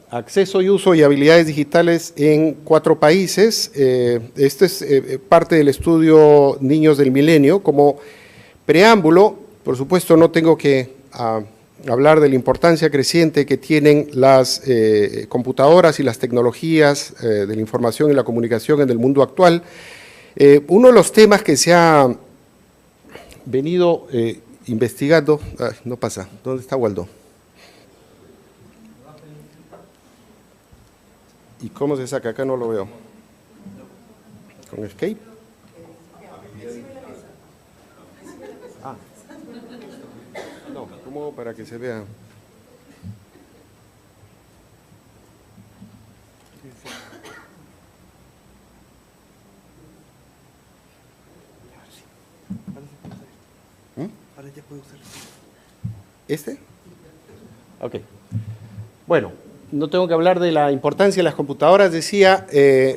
acceso y uso y habilidades digitales en 4 países. Este es parte del estudio Niños del Milenio. Como preámbulo, por supuesto, no tengo que hablar de la importancia creciente que tienen las computadoras y las tecnologías de la información y la comunicación en el mundo actual. Uno de los temas que se ha venido investigando, no pasa, ¿dónde está Waldo? ¿Y cómo se saca? Acá no lo veo. ¿Con escape? Ah. No, ¿cómo para que se vea? Ahora ya puedo usar ¿este? Ok. Bueno, no tengo que hablar de la importancia de las computadoras, decía,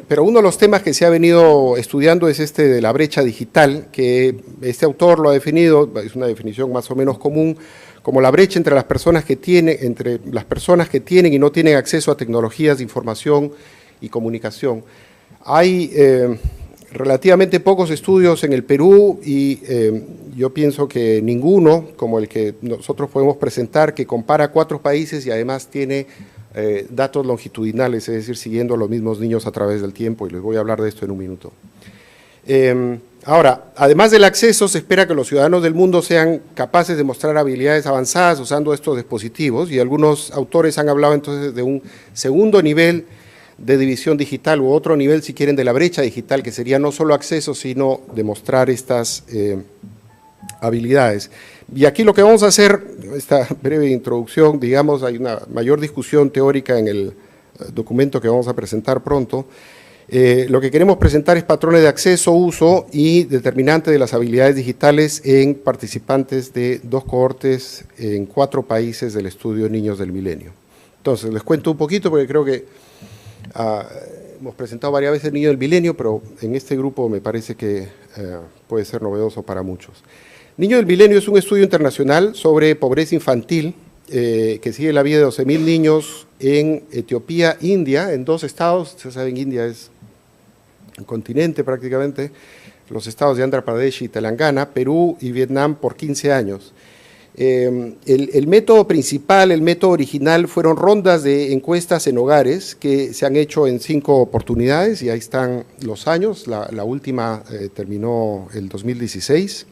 pero uno de los temas que se ha venido estudiando es este de la brecha digital, que este autor lo ha definido, es una definición más o menos común, como la brecha entre las personas que tienen y no tienen acceso a tecnologías de información y comunicación. Hay relativamente pocos estudios en el Perú y yo pienso que ninguno, como el que nosotros podemos presentar, que compara 4 países y además tiene datos longitudinales, es decir, siguiendo a los mismos niños a través del tiempo, y les voy a hablar de esto en un minuto. Ahora, además del acceso, se espera que los ciudadanos del mundo sean capaces de mostrar habilidades avanzadas usando estos dispositivos, y algunos autores han hablado entonces de un segundo nivel de división digital, u otro nivel, si quieren, de la brecha digital, que sería no solo acceso, sino demostrar estas habilidades. Y aquí lo que vamos a hacer, esta breve introducción, digamos, hay una mayor discusión teórica en el documento que vamos a presentar pronto. Lo que queremos presentar es patrones de acceso, uso y determinante de las habilidades digitales en participantes de 2 cohortes en 4 países del estudio Niños del Milenio. Entonces, les cuento un poquito porque creo que hemos presentado varias veces Niños del Milenio, pero en este grupo me parece que puede ser novedoso para muchos. Niños del Milenio es un estudio internacional sobre pobreza infantil que sigue la vida de 12.000 niños en Etiopía, India, en 2 estados. Ustedes saben, India es un continente prácticamente, los estados de Andhra Pradesh y Telangana, Perú y Vietnam por 15 años. El método principal, el método original, fueron rondas de encuestas en hogares que se han hecho en 5 oportunidades, y ahí están los años, la última terminó el 2016.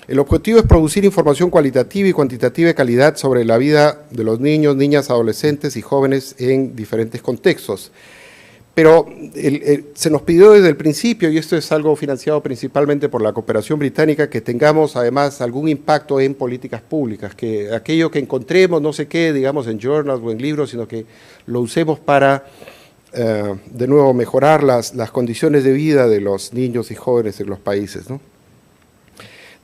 El objetivo es producir información cualitativa y cuantitativa de calidad sobre la vida de los niños, niñas, adolescentes y jóvenes en diferentes contextos. Pero se nos pidió desde el principio, y esto es algo financiado principalmente por la cooperación británica, que tengamos además algún impacto en políticas públicas, que aquello que encontremos no se quede, digamos, en journals o en libros, sino que lo usemos para, de nuevo, mejorar las condiciones de vida de los niños y jóvenes en los países, ¿no?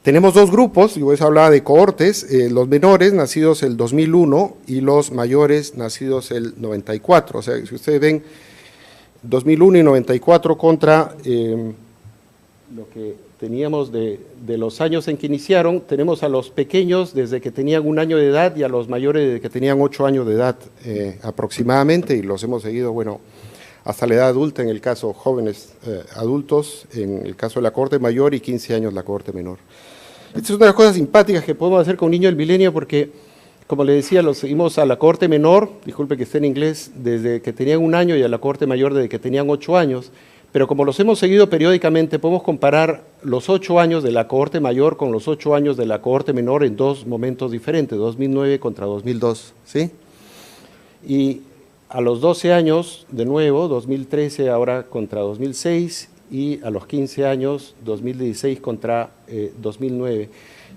Tenemos 2 grupos, y voy a hablar de cohortes, los menores nacidos el 2001 y los mayores nacidos el 94. O sea, si ustedes ven 2001 y 94 contra lo que teníamos de los años en que iniciaron, tenemos a los pequeños desde que tenían 1 año de edad y a los mayores desde que tenían 8 años de edad aproximadamente, y los hemos seguido, bueno, hasta la edad adulta, en el caso jóvenes adultos, en el caso de la cohorte mayor, y 15 años la cohorte menor. Esta es una de las cosas simpáticas que podemos hacer con un niño del milenio, porque, como le decía, los seguimos a la cohorte menor, disculpe que esté en inglés, desde que tenían 1 año, y a la cohorte mayor desde que tenían 8 años, pero como los hemos seguido periódicamente, podemos comparar los 8 años de la cohorte mayor con los 8 años de la cohorte menor en 2 momentos diferentes, 2009 contra 2002, ¿sí? Y a los 12 años, de nuevo, 2013 ahora contra 2006, y a los 15 años, 2016 contra 2009.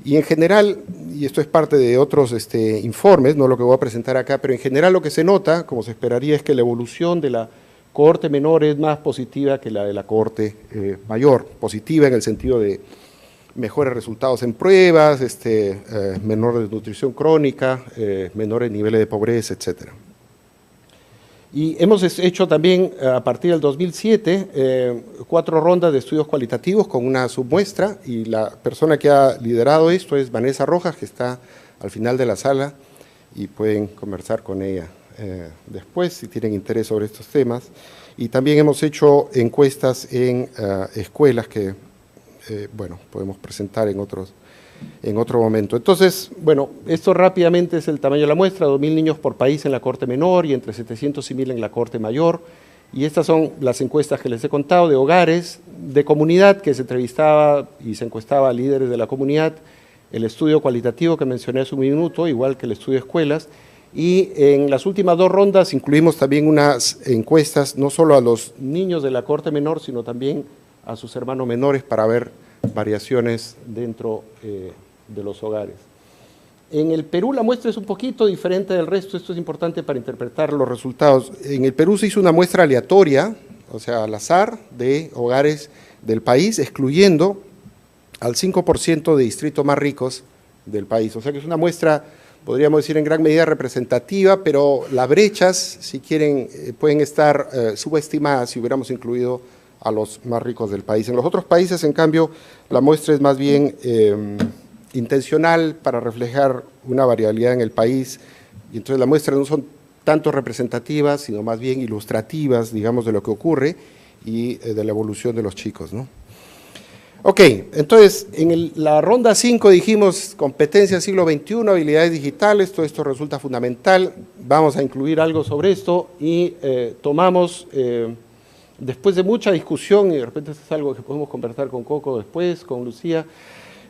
Y en general, y esto es parte de otros informes, no lo que voy a presentar acá, pero en general lo que se nota, como se esperaría, es que la evolución de la cohorte menor es más positiva que la de la cohorte mayor, positiva en el sentido de mejores resultados en pruebas, menor desnutrición crónica, menores niveles de pobreza, etcétera. Y hemos hecho también, a partir del 2007, 4 rondas de estudios cualitativos con una submuestra, y la persona que ha liderado esto es Vanessa Rojas, que está al final de la sala, y pueden conversar con ella después si tienen interés sobre estos temas. Y también hemos hecho encuestas en escuelas que, bueno, podemos presentar en otro momento. Entonces, bueno, esto rápidamente es el tamaño de la muestra, 2.000 niños por país en la Corte Menor y entre 700 y 1.000 en la Corte Mayor. Y estas son las encuestas que les he contado de hogares, de comunidad, que se entrevistaba y se encuestaba a líderes de la comunidad, el estudio cualitativo que mencioné hace un minuto, igual que el estudio de escuelas, y en las últimas 2 rondas incluimos también unas encuestas, no solo a los niños de la Corte Menor, sino también a sus hermanos menores para ver variaciones dentro de los hogares. En el Perú la muestra es un poquito diferente del resto, esto es importante para interpretar los resultados. En el Perú se hizo una muestra aleatoria, o sea, al azar, de hogares del país, excluyendo al 5% de distritos más ricos del país. O sea que es una muestra, podríamos decir, en gran medida representativa, pero las brechas, si quieren, pueden estar subestimadas si hubiéramos incluido a los más ricos del país. En los otros países, en cambio, la muestra es más bien intencional para reflejar una variabilidad en el país, y entonces las muestras no son tanto representativas, sino más bien ilustrativas, digamos, de lo que ocurre y de la evolución de los chicos, ¿no? Ok, entonces, en la ronda 5 dijimos competencias siglo XXI, habilidades digitales, todo esto resulta fundamental, vamos a incluir algo sobre esto y tomamos, después de mucha discusión, y de repente esto es algo que podemos conversar con Coco después, con Lucía,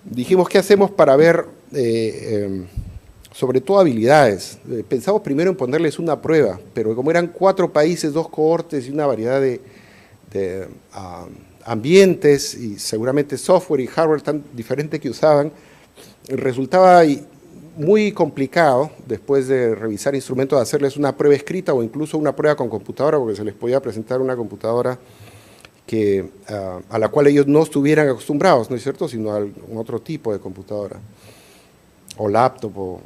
dijimos qué hacemos para ver, sobre todo habilidades. Pensamos primero en ponerles una prueba, pero como eran 4 países, 2 cohortes y una variedad de ambientes y seguramente software y hardware tan diferente que usaban, resultaba muy complicado, después de revisar instrumentos, de hacerles una prueba escrita o incluso una prueba con computadora, porque se les podía presentar una computadora a la cual ellos no estuvieran acostumbrados, ¿no es cierto?, sino a otro tipo de computadora, o laptop, u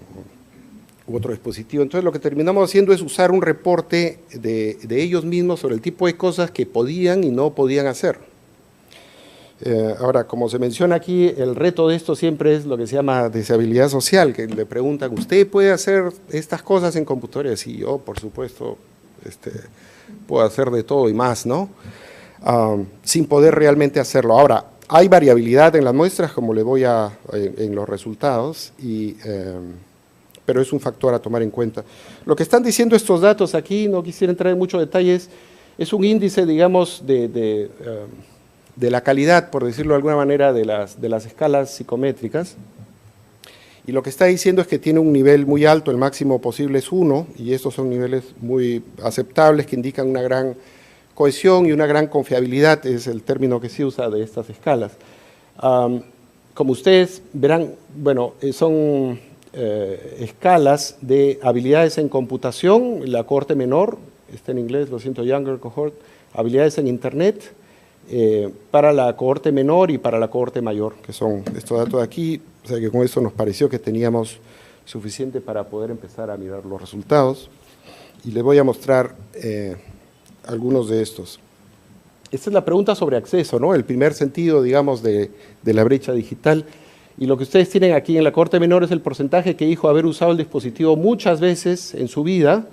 otro dispositivo. Entonces lo que terminamos haciendo es usar un reporte de ellos mismos sobre el tipo de cosas que podían y no podían hacer. Ahora, como se menciona aquí, el reto de esto siempre es lo que se llama deshabilidad social, que le preguntan, ¿usted puede hacer estas cosas en computadora? Y sí, yo, por supuesto, puedo hacer de todo y más, ¿no? Sin poder realmente hacerlo. Ahora, hay variabilidad en las muestras, como le voy en los resultados, pero es un factor a tomar en cuenta. Lo que están diciendo estos datos aquí, no quisiera entrar en muchos detalles, es un índice, digamos, de la calidad, por decirlo de alguna manera, de las escalas psicométricas, y lo que está diciendo es que tiene un nivel muy alto, el máximo posible es 1, y estos son niveles muy aceptables que indican una gran cohesión y una gran confiabilidad, es el término que se usa de estas escalas. Como ustedes verán, bueno, son escalas de habilidades en computación, la cohorte menor, está en inglés, lo siento, younger cohort, habilidades en internet, para la cohorte menor y para la cohorte mayor, que son estos datos de aquí, o sea que con eso nos pareció que teníamos suficiente para poder empezar a mirar los resultados, y les voy a mostrar algunos de estos. Esta es la pregunta sobre acceso, ¿no? El primer sentido, digamos, de la brecha digital, y lo que ustedes tienen aquí en la cohorte menor es el porcentaje que dijo haber usado el dispositivo muchas veces en su vida,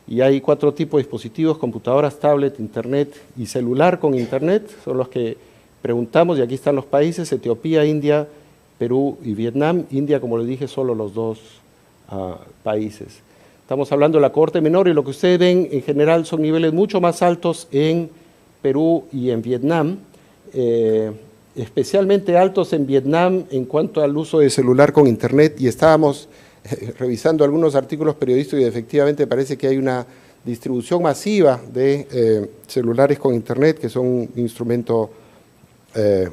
y hay 4 tipos de dispositivos: computadoras, tablet, internet y celular con internet, son los que preguntamos, y aquí están los países: Etiopía, India, Perú y Vietnam. India, como les dije, solo los 2 países. Estamos hablando de la cohorte menor, y lo que ustedes ven en general son niveles mucho más altos en Perú y en Vietnam, especialmente altos en Vietnam en cuanto al uso de celular con internet, y estábamos revisando algunos artículos periodísticos y efectivamente parece que hay una distribución masiva de celulares con internet, que son un instrumento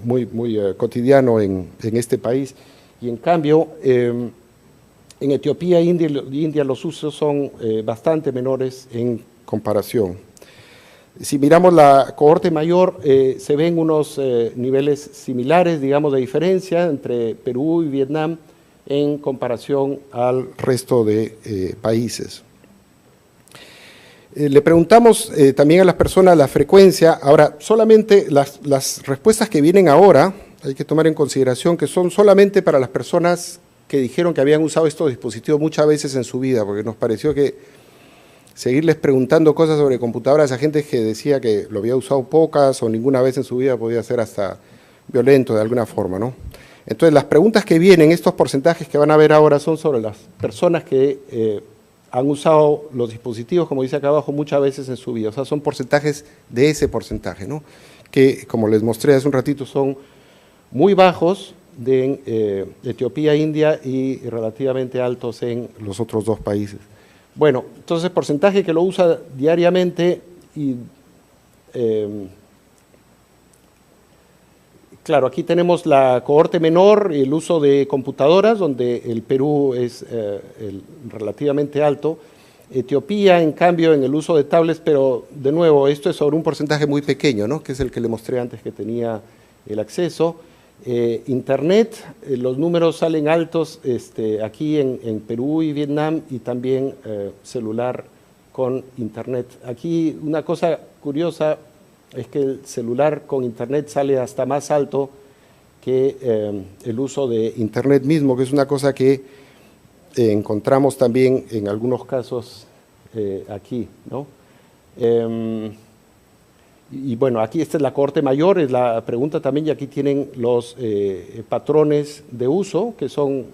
muy cotidiano en este país, y en cambio en Etiopía e India los usos son bastante menores en comparación. Si miramos la cohorte mayor, se ven unos niveles similares, digamos, de diferencia entre Perú y Vietnam en comparación al resto de países. Le preguntamos también a las personas la frecuencia. Ahora, solamente las respuestas que vienen ahora, hay que tomar en consideración que son solamente para las personas que dijeron que habían usado estos dispositivos muchas veces en su vida, porque nos pareció que seguirles preguntando cosas sobre computadoras a gente que decía que lo había usado pocas o ninguna vez en su vida, podía ser hasta violento de alguna forma, ¿no? Entonces, las preguntas que vienen, estos porcentajes que van a ver ahora, son sobre las personas que han usado los dispositivos, como dice acá abajo, muchas veces en su vida. O sea, son porcentajes de ese porcentaje, ¿no? Que, como les mostré hace un ratito, son muy bajos de Etiopía, India, y relativamente altos en los otros dos países. Bueno, entonces, porcentaje que lo usa diariamente y... claro, aquí tenemos la cohorte menor y el uso de computadoras, donde el Perú es relativamente alto. Etiopía, en cambio, en el uso de tablets, pero de nuevo, esto es sobre un porcentaje muy pequeño, ¿no? Que es el que le mostré antes que tenía el acceso. Internet, los números salen altos aquí en Perú y Vietnam, y también celular con Internet. Aquí una cosa curiosa es que el celular con Internet sale hasta más alto que el uso de Internet mismo, que es una cosa que encontramos también en algunos casos aquí, ¿no? Y bueno, aquí esta es la cohorte mayor, es la pregunta también, y aquí tienen los patrones de uso, que son,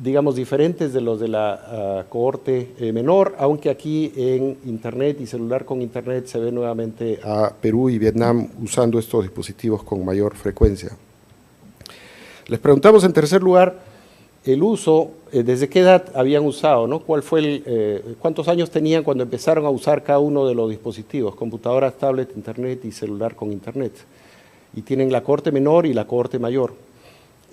digamos, diferentes de los de la cohorte menor, aunque aquí en Internet y celular con Internet se ve nuevamente a Perú y Vietnam usando estos dispositivos con mayor frecuencia. Les preguntamos en tercer lugar el uso, desde qué edad habían usado, ¿no? ¿Cuál fue cuántos años tenían cuando empezaron a usar cada uno de los dispositivos, computadoras, tablet, Internet y celular con Internet? Y tienen la cohorte menor y la cohorte mayor.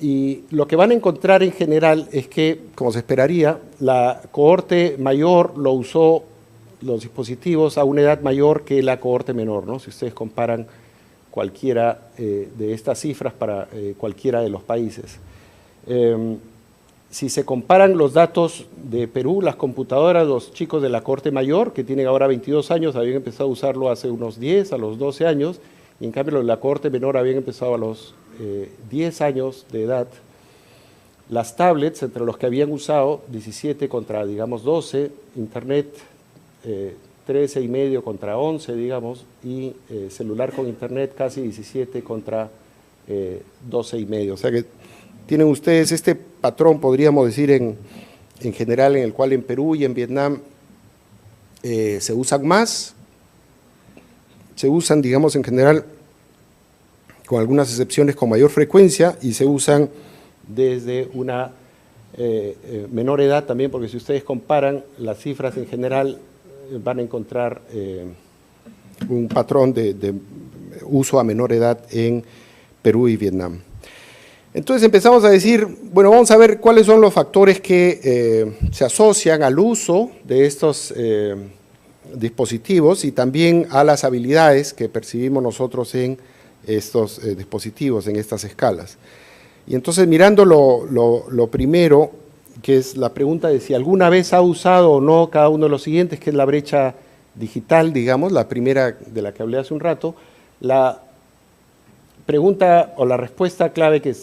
Y lo que van a encontrar en general es que, como se esperaría, la cohorte mayor lo usó los dispositivos a una edad mayor que la cohorte menor, ¿no? Si ustedes comparan cualquiera de estas cifras para cualquiera de los países. Si se comparan los datos de Perú, las computadoras, los chicos de la cohorte mayor, que tienen ahora 22 años, habían empezado a usarlo hace unos 10, a los 12 años, y en cambio los de la cohorte menor habían empezado a los 10 años de edad. Las tablets, entre los que habían usado, 17 contra, digamos, 12, Internet, 13 y medio contra 11, digamos, y celular con Internet casi 17 contra 12 y medio. O sea que tienen ustedes este patrón, podríamos decir, en general, en el cual en Perú y en Vietnam se usan más, se usan, digamos, en general, con algunas excepciones, con mayor frecuencia, y se usan desde una menor edad también, porque si ustedes comparan las cifras en general, van a encontrar un patrón de uso a menor edad en Perú y Vietnam. Entonces empezamos a decir, bueno, vamos a ver cuáles son los factores que se asocian al uso de estos dispositivos y también a las habilidades que percibimos nosotros en estos dispositivos, en estas escalas. Y entonces, mirando lo primero, que es la pregunta de si alguna vez ha usado o no cada uno de los siguientes, que es la brecha digital, digamos, la primera de la que hablé hace un rato, la pregunta o la respuesta clave que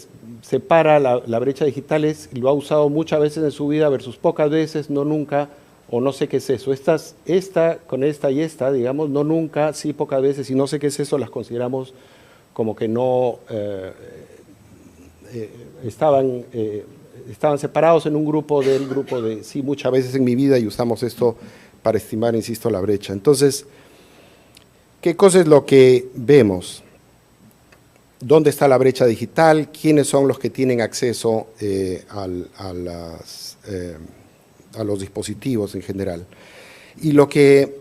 separa la brecha digital es: lo ha usado muchas veces en su vida versus pocas veces, no nunca, o no sé qué es eso. Esta con esta y esta, digamos, no nunca, sí pocas veces, y no sé qué es eso, las consideramos como que no estaban separados en un grupo del grupo de sí muchas veces en mi vida, y usamos esto para estimar, insisto, la brecha. Entonces, ¿qué cosa es lo que vemos? ¿Dónde está la brecha digital? ¿Quiénes son los que tienen acceso a los dispositivos en general? Y lo que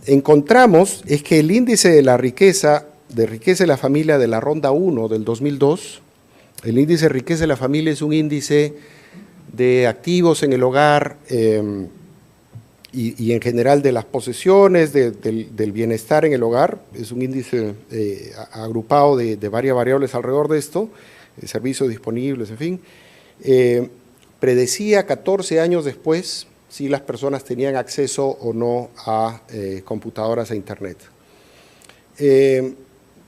encontramos es que el índice de la riqueza de la familia de la ronda 1 del 2002, el índice de riqueza de la familia es un índice de activos en el hogar y en general de las posesiones, del bienestar en el hogar. Es un índice agrupado de varias variables alrededor de esto, servicios disponibles, en fin. Predecía 14 años después si las personas tenían acceso o no a computadoras e Internet.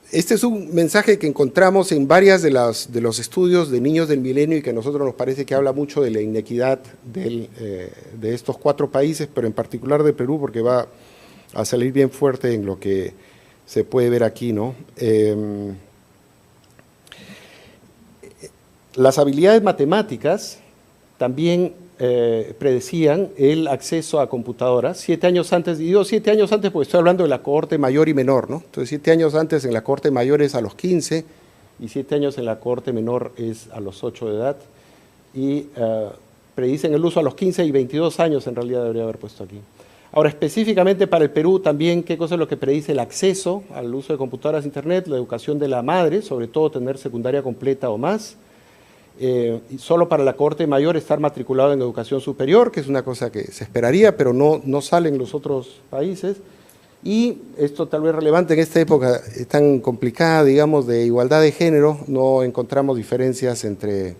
Este es un mensaje que encontramos en varias de los estudios de niños del milenio y que a nosotros nos parece que habla mucho de la inequidad de estos 4 países, pero en particular de Perú, porque va a salir bien fuerte en lo que se puede ver aquí, ¿no? Las habilidades matemáticas también predecían el acceso a computadoras 7 años antes, y digo 7 años antes porque estoy hablando de la cohorte mayor y menor, ¿no? Entonces 7 años antes en la cohorte mayor es a los 15 y 7 años en la cohorte menor es a los 8 de edad, y predicen el uso a los 15 y 22 años, en realidad debería haber puesto aquí. Ahora, específicamente para el Perú también, ¿qué cosa es lo que predice el acceso al uso de computadoras e internet? La educación de la madre, sobre todo tener secundaria completa o más, y solo para la cohorte mayor estar matriculado en educación superior, que es una cosa que se esperaría, pero no sale en los otros países. Y esto tal vez relevante en esta época tan complicada, digamos, de igualdad de género, no encontramos diferencias entre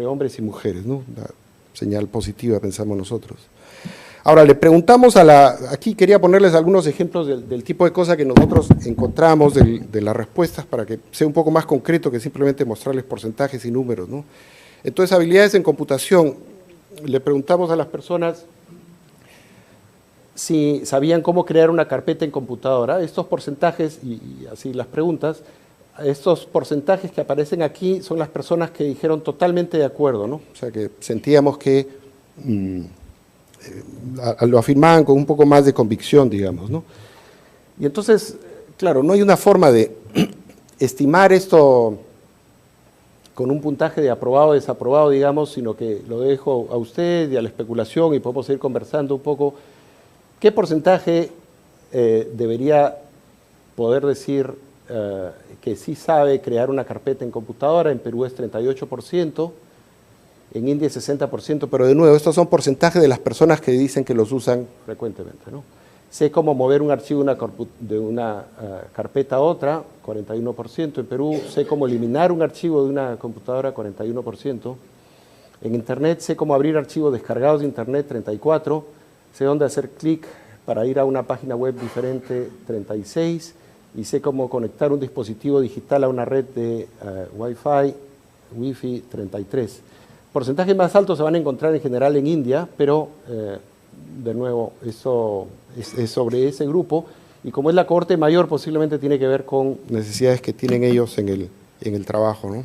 hombres y mujeres, ¿no? Una señal positiva, pensamos nosotros. Ahora, le preguntamos aquí quería ponerles algunos ejemplos del tipo de cosas que nosotros encontramos de las respuestas para que sea un poco más concreto que simplemente mostrarles porcentajes y números, ¿no? Entonces, habilidades en computación, le preguntamos a las personas si sabían cómo crear una carpeta en computadora. Estos porcentajes, y así las preguntas, estos porcentajes que aparecen aquí son las personas que dijeron totalmente de acuerdo, ¿no? O sea, que sentíamos que lo afirmaban con un poco más de convicción, digamos, ¿no? Y entonces, claro, no hay una forma de estimar esto con un puntaje de aprobado o desaprobado, digamos, sino que lo dejo a usted y a la especulación y podemos ir conversando un poco. ¿Qué porcentaje debería poder decir que sí sabe crear una carpeta en computadora? En Perú es 38%. En India es 60%, pero de nuevo, estos son porcentajes de las personas que dicen que los usan frecuentemente, ¿no? Sé cómo mover un archivo de una carpeta a otra, 41%. En Perú sé cómo eliminar un archivo de una computadora, 41%. En Internet sé cómo abrir archivos descargados de Internet, 34%. Sé dónde hacer clic para ir a una página web diferente, 36%. Y sé cómo conectar un dispositivo digital a una red de Wi-Fi, 33%. Porcentajes más altos se van a encontrar en general en India, pero de nuevo, eso es sobre ese grupo, y como es la cohorte mayor, posiblemente tiene que ver con necesidades que tienen ellos en el trabajo, ¿no?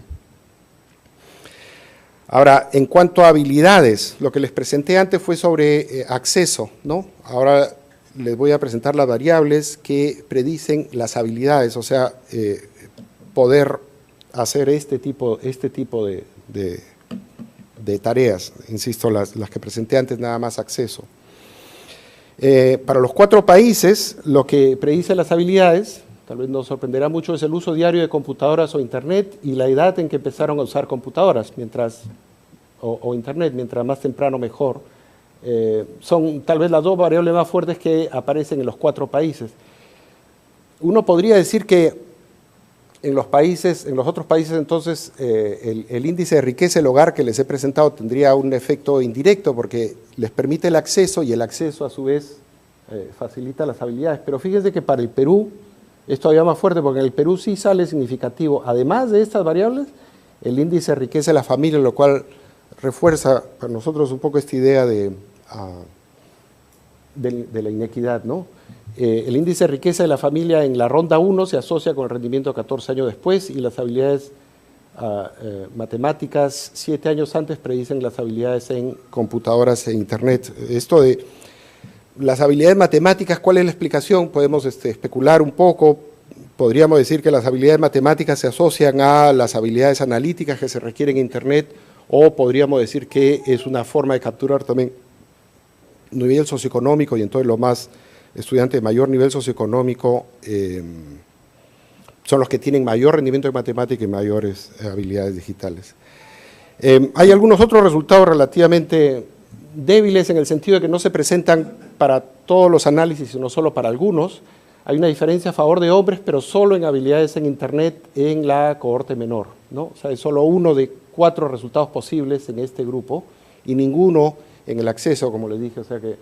Ahora, en cuanto a habilidades, lo que les presenté antes fue sobre acceso, ¿no? Ahora les voy a presentar las variables que predicen las habilidades, o sea, poder hacer este tipo de tareas, insisto, las que presenté antes, nada más acceso. Para los 4 países, lo que predice las habilidades, tal vez nos sorprenderá mucho, es el uso diario de computadoras o Internet y la edad en que empezaron a usar computadoras, o Internet, mientras más temprano mejor. Son tal vez las 2 variables más fuertes que aparecen en los 4 países. Uno podría decir que en los otros países, entonces, el índice de riqueza del hogar que les he presentado tendría un efecto indirecto porque les permite el acceso y el acceso a su vez facilita las habilidades. Pero fíjense que para el Perú es todavía más fuerte porque en el Perú sí sale significativo, además de estas variables, el índice de riqueza de la familia, lo cual refuerza para nosotros un poco esta idea de la inequidad, ¿no? El índice de riqueza de la familia en la ronda 1 se asocia con el rendimiento 14 años después y las habilidades matemáticas 7 años antes predicen las habilidades en computadoras e Internet. Esto de las habilidades matemáticas, ¿cuál es la explicación? Podemos especular un poco, podríamos decir que las habilidades matemáticas se asocian a las habilidades analíticas que se requieren en Internet, o podríamos decir que es una forma de capturar también nivel socioeconómico y entonces los más estudiantes de mayor nivel socioeconómico son los que tienen mayor rendimiento en matemática y mayores habilidades digitales. Hay algunos otros resultados relativamente débiles en el sentido de que no se presentan para todos los análisis, sino solo para algunos. Hay una diferencia a favor de hombres, pero solo en habilidades en Internet en la cohorte menor, ¿no? O sea, es solo uno de 4 resultados posibles en este grupo y ninguno en el acceso, como les dije, o sea que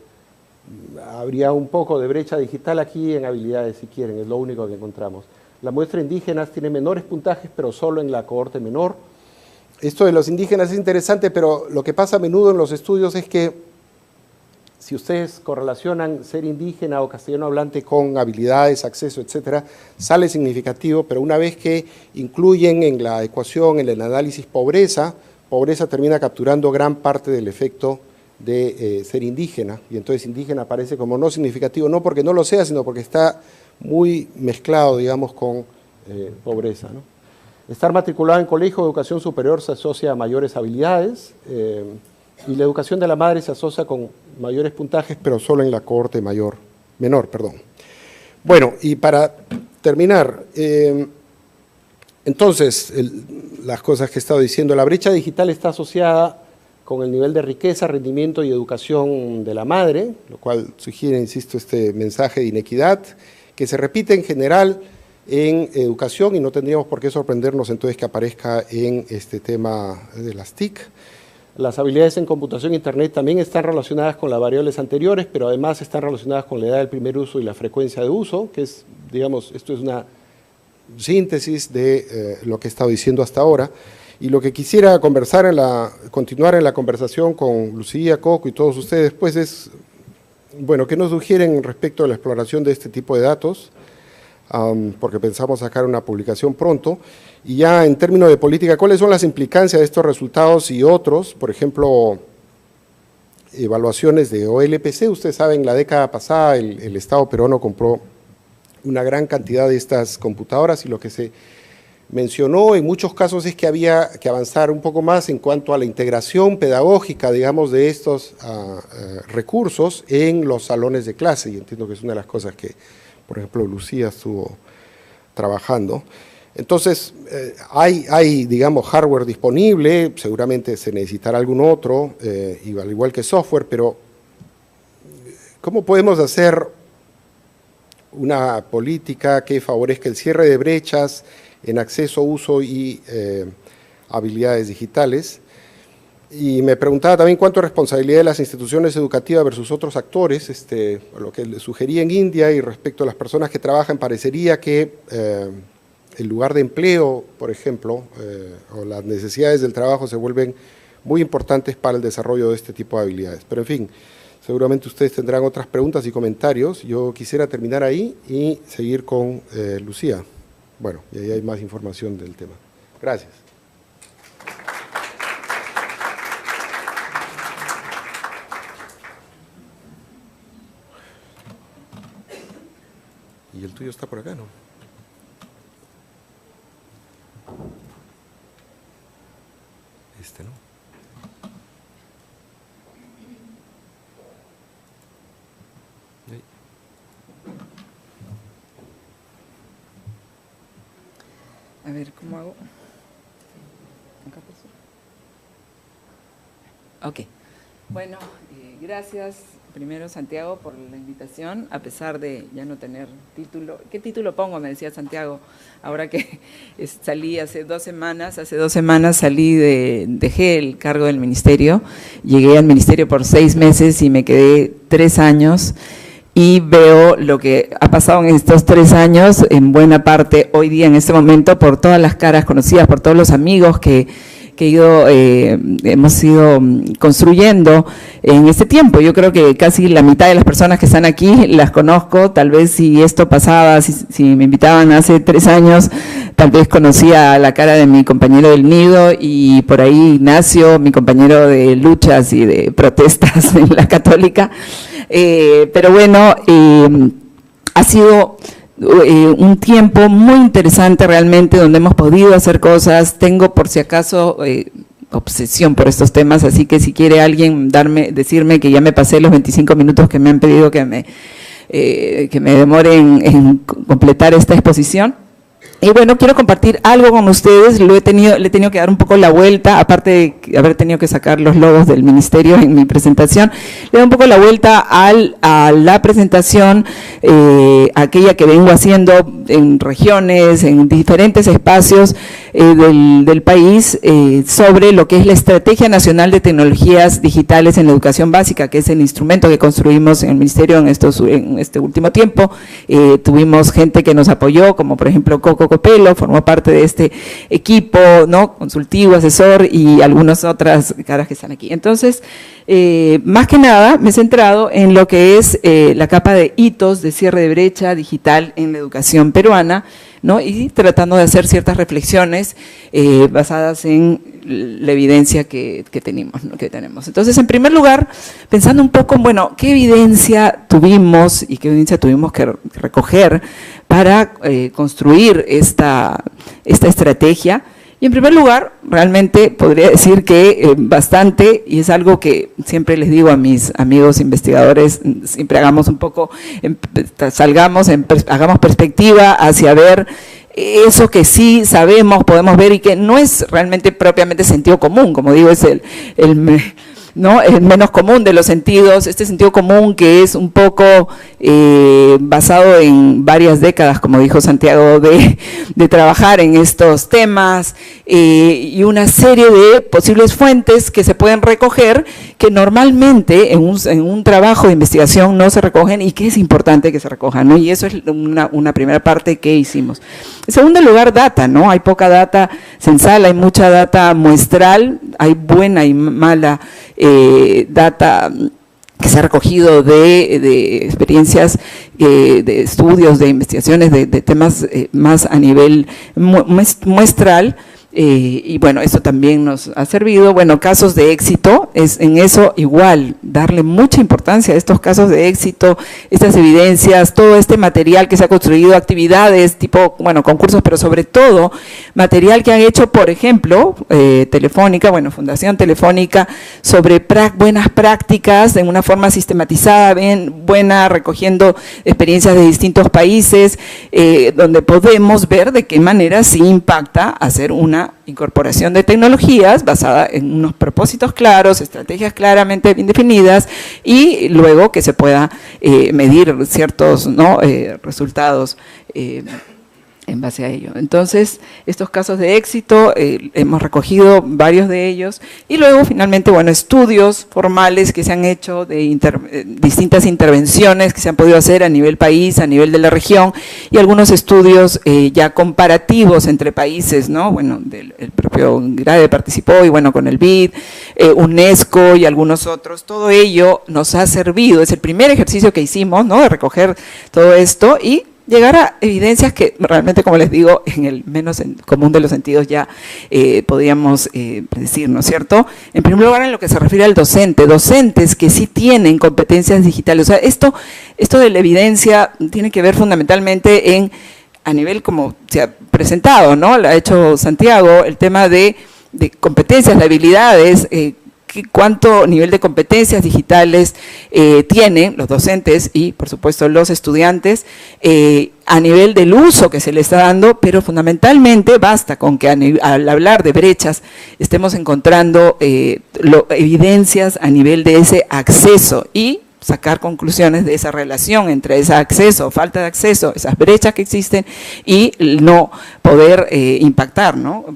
habría un poco de brecha digital aquí en habilidades, si quieren, es lo único que encontramos. La muestra de indígenas tiene menores puntajes, pero solo en la cohorte menor. Esto de los indígenas es interesante, pero lo que pasa a menudo en los estudios es que si ustedes correlacionan ser indígena o castellano hablante con habilidades, acceso, etcétera, sale significativo, pero una vez que incluyen en la ecuación, en el análisis pobreza termina capturando gran parte del efecto de ser indígena, y entonces indígena aparece como no significativo, no porque no lo sea, sino porque está muy mezclado, digamos, con pobreza, ¿no? Estar matriculado en colegio de educación superior se asocia a mayores habilidades, y la educación de la madre se asocia con mayores puntajes, pero solo en la cohorte menor. Bueno, y para terminar, entonces, las cosas que he estado diciendo, la brecha digital está asociada con el nivel de riqueza, rendimiento y educación de la madre, lo cual sugiere, insisto, este mensaje de inequidad, que se repite en general en educación y no tendríamos por qué sorprendernos entonces que aparezca en este tema de las TIC. Las habilidades en computación e internet también están relacionadas con las variables anteriores, pero además están relacionadas con la edad del primer uso y la frecuencia de uso, que es, digamos, esto es una síntesis de lo que he estado diciendo hasta ahora. Y lo que quisiera continuar en la conversación con Lucía, Coco y todos ustedes, pues es, bueno, ¿qué nos sugieren respecto a la exploración de este tipo de datos? Porque pensamos sacar una publicación pronto. Y ya en términos de política, ¿cuáles son las implicancias de estos resultados y otros? Por ejemplo, evaluaciones de OLPC. Ustedes saben, la década pasada el Estado peruano compró una gran cantidad de estas computadoras y lo que se mencionó en muchos casos es que había que avanzar un poco más en cuanto a la integración pedagógica, digamos, de estos recursos en los salones de clase, y entiendo que es una de las cosas que, por ejemplo, Lucía estuvo trabajando. Entonces, hay, digamos, hardware disponible, seguramente se necesitará algún otro, al igual que software, pero ¿cómo podemos hacer una política que favorezca el cierre de brechas en acceso, uso y habilidades digitales? Y me preguntaba también cuánto es responsabilidad de las instituciones educativas versus otros actores, lo que le sugería en India, y respecto a las personas que trabajan, parecería que el lugar de empleo, por ejemplo, o las necesidades del trabajo se vuelven muy importantes para el desarrollo de este tipo de habilidades. Pero en fin, seguramente ustedes tendrán otras preguntas y comentarios. Yo quisiera terminar ahí y seguir con Lucía. Bueno, y ahí hay más información del tema. Gracias. Y el tuyo está por acá, ¿no? ¿No? A ver, ¿cómo hago? Ok. Bueno, gracias primero, Santiago, por la invitación, a pesar de ya no tener título. ¿Qué título pongo? Me decía Santiago, ahora que salí hace 2 semanas salí dejé el cargo del ministerio, llegué al ministerio por 6 meses y me quedé 3 años, y veo lo que ha pasado en estos 3 años, en buena parte hoy día, en este momento, por todas las caras conocidas, por todos los amigos que hemos ido construyendo en este tiempo. Yo creo que casi la mitad de las personas que están aquí las conozco. Tal vez si esto pasaba, si me invitaban hace 3 años, tal vez conocía la cara de mi compañero del nido, y por ahí Ignacio, mi compañero de luchas y de protestas en la Católica. Pero bueno, ha sido un tiempo muy interesante realmente, donde hemos podido hacer cosas. Tengo, por si acaso, obsesión por estos temas, así que si quiere alguien decirme que ya me pasé los 25 minutos que me han pedido que me demore en completar esta exposición. Y bueno, quiero compartir algo con ustedes, le he tenido que dar un poco la vuelta, aparte de haber tenido que sacar los logos del ministerio en mi presentación, le doy un poco la vuelta a la presentación, aquella que vengo haciendo en regiones, en diferentes espacios del país, sobre lo que es la Estrategia Nacional de Tecnologías Digitales en la Educación Básica, que es el instrumento que construimos en el ministerio en este último tiempo. Tuvimos gente que nos apoyó, como por ejemplo Coco Copelo, formó parte de este equipo, ¿no?, consultivo, asesor, y algunas otras caras que están aquí. Entonces, más que nada me he centrado en lo que es la capa de hitos de cierre de brecha digital en la educación peruana, ¿no?, y tratando de hacer ciertas reflexiones basadas en la evidencia que tenemos, ¿no?, que tenemos. Entonces, en primer lugar, pensando un poco, bueno, ¿qué evidencia tuvimos y qué evidencia tuvimos que recoger para construir esta estrategia? Y en primer lugar, realmente podría decir que bastante, y es algo que siempre les digo a mis amigos investigadores, siempre hagamos un poco, hagamos perspectiva hacia ver eso que sí sabemos, podemos ver y que no es realmente propiamente sentido común, como digo, es ¿no?, el menos común de los sentidos, este sentido común que es un poco basado en varias décadas, como dijo Santiago, de trabajar en estos temas, y una serie de posibles fuentes que se pueden recoger, que normalmente en un trabajo de investigación no se recogen y que es importante que se recojan, ¿no? Y eso es una primera parte que hicimos. En segundo lugar, data, ¿no? Hay poca data censal, hay mucha data muestral, hay buena y mala data que se ha recogido de experiencias, de estudios, de investigaciones, de temas más a nivel muestral. Y bueno, eso también nos ha servido. Bueno, casos de éxito, es en eso igual, darle mucha importancia a estos casos de éxito, estas evidencias, todo este material que se ha construido, actividades tipo, bueno, concursos, pero sobre todo material que han hecho, por ejemplo, Telefónica, bueno, Fundación Telefónica, sobre buenas prácticas en una forma sistematizada, buena, recogiendo experiencias de distintos países, donde podemos ver de qué manera sí impacta hacer una incorporación de tecnologías basada en unos propósitos claros, estrategias claramente bien definidas, y luego que se pueda medir ciertos, ¿no?, resultados en base a ello. Entonces, estos casos de éxito, hemos recogido varios de ellos, y luego finalmente, bueno, estudios formales que se han hecho de distintas intervenciones que se han podido hacer a nivel país, a nivel de la región, y algunos estudios ya comparativos entre países, ¿no? Bueno, el propio GRADE participó, y bueno, con el BID, UNESCO y algunos otros. Todo ello nos ha servido, es el primer ejercicio que hicimos, ¿no?, de recoger todo esto y llegar a evidencias que realmente, como les digo, en el menos común de los sentidos ya podríamos predecir, ¿no es cierto? En primer lugar, en lo que se refiere al docente, docentes que sí tienen competencias digitales. O sea, esto de la evidencia tiene que ver fundamentalmente a nivel como se ha presentado, ¿no? Lo ha hecho Santiago, el tema de competencias, de habilidades, cuánto nivel de competencias digitales tienen los docentes y, por supuesto, los estudiantes a nivel del uso que se le está dando, pero fundamentalmente basta con que al hablar de brechas estemos encontrando evidencias a nivel de ese acceso y sacar conclusiones de esa relación entre ese acceso, falta de acceso, esas brechas que existen y no poder impactar, ¿no?,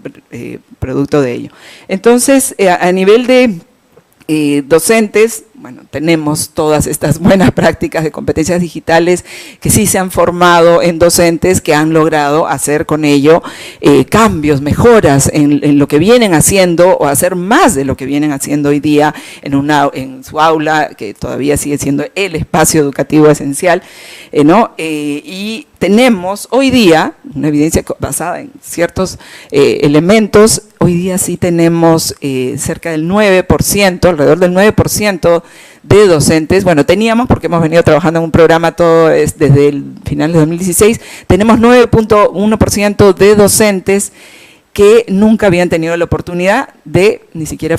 producto de ello. Entonces, a nivel de docentes, bueno, tenemos todas estas buenas prácticas de competencias digitales que sí se han formado en docentes que han logrado hacer con ello cambios, mejoras en lo que vienen haciendo o hacer más de lo que vienen haciendo hoy día en su aula, que todavía sigue siendo el espacio educativo esencial, ¿no? Y tenemos hoy día una evidencia basada en ciertos elementos. Hoy día sí tenemos cerca del 9%, alrededor del 9% de docentes. Bueno, teníamos, porque hemos venido trabajando en un programa todo desde el final de 2016, tenemos 9.1% de docentes que nunca habían tenido la oportunidad de ni siquiera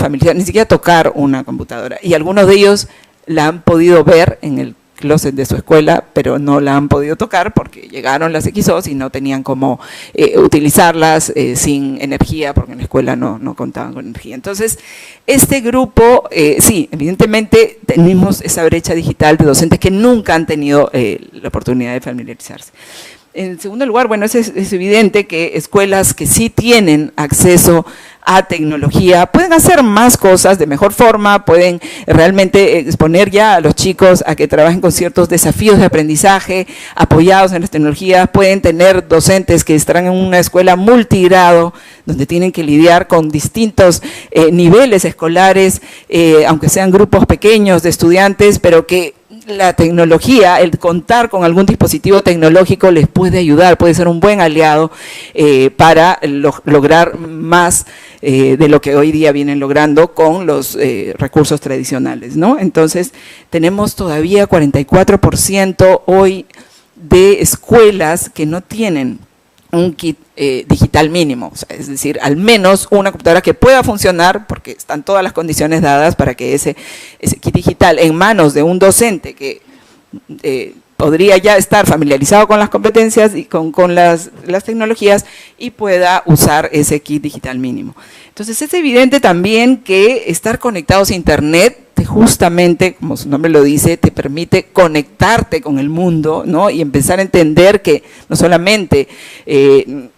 tocar una computadora. Y algunos de ellos la han podido ver en el closet de su escuela, pero no la han podido tocar porque llegaron las XOs y no tenían cómo utilizarlas sin energía, porque en la escuela no contaban con energía. Entonces, este grupo, sí, evidentemente tenemos esa brecha digital de docentes que nunca han tenido la oportunidad de familiarizarse. En segundo lugar, bueno, es evidente que escuelas que sí tienen acceso a tecnología pueden hacer más cosas de mejor forma, pueden realmente exponer ya a los chicos a que trabajen con ciertos desafíos de aprendizaje apoyados en las tecnologías, pueden tener docentes que estarán en una escuela multigrado donde tienen que lidiar con distintos niveles escolares, aunque sean grupos pequeños de estudiantes, pero que la tecnología, el contar con algún dispositivo tecnológico les puede ayudar, puede ser un buen aliado para lograr más de lo que hoy día vienen logrando con los recursos tradicionales, ¿no? Entonces, tenemos todavía 44% hoy de escuelas que no tienen un kit digital mínimo, o sea, es decir, al menos una computadora que pueda funcionar, porque están todas las condiciones dadas para que ese kit digital en manos de un docente que podría ya estar familiarizado con las competencias y con las tecnologías y pueda usar ese kit digital mínimo. Entonces, es evidente también que estar conectados a Internet justamente, como su nombre lo dice, te permite conectarte con el mundo, ¿no? Y empezar a entender que no solamente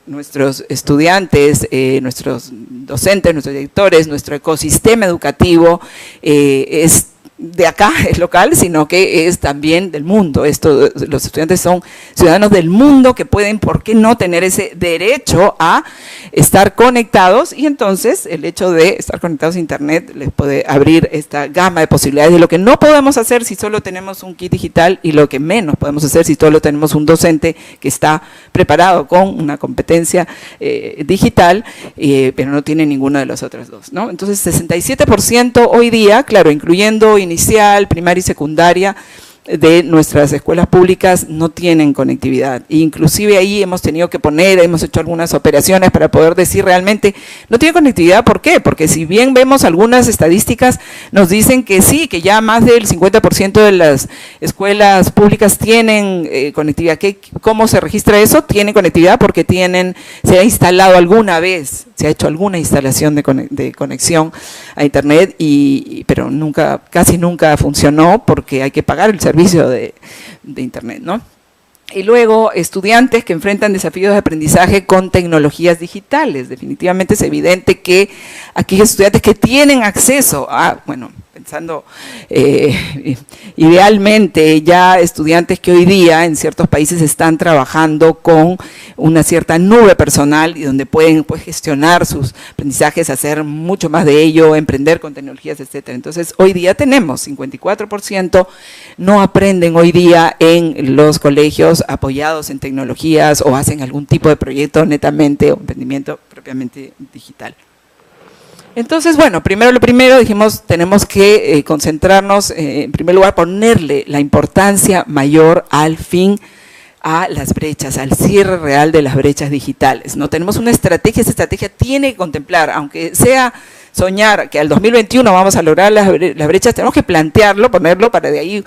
nuestros estudiantes, nuestros docentes, nuestros directores, nuestro ecosistema educativo es de acá, es local, sino que es también del mundo. Los estudiantes son ciudadanos del mundo que pueden, ¿por qué no?, tener ese derecho a estar conectados, y entonces el hecho de estar conectados a Internet les puede abrir esta gama de posibilidades de lo que no podemos hacer si solo tenemos un kit digital y lo que menos podemos hacer si solo tenemos un docente que está preparado con una competencia digital, pero no tiene ninguno de los otros dos, ¿no? Entonces, 67% hoy día, claro, incluyendo inicial, primaria y secundaria de nuestras escuelas públicas, no tienen conectividad. Inclusive ahí hemos tenido que hemos hecho algunas operaciones para poder decir realmente no tiene conectividad. ¿Por qué? Porque si bien vemos algunas estadísticas, nos dicen que sí, que ya más del 50% de las escuelas públicas tienen conectividad. ¿Cómo se registra eso? Tienen conectividad porque se ha instalado alguna vez, se ha hecho alguna instalación de conexión a Internet, pero casi nunca funcionó porque hay que pagar el servicio de Internet, ¿no? Y luego, estudiantes que enfrentan desafíos de aprendizaje con tecnologías digitales. Definitivamente es evidente que aquellos estudiantes que tienen acceso a, bueno, pensando idealmente ya estudiantes que hoy día en ciertos países están trabajando con una cierta nube personal y donde pueden gestionar sus aprendizajes, hacer mucho más de ello, emprender con tecnologías, etcétera. Entonces, hoy día tenemos 54% no aprenden hoy día en los colegios apoyados en tecnologías o hacen algún tipo de proyecto netamente o emprendimiento propiamente digital. Entonces, bueno, lo primero dijimos, tenemos que concentrarnos, en primer lugar, ponerle la importancia mayor al fin a las brechas, al cierre real de las brechas digitales. No tenemos una estrategia, esa estrategia tiene que contemplar, aunque sea soñar que al 2021 vamos a lograr las brechas, tenemos que plantearlo, ponerlo para de ahí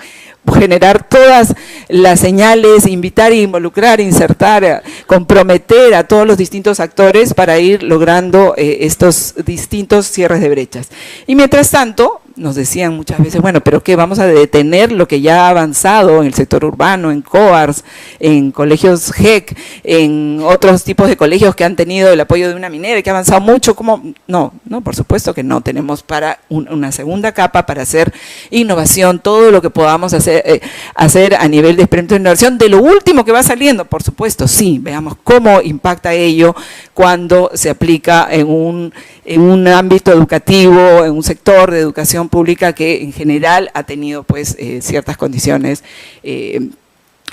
generar todas las señales, invitar, involucrar, insertar, comprometer a todos los distintos actores para ir logrando estos distintos cierres de brechas. Y mientras tanto, nos decían muchas veces, bueno, pero ¿qué? Vamos a detener lo que ya ha avanzado en el sector urbano, en COARS, en colegios GEC, en otros tipos de colegios que han tenido el apoyo de una minera y que ha avanzado mucho. ¿Cómo? No, por supuesto que no. Tenemos para una segunda capa para hacer innovación, todo lo que podamos hacer a nivel de experimento de innovación, de lo último que va saliendo, por supuesto, sí, veamos cómo impacta ello cuando se aplica en un ámbito educativo, en un sector de educación pública que en general ha tenido pues ciertas condiciones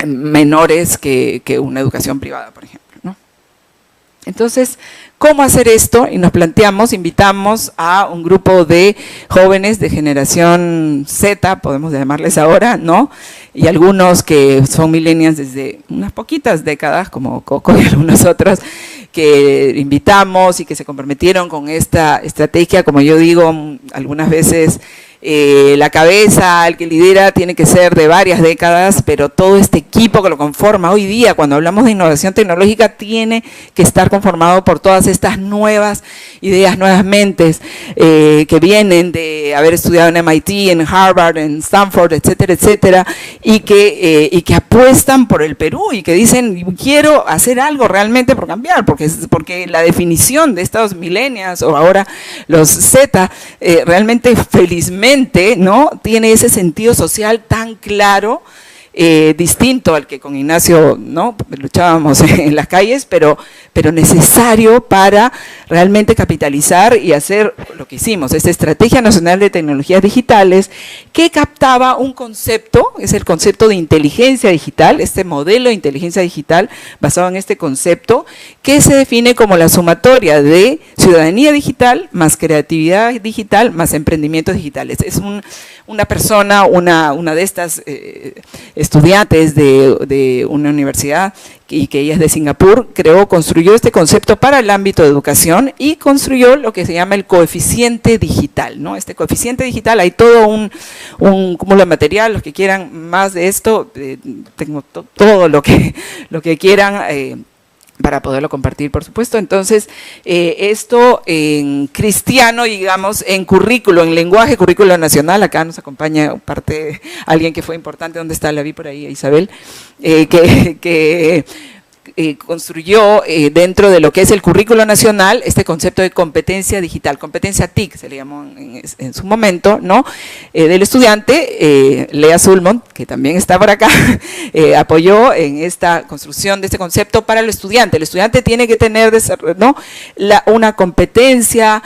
menores que una educación privada, por ejemplo, ¿no? Entonces, ¿cómo hacer esto? Y nos planteamos, invitamos a un grupo de jóvenes de generación Z, podemos llamarles ahora, ¿no? Y algunos que son millennials desde unas poquitas décadas, como Coco y algunos otros, que invitamos y que se comprometieron con esta estrategia, como yo digo algunas veces, la cabeza, el que lidera, tiene que ser de varias décadas, pero todo este equipo que lo conforma hoy día, cuando hablamos de innovación tecnológica, tiene que estar conformado por todas estas nuevas ideas, nuevas mentes que vienen de haber estudiado en MIT, en Harvard, en Stanford, etcétera, etcétera, y que apuestan por el Perú y que dicen, quiero hacer algo realmente por cambiar, porque la definición de estos millennials o ahora los Z, realmente felizmente, ¿no?, tiene ese sentido social tan claro, distinto al que con Ignacio, ¿no?, luchábamos en las calles, pero necesario para realmente capitalizar y hacer lo que hicimos, esta Estrategia Nacional de Tecnologías Digitales, que captaba un concepto, es el concepto de inteligencia digital, este modelo de inteligencia digital basado en este concepto, que se define como la sumatoria de ciudadanía digital, más creatividad digital, más emprendimientos digitales. Es una persona, una de estas estudiantes de una universidad, y que ella es de Singapur, construyó este concepto para el ámbito de educación y construyó lo que se llama el coeficiente digital, ¿no? Este coeficiente digital, hay todo un cúmulo de material, los que quieran más de esto, tengo todo lo que quieran, para poderlo compartir, por supuesto. Entonces, esto en cristiano, digamos, en currículo, en lenguaje, currículo nacional, acá nos acompaña alguien que fue importante, ¿dónde está? La vi por ahí, Isabel, que construyó dentro de lo que es el currículo nacional este concepto de competencia digital, competencia TIC, se le llamó en su momento, ¿no? Del estudiante, Lea Sulmont, que también está por acá, apoyó en esta construcción de este concepto para el estudiante. El estudiante tiene que tener, ¿no?, una competencia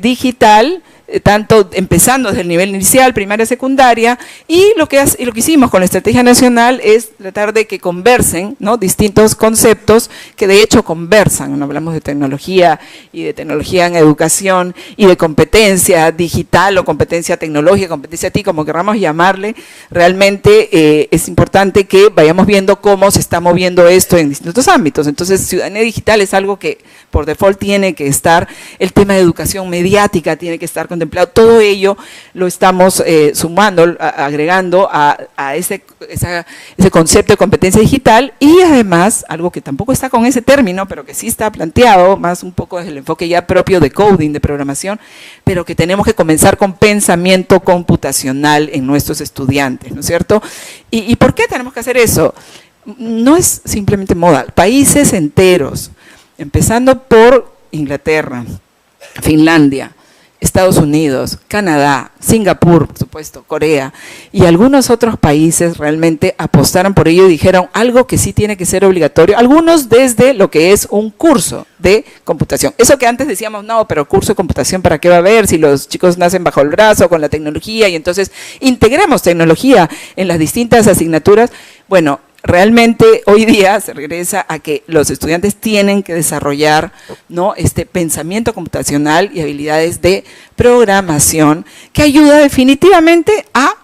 digital, tanto empezando desde el nivel inicial, primaria, secundaria, y lo que hicimos con la Estrategia Nacional es tratar de que conversen, ¿no?, distintos conceptos que de hecho conversan. ¿No? Hablamos de tecnología y de tecnología en educación y de competencia digital o competencia tecnológica, competencia TIC, como queramos llamarle. Realmente es importante que vayamos viendo cómo se está moviendo esto en distintos ámbitos. Entonces, ciudadanía digital es algo que por default tiene que estar, el tema de educación mediática tiene que estar contemplado, todo ello lo estamos sumando, agregando a ese concepto de competencia digital, y además, algo que tampoco está con ese término, pero que sí está planteado, más un poco desde el enfoque ya propio de coding, de programación, pero que tenemos que comenzar con pensamiento computacional en nuestros estudiantes, ¿no es cierto? ¿Y por qué tenemos que hacer eso? No es simplemente moda, países enteros, empezando por Inglaterra, Finlandia, Estados Unidos, Canadá, Singapur, por supuesto, Corea, y algunos otros países realmente apostaron por ello y dijeron algo que sí tiene que ser obligatorio, algunos desde lo que es un curso de computación. Eso que antes decíamos, no, pero curso de computación, ¿para qué va a haber si los chicos nacen bajo el brazo con la tecnología? Y entonces integremos tecnología en las distintas asignaturas. Bueno, realmente hoy día se regresa a que los estudiantes tienen que desarrollar, ¿no?, este pensamiento computacional y habilidades de programación que ayuda definitivamente a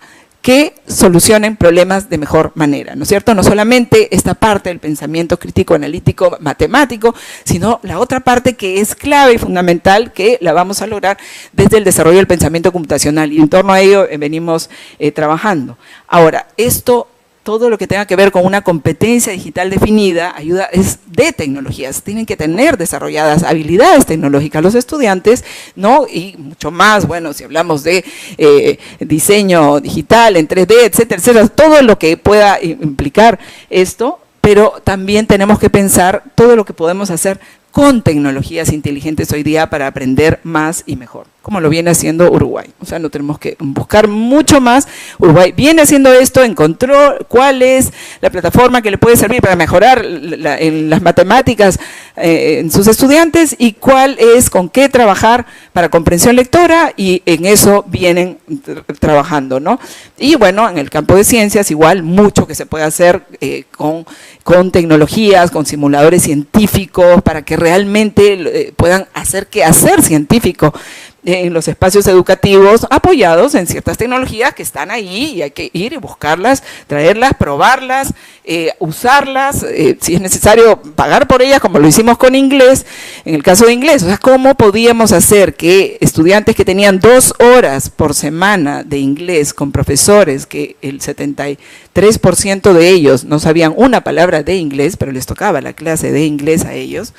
que solucionen problemas de mejor manera, ¿no es cierto? No solamente esta parte del pensamiento crítico, analítico, matemático, sino la otra parte que es clave y fundamental, que la vamos a lograr desde el desarrollo del pensamiento computacional, y en torno a ello venimos trabajando. Ahora, todo lo que tenga que ver con una competencia digital definida, es de tecnologías, tienen que tener desarrolladas habilidades tecnológicas los estudiantes, ¿no? Y mucho más, bueno, si hablamos de diseño digital en 3D, etcétera, etcétera, todo lo que pueda implicar esto, pero también tenemos que pensar todo lo que podemos hacer con tecnologías inteligentes hoy día para aprender más y mejor, como lo viene haciendo Uruguay. O sea, no tenemos que buscar mucho más. Uruguay viene haciendo esto, encontró cuál es la plataforma que le puede servir para mejorar en las matemáticas en sus estudiantes, y cuál es, con qué trabajar para comprensión lectora, y en eso vienen trabajando, ¿no? Y bueno, en el campo de ciencias igual, mucho que se puede hacer con tecnologías, con simuladores científicos, para que realmente puedan hacer quehacer científico en los espacios educativos apoyados en ciertas tecnologías que están ahí y hay que ir y buscarlas, traerlas, probarlas, usarlas, si es necesario pagar por ellas, como lo hicimos con inglés, en el caso de inglés. O sea, ¿cómo podíamos hacer que estudiantes que tenían 2 horas por semana de inglés con profesores, que el 73% de ellos no sabían una palabra de inglés, pero les tocaba la clase de inglés a ellos,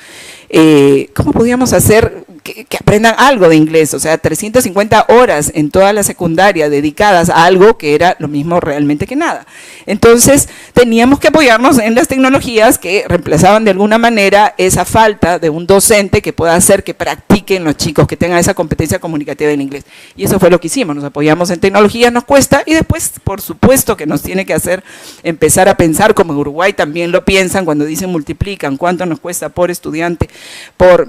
¿cómo podíamos hacer que aprendan algo de inglés? O sea, 350 horas en toda la secundaria dedicadas a algo que era lo mismo realmente que nada. Entonces, teníamos que apoyarnos en las tecnologías que reemplazaban de alguna manera esa falta de un docente que pueda hacer que practiquen los chicos, que tengan esa competencia comunicativa del inglés. Y eso fue lo que hicimos, nos apoyamos en tecnologías, nos cuesta, y después, por supuesto, que nos tiene que hacer empezar a pensar, como en Uruguay también lo piensan, cuando dicen multiplican, cuánto nos cuesta por estudiante, por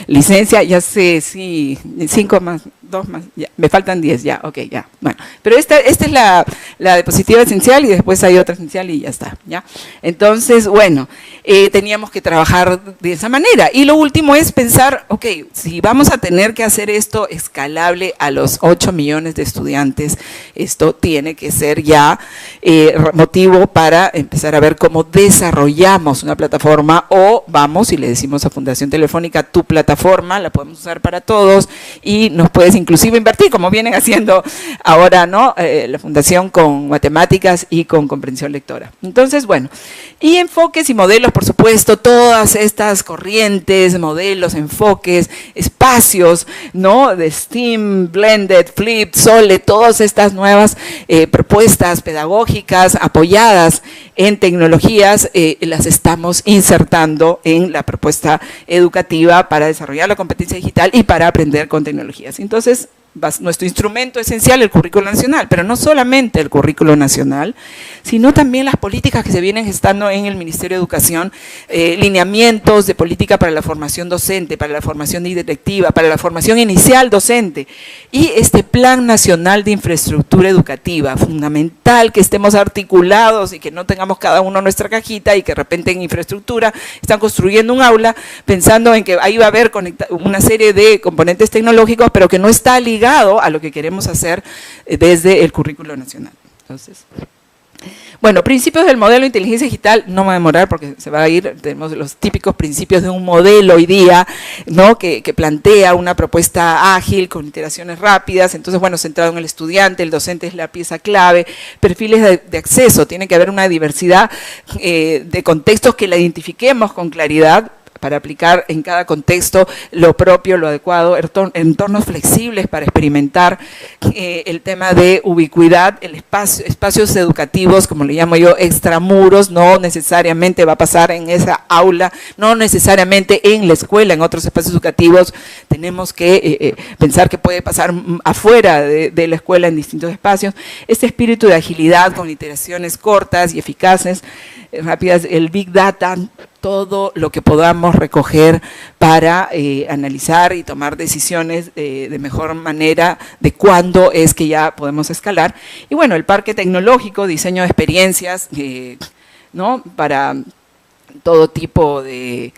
licencia, ya sé, sí, 5 más, 2 más, ya, me faltan 10, ya, ok, ya, bueno, pero esta es la diapositiva esencial y después hay otra esencial y ya está, ya. Entonces, bueno, teníamos que trabajar de esa manera. Y lo último es pensar, ok, si vamos a tener que hacer esto escalable a los 8 millones de estudiantes, esto tiene que ser ya motivo para empezar a ver cómo desarrollamos una plataforma, o vamos y le decimos a Fundación Telefónica, tu plataforma la podemos usar para todos y nos puedes inclusive invertir, como vienen haciendo ahora, ¿no? La Fundación con matemáticas y con comprensión lectora. Entonces, bueno, y enfoques y modelos, por supuesto, todas estas corrientes, modelos, enfoques, espacios, ¿no? De STEAM, Blended, Flipped, Sole, todas estas nuevas propuestas pedagógicas apoyadas en tecnologías, las estamos insertando en la propuesta educativa para desarrollar la competencia digital y para aprender con tecnologías. Entonces, nuestro instrumento esencial, el currículo nacional, pero no solamente el currículo nacional, sino también las políticas que se vienen gestando en el Ministerio de Educación, lineamientos de política para la formación docente, para la formación directiva, para la formación inicial docente, y este Plan Nacional de Infraestructura Educativa, fundamental que estemos articulados y que no tengamos cada uno nuestra cajita y que de repente en infraestructura están construyendo un aula pensando en que ahí va a haber una serie de componentes tecnológicos, pero que no está ligado a lo que queremos hacer desde el currículo nacional. Entonces, bueno, principios del modelo de inteligencia digital, no me voy a demorar porque se va a ir, tenemos los típicos principios de un modelo hoy día, ¿no? que plantea una propuesta ágil, con iteraciones rápidas. Entonces, bueno, centrado en el estudiante, el docente es la pieza clave, perfiles de acceso, tiene que haber una diversidad de contextos que la identifiquemos con claridad, para aplicar en cada contexto lo propio, lo adecuado, entornos flexibles para experimentar el tema de ubicuidad, el espacios educativos, como le llamo yo, extramuros, no necesariamente va a pasar en esa aula, no necesariamente en la escuela, en otros espacios educativos, tenemos que pensar que puede pasar afuera de la escuela en distintos espacios. Este espíritu de agilidad con iteraciones cortas y eficaces, rápidas, el Big Data, todo lo que podamos recoger para analizar y tomar decisiones de mejor manera de cuándo es que ya podemos escalar. Y bueno, el parque tecnológico, diseño de experiencias, ¿no? Para todo tipo de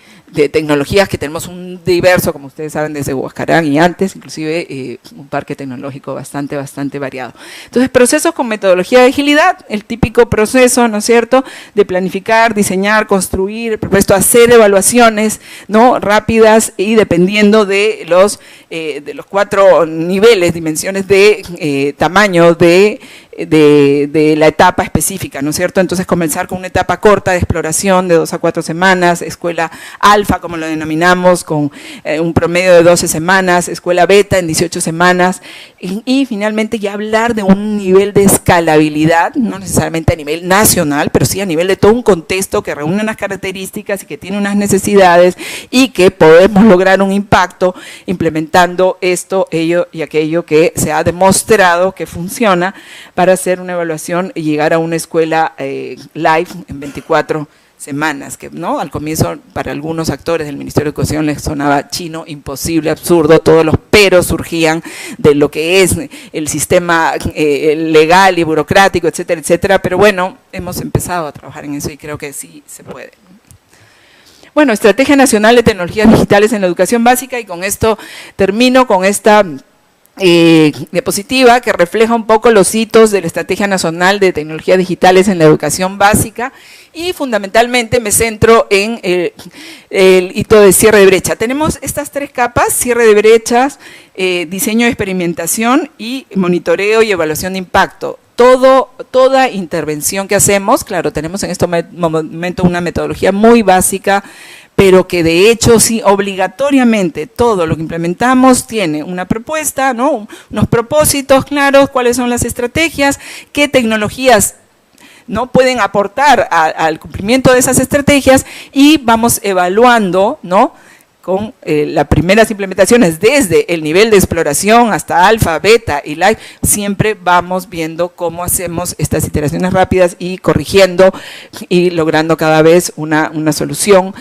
tecnologías, que tenemos un diverso, como ustedes saben, desde Huascarán y antes, inclusive un parque tecnológico bastante variado. Entonces, procesos con metodología de agilidad, el típico proceso, ¿no es cierto?, de planificar, diseñar, construir, por supuesto, hacer evaluaciones, ¿no?, rápidas y dependiendo de los 4 niveles, dimensiones de tamaño de la etapa específica, ¿no es cierto? Entonces, comenzar con una etapa corta de exploración de 2 a 4 semanas, escuela alfa, como lo denominamos, con un promedio de 12 semanas, escuela beta en 18 semanas, y finalmente ya hablar de un nivel de escalabilidad, no necesariamente a nivel nacional, pero sí a nivel de todo un contexto que reúne unas características y que tiene unas necesidades y que podemos lograr un impacto implementando esto, ello y aquello que se ha demostrado que funciona para hacer una evaluación y llegar a una escuela live en 24 semanas, que no al comienzo para algunos actores del Ministerio de Educación les sonaba chino, imposible, absurdo, todos los peros surgían de lo que es el sistema legal y burocrático, etcétera, etcétera, pero bueno, hemos empezado a trabajar en eso y creo que sí se puede. Bueno, Estrategia Nacional de Tecnologías Digitales en la Educación Básica, y con esto termino con esta diapositiva que refleja un poco los hitos de la Estrategia Nacional de Tecnologías Digitales en la Educación Básica, y fundamentalmente me centro en el hito de cierre de brecha. Tenemos estas tres capas: cierre de brechas, diseño de experimentación y monitoreo y evaluación de impacto. Toda intervención que hacemos, claro, tenemos en este momento una metodología muy básica, pero que de hecho sí, obligatoriamente, todo lo que implementamos tiene una propuesta, ¿no? Unos propósitos claros, cuáles son las estrategias, qué tecnologías no pueden aportar al cumplimiento de esas estrategias, y vamos evaluando, ¿no?, con las primeras implementaciones desde el nivel de exploración hasta alfa, beta y live. Siempre vamos viendo cómo hacemos estas iteraciones rápidas y corrigiendo y logrando cada vez una solución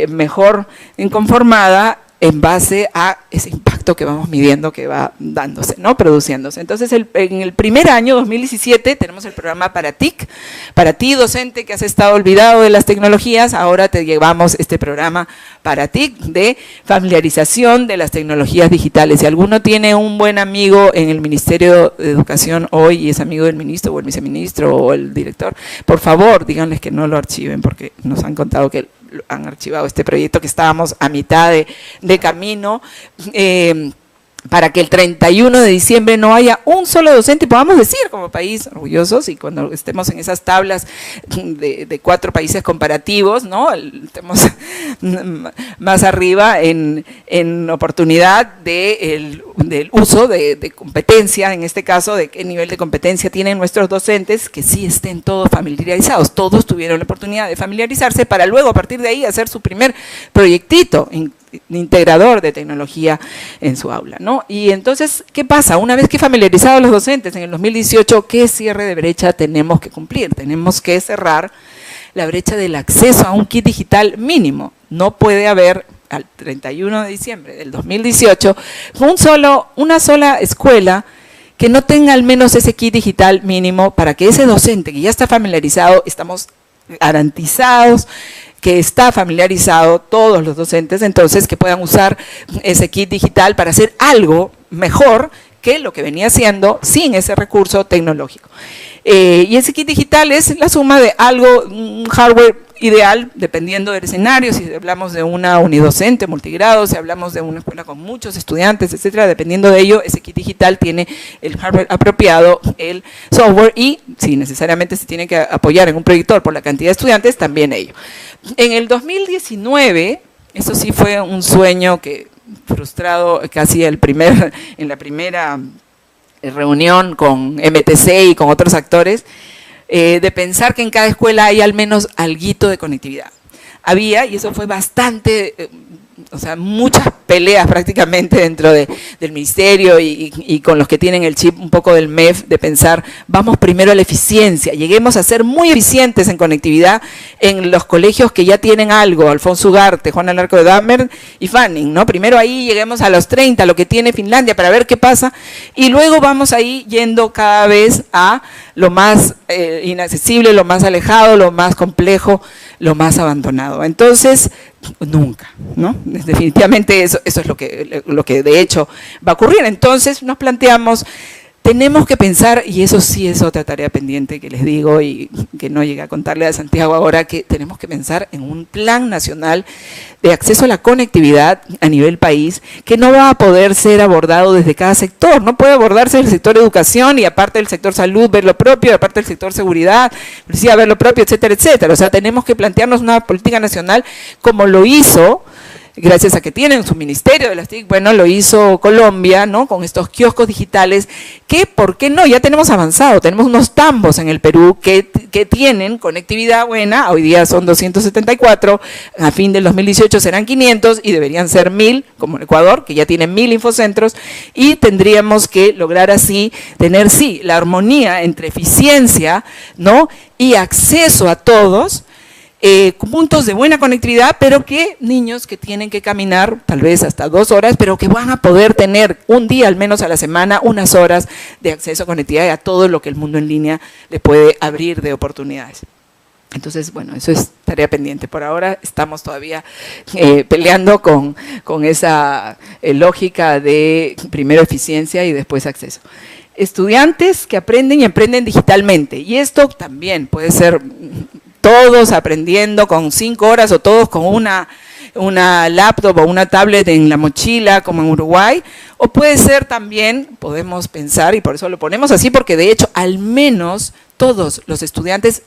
mejor conformada en base a ese impacto que vamos midiendo, que va dándose, ¿no?, produciéndose. Entonces, en el primer año, 2017, tenemos el programa Para TIC. Para ti, docente que has estado olvidado de las tecnologías, ahora te llevamos este programa Para TIC de familiarización de las tecnologías digitales. Si alguno tiene un buen amigo en el Ministerio de Educación hoy y es amigo del ministro o el viceministro o el director, por favor, díganles que no lo archiven, porque nos han contado que han archivado este proyecto, que estábamos a mitad de camino, para que el 31 de diciembre no haya un solo docente y podamos decir como país orgullosos, y cuando estemos en esas tablas de 4 países comparativos, ¿no?, estemos más arriba en oportunidad del uso de competencia, en este caso, de qué nivel de competencia tienen nuestros docentes, que sí estén todos familiarizados. Todos tuvieron la oportunidad de familiarizarse para luego, a partir de ahí, hacer su primer proyectito integrador de tecnología en su aula, ¿no? Y entonces, ¿qué pasa? Una vez que familiarizados los docentes en el 2018, ¿qué cierre de brecha tenemos que cumplir? Tenemos que cerrar la brecha del acceso a un kit digital mínimo. No puede haber, al 31 de diciembre del 2018, una sola escuela que no tenga al menos ese kit digital mínimo, para que ese docente que ya está familiarizado, estamos garantizados que está familiarizado, todos los docentes, entonces, que puedan usar ese kit digital para hacer algo mejor que lo que venía haciendo sin ese recurso tecnológico. Y ese kit digital es la suma de algo, un hardware ideal, dependiendo del escenario. Si hablamos de una unidocente, multigrado, si hablamos de una escuela con muchos estudiantes, etcétera, dependiendo de ello, ese kit digital tiene el hardware apropiado, el software, y si necesariamente se tiene que apoyar en un proyector por la cantidad de estudiantes, también ello. En el 2019, eso sí fue un sueño que frustrado casi en la primera reunión con MTC y con otros actores, de pensar que en cada escuela hay al menos alguito de conectividad. Había, y eso fue bastante, o sea, muchas peleas prácticamente dentro del ministerio y con los que tienen el chip un poco del MEF, de pensar, vamos primero a la eficiencia, lleguemos a ser muy eficientes en conectividad en los colegios que ya tienen algo, Alfonso Ugarte, Juan Alarco de Dahmer y Fanning, ¿no? Primero ahí lleguemos a los 30, lo que tiene Finlandia, para ver qué pasa, y luego vamos ahí yendo cada vez a lo más inaccesible, lo más alejado, lo más complejo, lo más abandonado. Entonces, nunca, ¿no? Definitivamente eso es lo que de hecho va a ocurrir. Entonces nos planteamos, tenemos que pensar, y eso sí es otra tarea pendiente que les digo y que no llegué a contarle a Santiago ahora, que tenemos que pensar en un plan nacional de acceso a la conectividad a nivel país, que no va a poder ser abordado desde cada sector. No puede abordarse el sector educación y aparte del sector salud ver lo propio, y aparte del sector seguridad, policía ver lo propio, etcétera, etcétera. O sea, tenemos que plantearnos una política nacional como lo hizo, gracias a que tienen su ministerio de las TIC, bueno, lo hizo Colombia, ¿no?, con estos kioscos digitales, que, ¿por qué no? Ya tenemos avanzado, tenemos unos tambos en el Perú que tienen conectividad buena, hoy día son 274, a fin del 2018 serán 500 y deberían ser 1000, como en Ecuador, que ya tienen 1000 infocentros, y tendríamos que lograr así tener, sí, la armonía entre eficiencia, ¿no?, y acceso a todos, puntos de buena conectividad, pero que niños que tienen que caminar tal vez hasta 2 horas, pero que van a poder tener un día al menos a la semana, unas horas de acceso a conectividad y a todo lo que el mundo en línea le puede abrir de oportunidades. Entonces, bueno, eso es tarea pendiente. Por ahora estamos todavía peleando con esa lógica de primero eficiencia y después acceso. Estudiantes que aprenden y emprenden digitalmente. Y esto también puede ser todos aprendiendo con 5 horas o todos con una laptop o una tablet en la mochila, como en Uruguay, o puede ser también, podemos pensar, y por eso lo ponemos así, porque de hecho al menos todos los estudiantes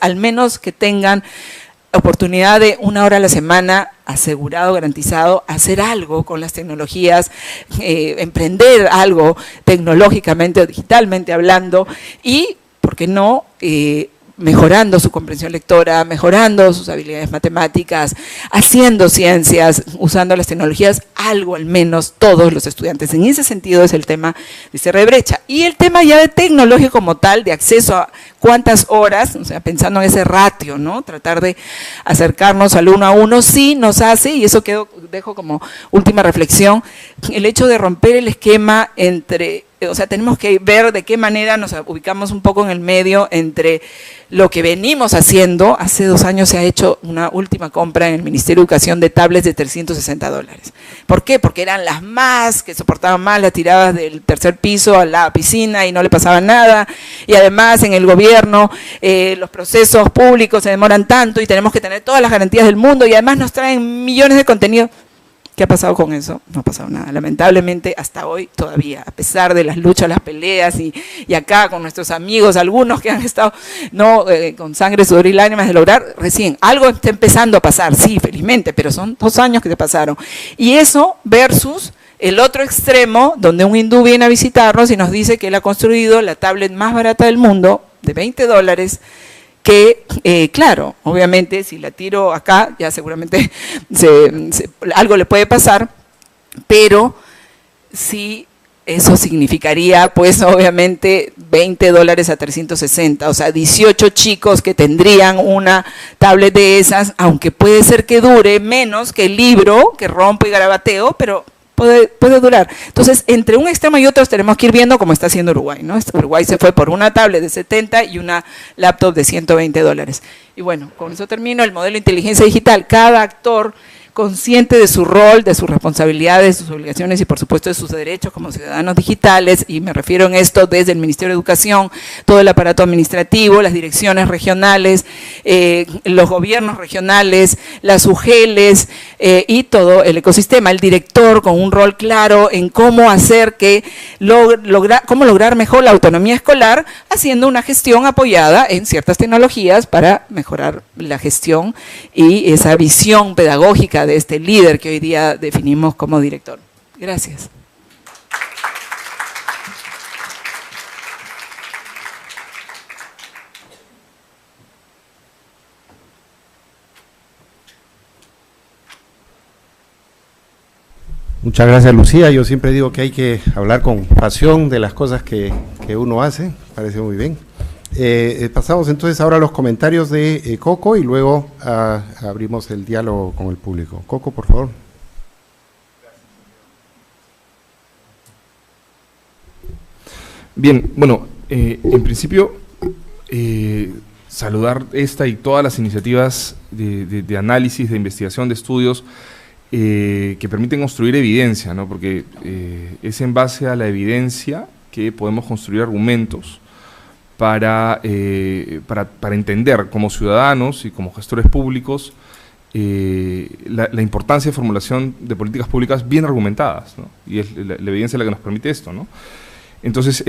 al menos que tengan oportunidad de 1 hora a la semana, asegurado, garantizado, hacer algo con las tecnologías, emprender algo tecnológicamente o digitalmente hablando, y, ¿por qué no?, mejorando su comprensión lectora, mejorando sus habilidades matemáticas, haciendo ciencias, usando las tecnologías, algo al menos todos los estudiantes. En ese sentido es el tema de cierre de brecha. Y el tema ya de tecnológico como tal, de acceso a cuántas horas, o sea, pensando en ese ratio, ¿no? Tratar de acercarnos al 1 a 1, sí nos hace, y eso dejo como última reflexión, el hecho de romper el esquema entre, o sea, tenemos que ver de qué manera nos ubicamos un poco en el medio entre lo que venimos haciendo. Hace 2 años se ha hecho una última compra en el Ministerio de Educación de tablets de $360. ¿Por qué? Porque eran las más, que soportaban más las tiradas del 3er piso a la piscina y no le pasaba nada, y además en el gobierno los procesos públicos se demoran tanto y tenemos que tener todas las garantías del mundo y además nos traen millones de contenidos. ¿Qué ha pasado con eso? No ha pasado nada. Lamentablemente, hasta hoy todavía, a pesar de las luchas, las peleas y acá con nuestros amigos, algunos que han estado con sangre, sudor y lágrimas de lograr, recién algo está empezando a pasar, sí, felizmente, pero son 2 años que se pasaron. Y eso versus el otro extremo, donde un hindú viene a visitarnos y nos dice que él ha construido la tablet más barata del mundo, de $20, que, claro, obviamente si la tiro acá, ya seguramente algo le puede pasar, pero sí eso significaría, pues obviamente, $20 a 360, o sea, 18 chicos que tendrían una tablet de esas, aunque puede ser que dure menos que el libro, que rompo y garabateo, pero puede durar. Entonces, entre un extremo y otro tenemos que ir viendo cómo está haciendo Uruguay, ¿no? Uruguay se fue por una tablet de 70 y una laptop de $120. Y bueno, con eso termino. El modelo de inteligencia digital, cada actor consciente de su rol, de sus responsabilidades, de sus obligaciones y por supuesto de sus derechos como ciudadanos digitales, y me refiero en esto desde el Ministerio de Educación, todo el aparato administrativo, las direcciones regionales, los gobiernos regionales, las UGELes y todo el ecosistema, el director con un rol claro en cómo hacer que cómo lograr mejor la autonomía escolar, haciendo una gestión apoyada en ciertas tecnologías para mejorar la gestión y esa visión pedagógica de este líder que hoy día definimos como director. Gracias. Muchas gracias, Lucía. Yo siempre digo que hay que hablar con pasión de las cosas que uno hace. Parece muy bien. Pasamos entonces ahora a los comentarios de Coco y luego abrimos el diálogo con el público. Coco, por favor. Bien, bueno, en principio saludar esta y todas las iniciativas de análisis, de investigación, de estudios que permiten construir evidencia, ¿no? Porque es en base a la evidencia que podemos construir argumentos para entender como ciudadanos y como gestores públicos la importancia de formulación de políticas públicas bien argumentadas, ¿no? Y es la evidencia la que nos permite esto, ¿no? Entonces,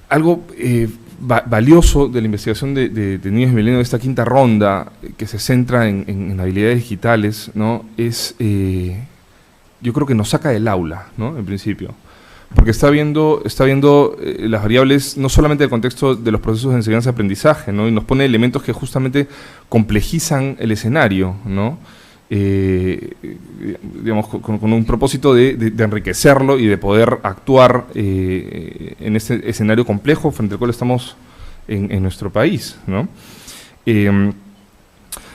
algo valioso de la investigación de Niños y Milenio de esta quinta ronda, que se centra en habilidades digitales, ¿no? Es, yo creo que nos saca del aula, ¿no? En principio. Porque está viendo las variables no solamente del contexto de los procesos de enseñanza-aprendizaje, ¿no? Y nos pone elementos que justamente complejizan el escenario, ¿no? Digamos, con un propósito de enriquecerlo y de poder actuar en este escenario complejo frente al cual estamos en nuestro país, ¿no?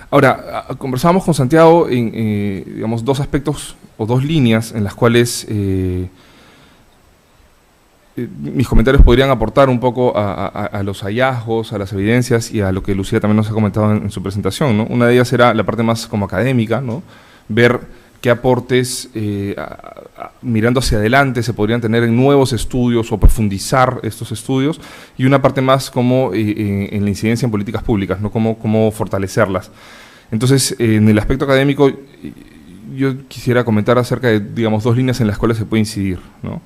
Ahora, conversábamos con Santiago en, digamos, 2 aspectos o 2 líneas en las cuales mis comentarios podrían aportar un poco a los hallazgos, a las evidencias y a lo que Lucía también nos ha comentado en su presentación, ¿no? Una de ellas era la parte más como académica, ¿no? Ver qué aportes, mirando hacia adelante, se podrían tener en nuevos estudios o profundizar estos estudios, y una parte más como en la incidencia en políticas públicas, ¿no? Cómo fortalecerlas. Entonces, en el aspecto académico, yo quisiera comentar acerca de, digamos, dos líneas en las cuales se puede incidir, ¿no?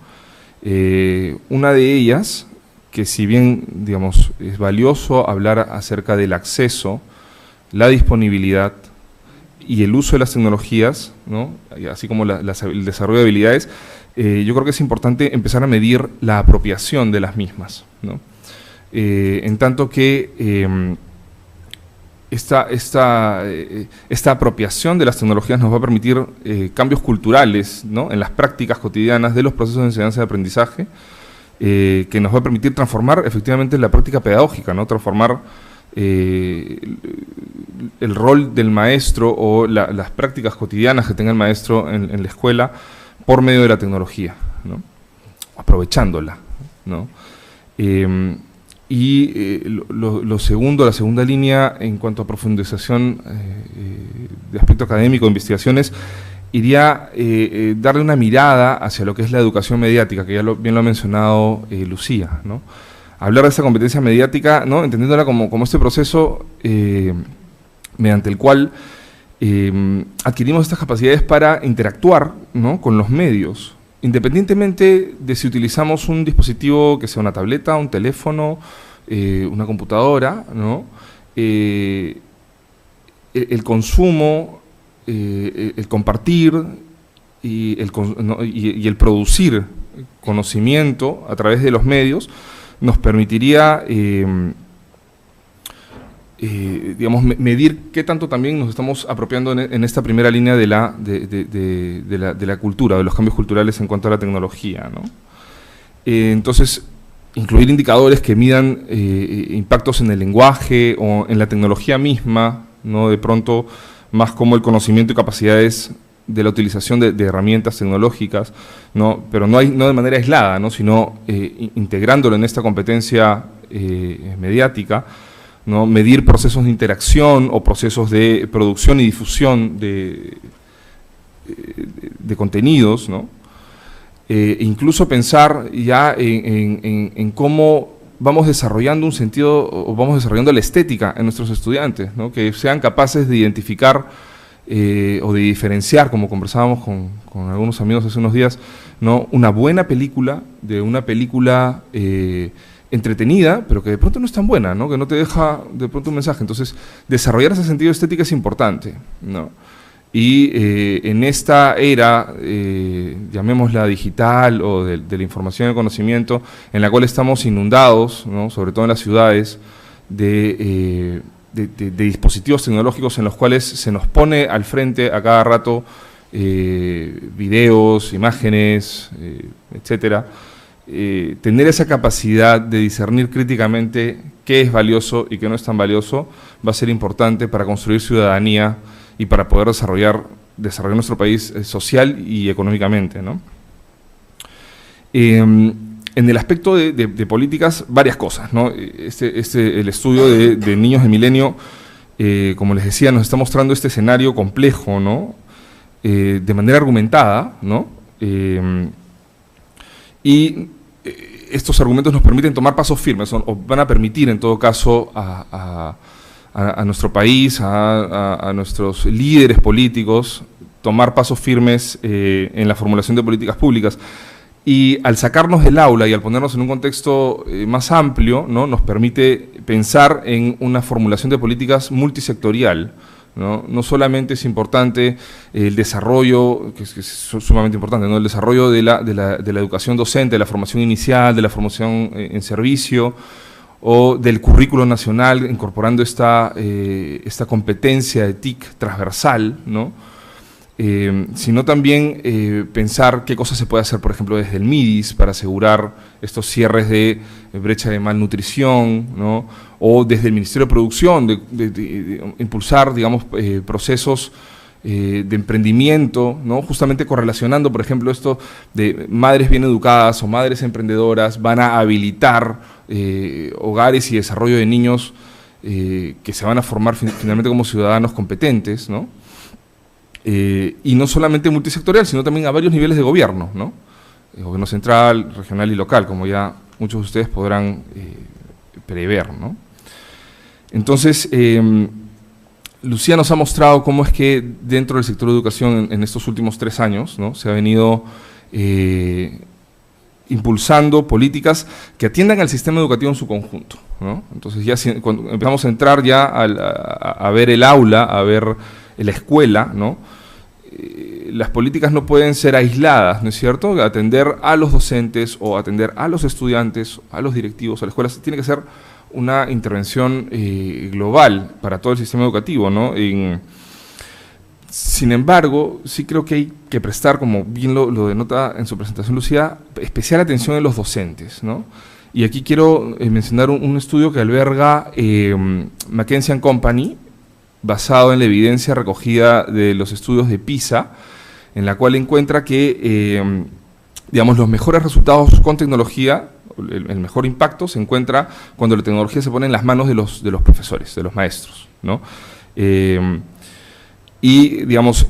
Una de ellas, que si bien, digamos, es valioso hablar acerca del acceso, la disponibilidad y el uso de las tecnologías, ¿no? Así como el desarrollo de habilidades, yo creo que es importante empezar a medir la apropiación de las mismas, ¿no? En tanto que esta apropiación de las tecnologías nos va a permitir cambios culturales, ¿no? En las prácticas cotidianas de los procesos de enseñanza y aprendizaje, que nos va a permitir transformar efectivamente la práctica pedagógica, ¿no? Transformar el rol del maestro o las prácticas cotidianas que tenga el maestro en la escuela por medio de la tecnología, ¿no? Aprovechándola, ¿no? La segunda línea en cuanto a profundización de aspecto académico, de investigaciones, iría darle una mirada hacia lo que es la educación mediática, que ya bien lo ha mencionado Lucía, ¿no? Hablar de esta competencia mediática, ¿no? Entendiéndola como este proceso mediante el cual adquirimos estas capacidades para interactuar, ¿no? Con los medios, independientemente de si utilizamos un dispositivo que sea una tableta, un teléfono, una computadora, ¿no? El consumo, el compartir y el producir conocimiento a través de los medios nos permitiría, digamos, medir qué tanto también nos estamos apropiando en esta primera línea de la cultura, de los cambios culturales en cuanto a la tecnología, ¿no? Entonces, incluir indicadores que midan impactos en el lenguaje o en la tecnología misma, ¿no? De pronto, más como el conocimiento y capacidades de la utilización de herramientas tecnológicas, ¿no? Pero no de manera aislada, ¿no? Sino integrándolo en esta competencia mediática, ¿no? Medir procesos de interacción o procesos de producción y difusión de contenidos, ¿no? Incluso pensar ya en cómo vamos desarrollando un sentido o vamos desarrollando la estética en nuestros estudiantes, ¿no? Que sean capaces de identificar o de diferenciar, como conversábamos con algunos amigos hace unos días, ¿no? Una buena película de una película entretenida, pero que de pronto no es tan buena, ¿no? Que no te deja de pronto un mensaje. Entonces, desarrollar ese sentido estético es importante, ¿no? Y en esta era, llamémosla digital o de la información y el conocimiento, en la cual estamos inundados, ¿no? Sobre todo en las ciudades, de dispositivos tecnológicos en los cuales se nos pone al frente a cada rato videos, imágenes, etcétera. Tener esa capacidad de discernir críticamente qué es valioso y qué no es tan valioso va a ser importante para construir ciudadanía y para poder desarrollar nuestro país social y económicamente, ¿no? En el aspecto de políticas, varias cosas, ¿no? El estudio de niños del milenio, como les decía, nos está mostrando este escenario complejo, ¿no? De manera argumentada, ¿no? Y estos argumentos nos permiten tomar pasos firmes, o van a permitir en todo caso a nuestro país, a nuestros líderes políticos, tomar pasos firmes en la formulación de políticas públicas. Y al sacarnos del aula y al ponernos en un contexto más amplio, ¿no? Nos permite pensar en una formulación de políticas multisectorial, ¿no? No solamente es importante el desarrollo, que es sumamente importante, ¿no? El desarrollo de la educación docente, de la formación inicial, de la formación en servicio, o del currículo nacional, incorporando esta competencia de TIC transversal, ¿no? Sino también pensar qué cosas se puede hacer, por ejemplo, desde el MIDIS para asegurar estos cierres de brecha de malnutrición, ¿no? O desde el Ministerio de Producción, de impulsar, digamos, procesos de emprendimiento, ¿no? Justamente correlacionando, por ejemplo, esto de madres bien educadas o madres emprendedoras van a habilitar hogares y desarrollo de niños que se van a formar finalmente como ciudadanos competentes, ¿no? Y no solamente multisectorial, sino también a varios niveles de gobierno, ¿no? El gobierno central, regional y local, como ya muchos de ustedes podrán prever, ¿no? Entonces, Lucía nos ha mostrado cómo es que dentro del sector de educación en estos últimos 3 años, ¿no? Se ha venido impulsando políticas que atiendan al sistema educativo en su conjunto, ¿no? Entonces ya cuando empezamos a entrar ya a ver el aula, a ver la escuela, ¿no? Las políticas no pueden ser aisladas, ¿no es cierto? Atender a los docentes o atender a los estudiantes, a los directivos, a la escuela, tiene que ser una intervención global para todo el sistema educativo, ¿no? Sin embargo, sí creo que hay que prestar, como bien lo denota en su presentación Lucía, especial atención en los docentes, ¿no? Y aquí quiero mencionar un estudio que alberga McKinsey & Company, basado en la evidencia recogida de los estudios de PISA, en la cual encuentra que, digamos, los mejores resultados con tecnología, el mejor impacto se encuentra cuando la tecnología se pone en las manos de los profesores, de los maestros, ¿no? Y, digamos,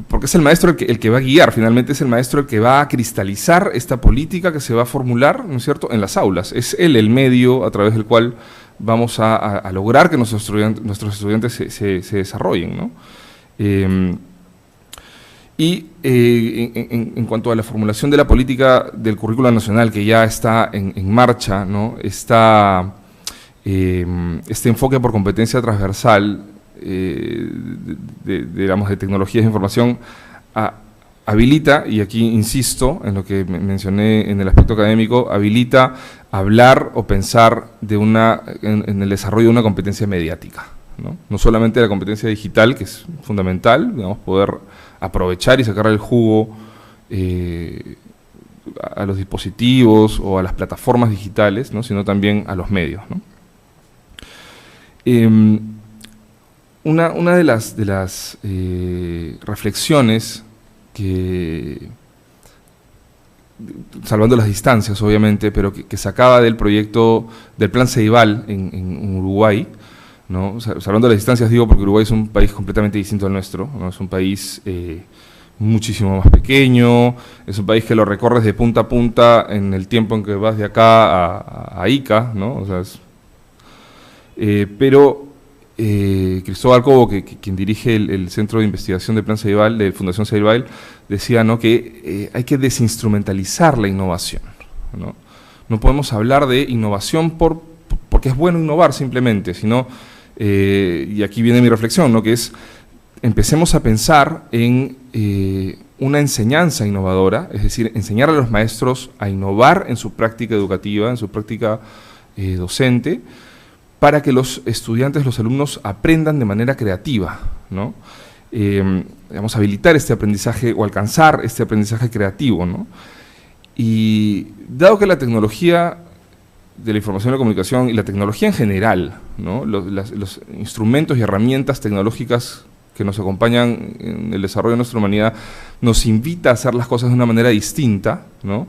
porque es el maestro el que va a guiar, finalmente es el maestro el que va a cristalizar esta política que se va a formular, ¿no es cierto?, en las aulas. Es él el medio a través del cual vamos a lograr que nuestros estudiantes se desarrollen, ¿no? En cuanto a la formulación de la política del currículo nacional que ya está en marcha, ¿no? Este enfoque por competencia transversal digamos, de tecnologías de información habilita, y aquí insisto en lo que mencioné en el aspecto académico, habilita hablar o pensar en el desarrollo de una competencia mediática, ¿no? No solamente la competencia digital, que es fundamental, digamos, poder aprovechar y sacar el jugo a los dispositivos o a las plataformas digitales, ¿no? Sino también a los medios, ¿no? Una de las reflexiones que, salvando las distancias obviamente, pero que sacaba del proyecto del Plan Ceibal en Uruguay, ¿no? Salvando las distancias digo porque Uruguay es un país completamente distinto al nuestro, ¿no? Es un país muchísimo más pequeño, es un país que lo recorres de punta a punta en el tiempo en que vas de acá a Ica, ¿no? O sea, pero Cristóbal Cobo, quien dirige el Centro de Investigación del Plan Ceibal, de Fundación Ceibal, decía, ¿no?, que hay que desinstrumentalizar la innovación, ¿no? No podemos hablar de innovación porque es bueno innovar simplemente, sino, y aquí viene mi reflexión, ¿no?, que es, empecemos a pensar en una enseñanza innovadora, es decir, enseñar a los maestros a innovar en su práctica educativa, en su práctica docente, para que los estudiantes, los alumnos aprendan de manera creativa, ¿no? Digamos, habilitar este aprendizaje o alcanzar este aprendizaje creativo, ¿no? Y dado que la tecnología de la información y la comunicación y la tecnología en general, ¿no?, los instrumentos y herramientas tecnológicas que nos acompañan en el desarrollo de nuestra humanidad nos invita a hacer las cosas de una manera distinta, ¿no?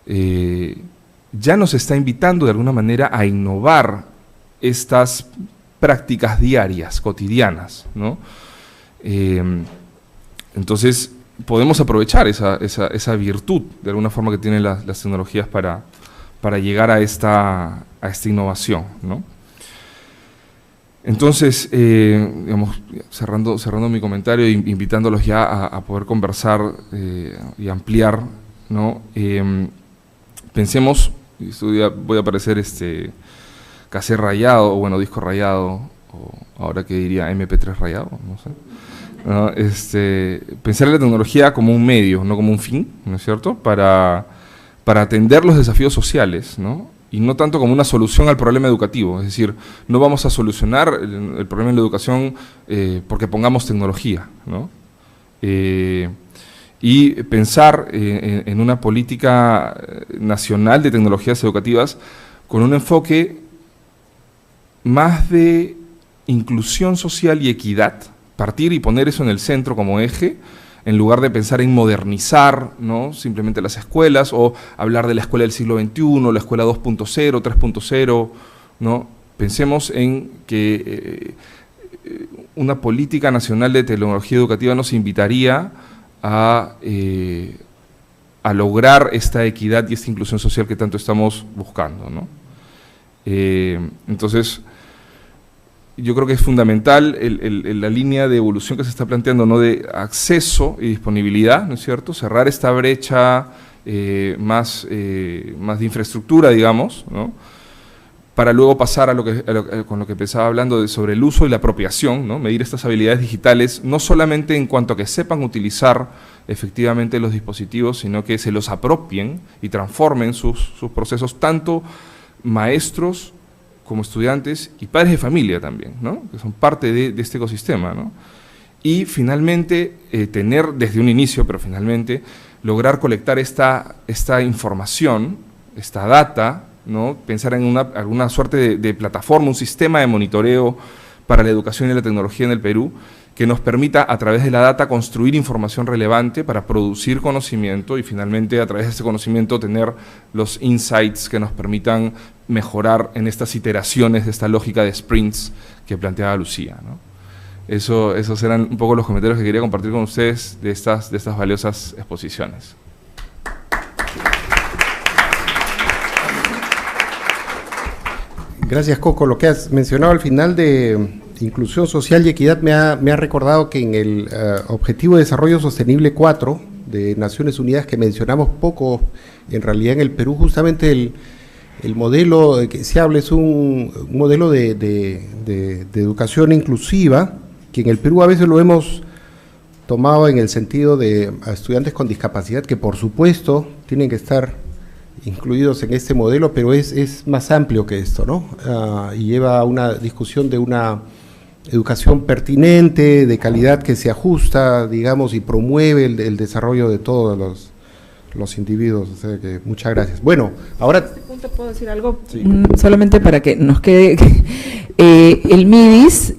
Ya nos está invitando de alguna manera a innovar estas prácticas diarias, cotidianas, ¿no? Entonces, podemos aprovechar esa virtud, de alguna forma, que tienen las tecnologías para llegar a esta innovación, ¿no? Entonces, digamos, cerrando mi comentario, invitándolos ya a poder conversar y ampliar, ¿no? Pensemos, y voy a aparecer cassette rayado, o bueno, disco rayado, o ahora que diría MP3 rayado, no sé. ¿No? Pensar en la tecnología como un medio, no como un fin, ¿no es cierto?, para atender los desafíos sociales, ¿no?, y no tanto como una solución al problema educativo. Es decir, no vamos a solucionar el problema de la educación porque pongamos tecnología, ¿no? Y pensar en una política nacional de tecnologías educativas con un enfoque más de inclusión social y equidad, partir y poner eso en el centro como eje, en lugar de pensar en modernizar, ¿no?, simplemente las escuelas, o hablar de la escuela del siglo XXI, la escuela 2.0, 3.0, ¿no? Pensemos en que una política nacional de tecnología educativa nos invitaría a lograr esta equidad y esta inclusión social que tanto estamos buscando, ¿no? Entonces, yo creo que es fundamental la línea de evolución que se está planteando, ¿no?, de acceso y disponibilidad, ¿no es cierto?, cerrar esta brecha más de infraestructura, digamos, ¿no?, para luego pasar a con lo que empezaba hablando sobre el uso y la apropiación, ¿no?, medir estas habilidades digitales, no solamente en cuanto a que sepan utilizar efectivamente los dispositivos, sino que se los apropien y transformen sus procesos, tanto maestros como estudiantes y padres de familia también, ¿no?, que son parte de este ecosistema, ¿no? Y finalmente tener desde un inicio, pero finalmente lograr colectar esta información, esta data, ¿no?, pensar en alguna suerte de plataforma, un sistema de monitoreo para la educación y la tecnología en el Perú, que nos permita a través de la data construir información relevante para producir conocimiento y finalmente a través de ese conocimiento tener los insights que nos permitan mejorar en estas iteraciones de esta lógica de sprints que planteaba Lucía, ¿no? Esos eran un poco los comentarios que quería compartir con ustedes de estas valiosas exposiciones. Gracias, Coco. Lo que has mencionado al final de inclusión social y equidad me ha recordado que en el Objetivo de Desarrollo Sostenible 4 de Naciones Unidas, que mencionamos poco en realidad en el Perú, justamente el modelo que se habla es un modelo de educación inclusiva, que en el Perú a veces lo hemos tomado en el sentido de a estudiantes con discapacidad, que por supuesto tienen que estar incluidos en este modelo, pero es más amplio que esto, ¿no? Y lleva a una discusión de una educación pertinente, de calidad, que se ajusta, digamos, y promueve el desarrollo de todos los individuos. O sea que muchas gracias. Bueno, ahora… ¿En este punto puedo decir algo? Sí. Solamente para que nos quede… el MIDIS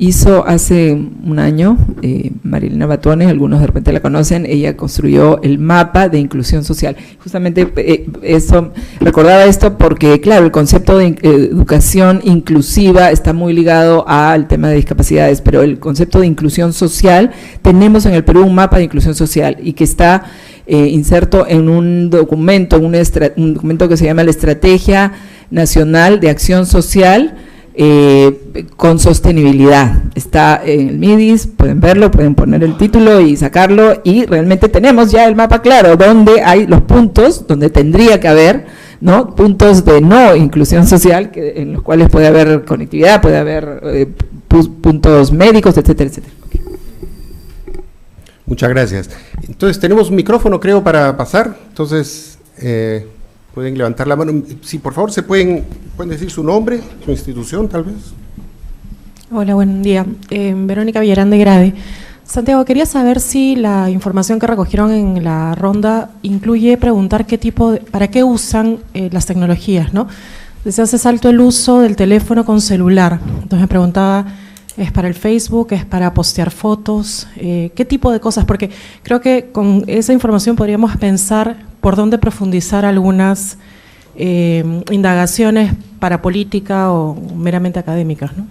hizo hace un año, Marilena Batuones, algunos de repente la conocen, ella construyó el mapa de inclusión social. Justamente recordaba esto porque, claro, el concepto de educación inclusiva está muy ligado al tema de discapacidades, pero el concepto de inclusión social, tenemos en el Perú un mapa de inclusión social y que está inserto en un documento, un documento que se llama la Estrategia Nacional de Acción Social, con sostenibilidad. Está en el MIDIS, pueden verlo, pueden poner el título y sacarlo, y realmente tenemos ya el mapa claro, donde hay los puntos, donde tendría que haber, ¿no?, puntos de no inclusión social, en los cuales puede haber conectividad, puede haber puntos médicos, etcétera, etcétera. Okay. Muchas gracias. Entonces, tenemos un micrófono, creo, para pasar. Entonces… pueden levantar la mano. Sí, por favor, pueden decir su nombre, su institución, tal vez. Hola, buen día. Verónica Villarán de Grade. Santiago, quería saber si la información que recogieron en la ronda incluye preguntar para qué usan las tecnologías, ¿no? Se hace salto el uso del teléfono con celular. Entonces me preguntaba, ¿es para el Facebook? ¿Es para postear fotos? ¿Qué tipo de cosas? Porque creo que con esa información podríamos pensar por dónde profundizar algunas indagaciones para política o meramente académicas, ¿no?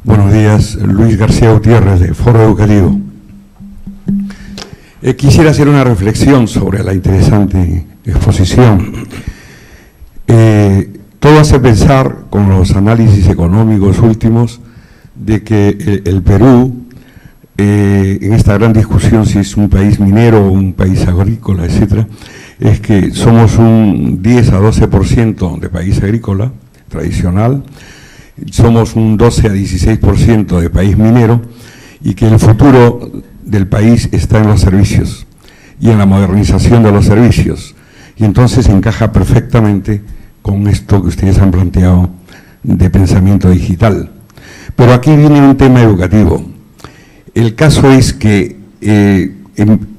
Buenos días, Luis García Gutiérrez, de Foro Educativo. Quisiera hacer una reflexión sobre la interesante exposición. Todo hace pensar, con los análisis económicos últimos, de que el Perú, en esta gran discusión si es un país minero o un país agrícola, etcétera, es que somos un 10 a 12% de país agrícola tradicional, somos un 12 a 16% de país minero, y que el futuro del país está en los servicios y en la modernización de los servicios, y entonces encaja perfectamente con esto que ustedes han planteado de pensamiento digital. Pero aquí viene un tema educativo. El caso es que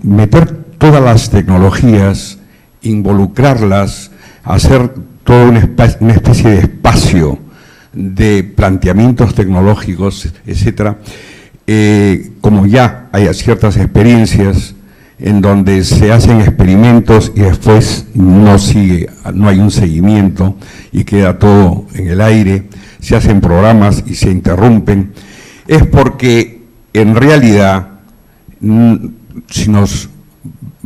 meter todas las tecnologías, involucrarlas, hacer toda una especie de espacio de planteamientos tecnológicos, etcétera, como ya hay ciertas experiencias en donde se hacen experimentos y después no hay un seguimiento y queda todo en el aire, se hacen programas y se interrumpen, es porque en realidad, si nos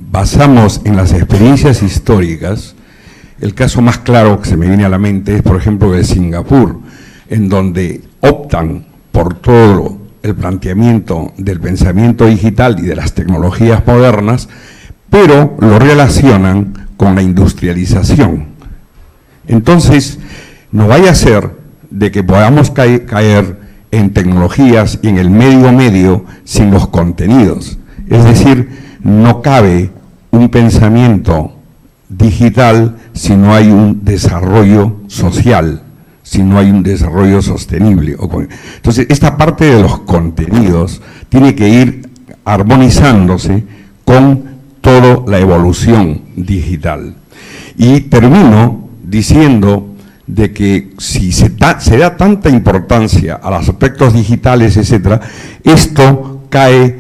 basamos en las experiencias históricas, el caso más claro que se me viene a la mente es, por ejemplo, de Singapur, en donde optan por todo el planteamiento del pensamiento digital y de las tecnologías modernas, pero lo relacionan con la industrialización. Entonces, no vaya a ser de que podamos caer en tecnologías y en el medio sin los contenidos. Es decir, no cabe un pensamiento digital si no hay un desarrollo social, si no hay un desarrollo sostenible. Entonces, esta parte de los contenidos tiene que ir armonizándose con toda la evolución digital. Y termino diciendo de que si se da tanta importancia a los aspectos digitales, etcétera, esto cae,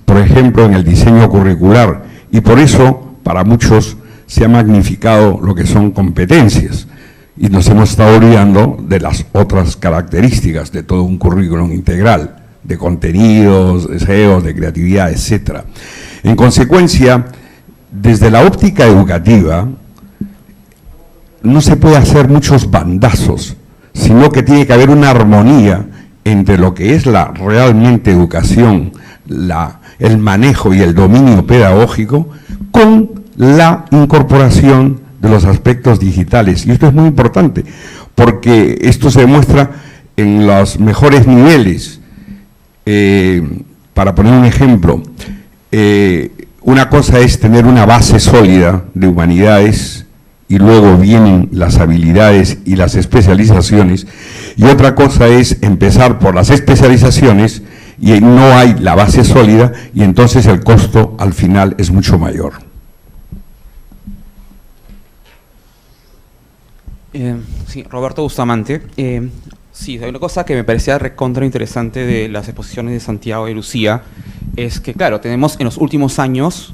por ejemplo, en el diseño curricular, y por eso, para muchos, se ha magnificado lo que son competencias, y nos hemos estado olvidando de las otras características de todo un currículum integral, de contenidos, de SEO, de creatividad, etcétera. En consecuencia, desde la óptica educativa, no se puede hacer muchos bandazos, sino que tiene que haber una armonía entre lo que es la realmente educación, el manejo y el dominio pedagógico, con la incorporación de los aspectos digitales. Y esto es muy importante, porque esto se demuestra en los mejores niveles. Para poner un ejemplo, una cosa es tener una base sólida de humanidades, y luego vienen las habilidades y las especializaciones, y otra cosa es empezar por las especializaciones y no hay la base sólida, y entonces el costo al final es mucho mayor. Sí, Roberto Bustamante. Sí, hay una cosa que me parecía recontra interesante de las exposiciones de Santiago y Lucía, es que, claro, tenemos en los últimos años,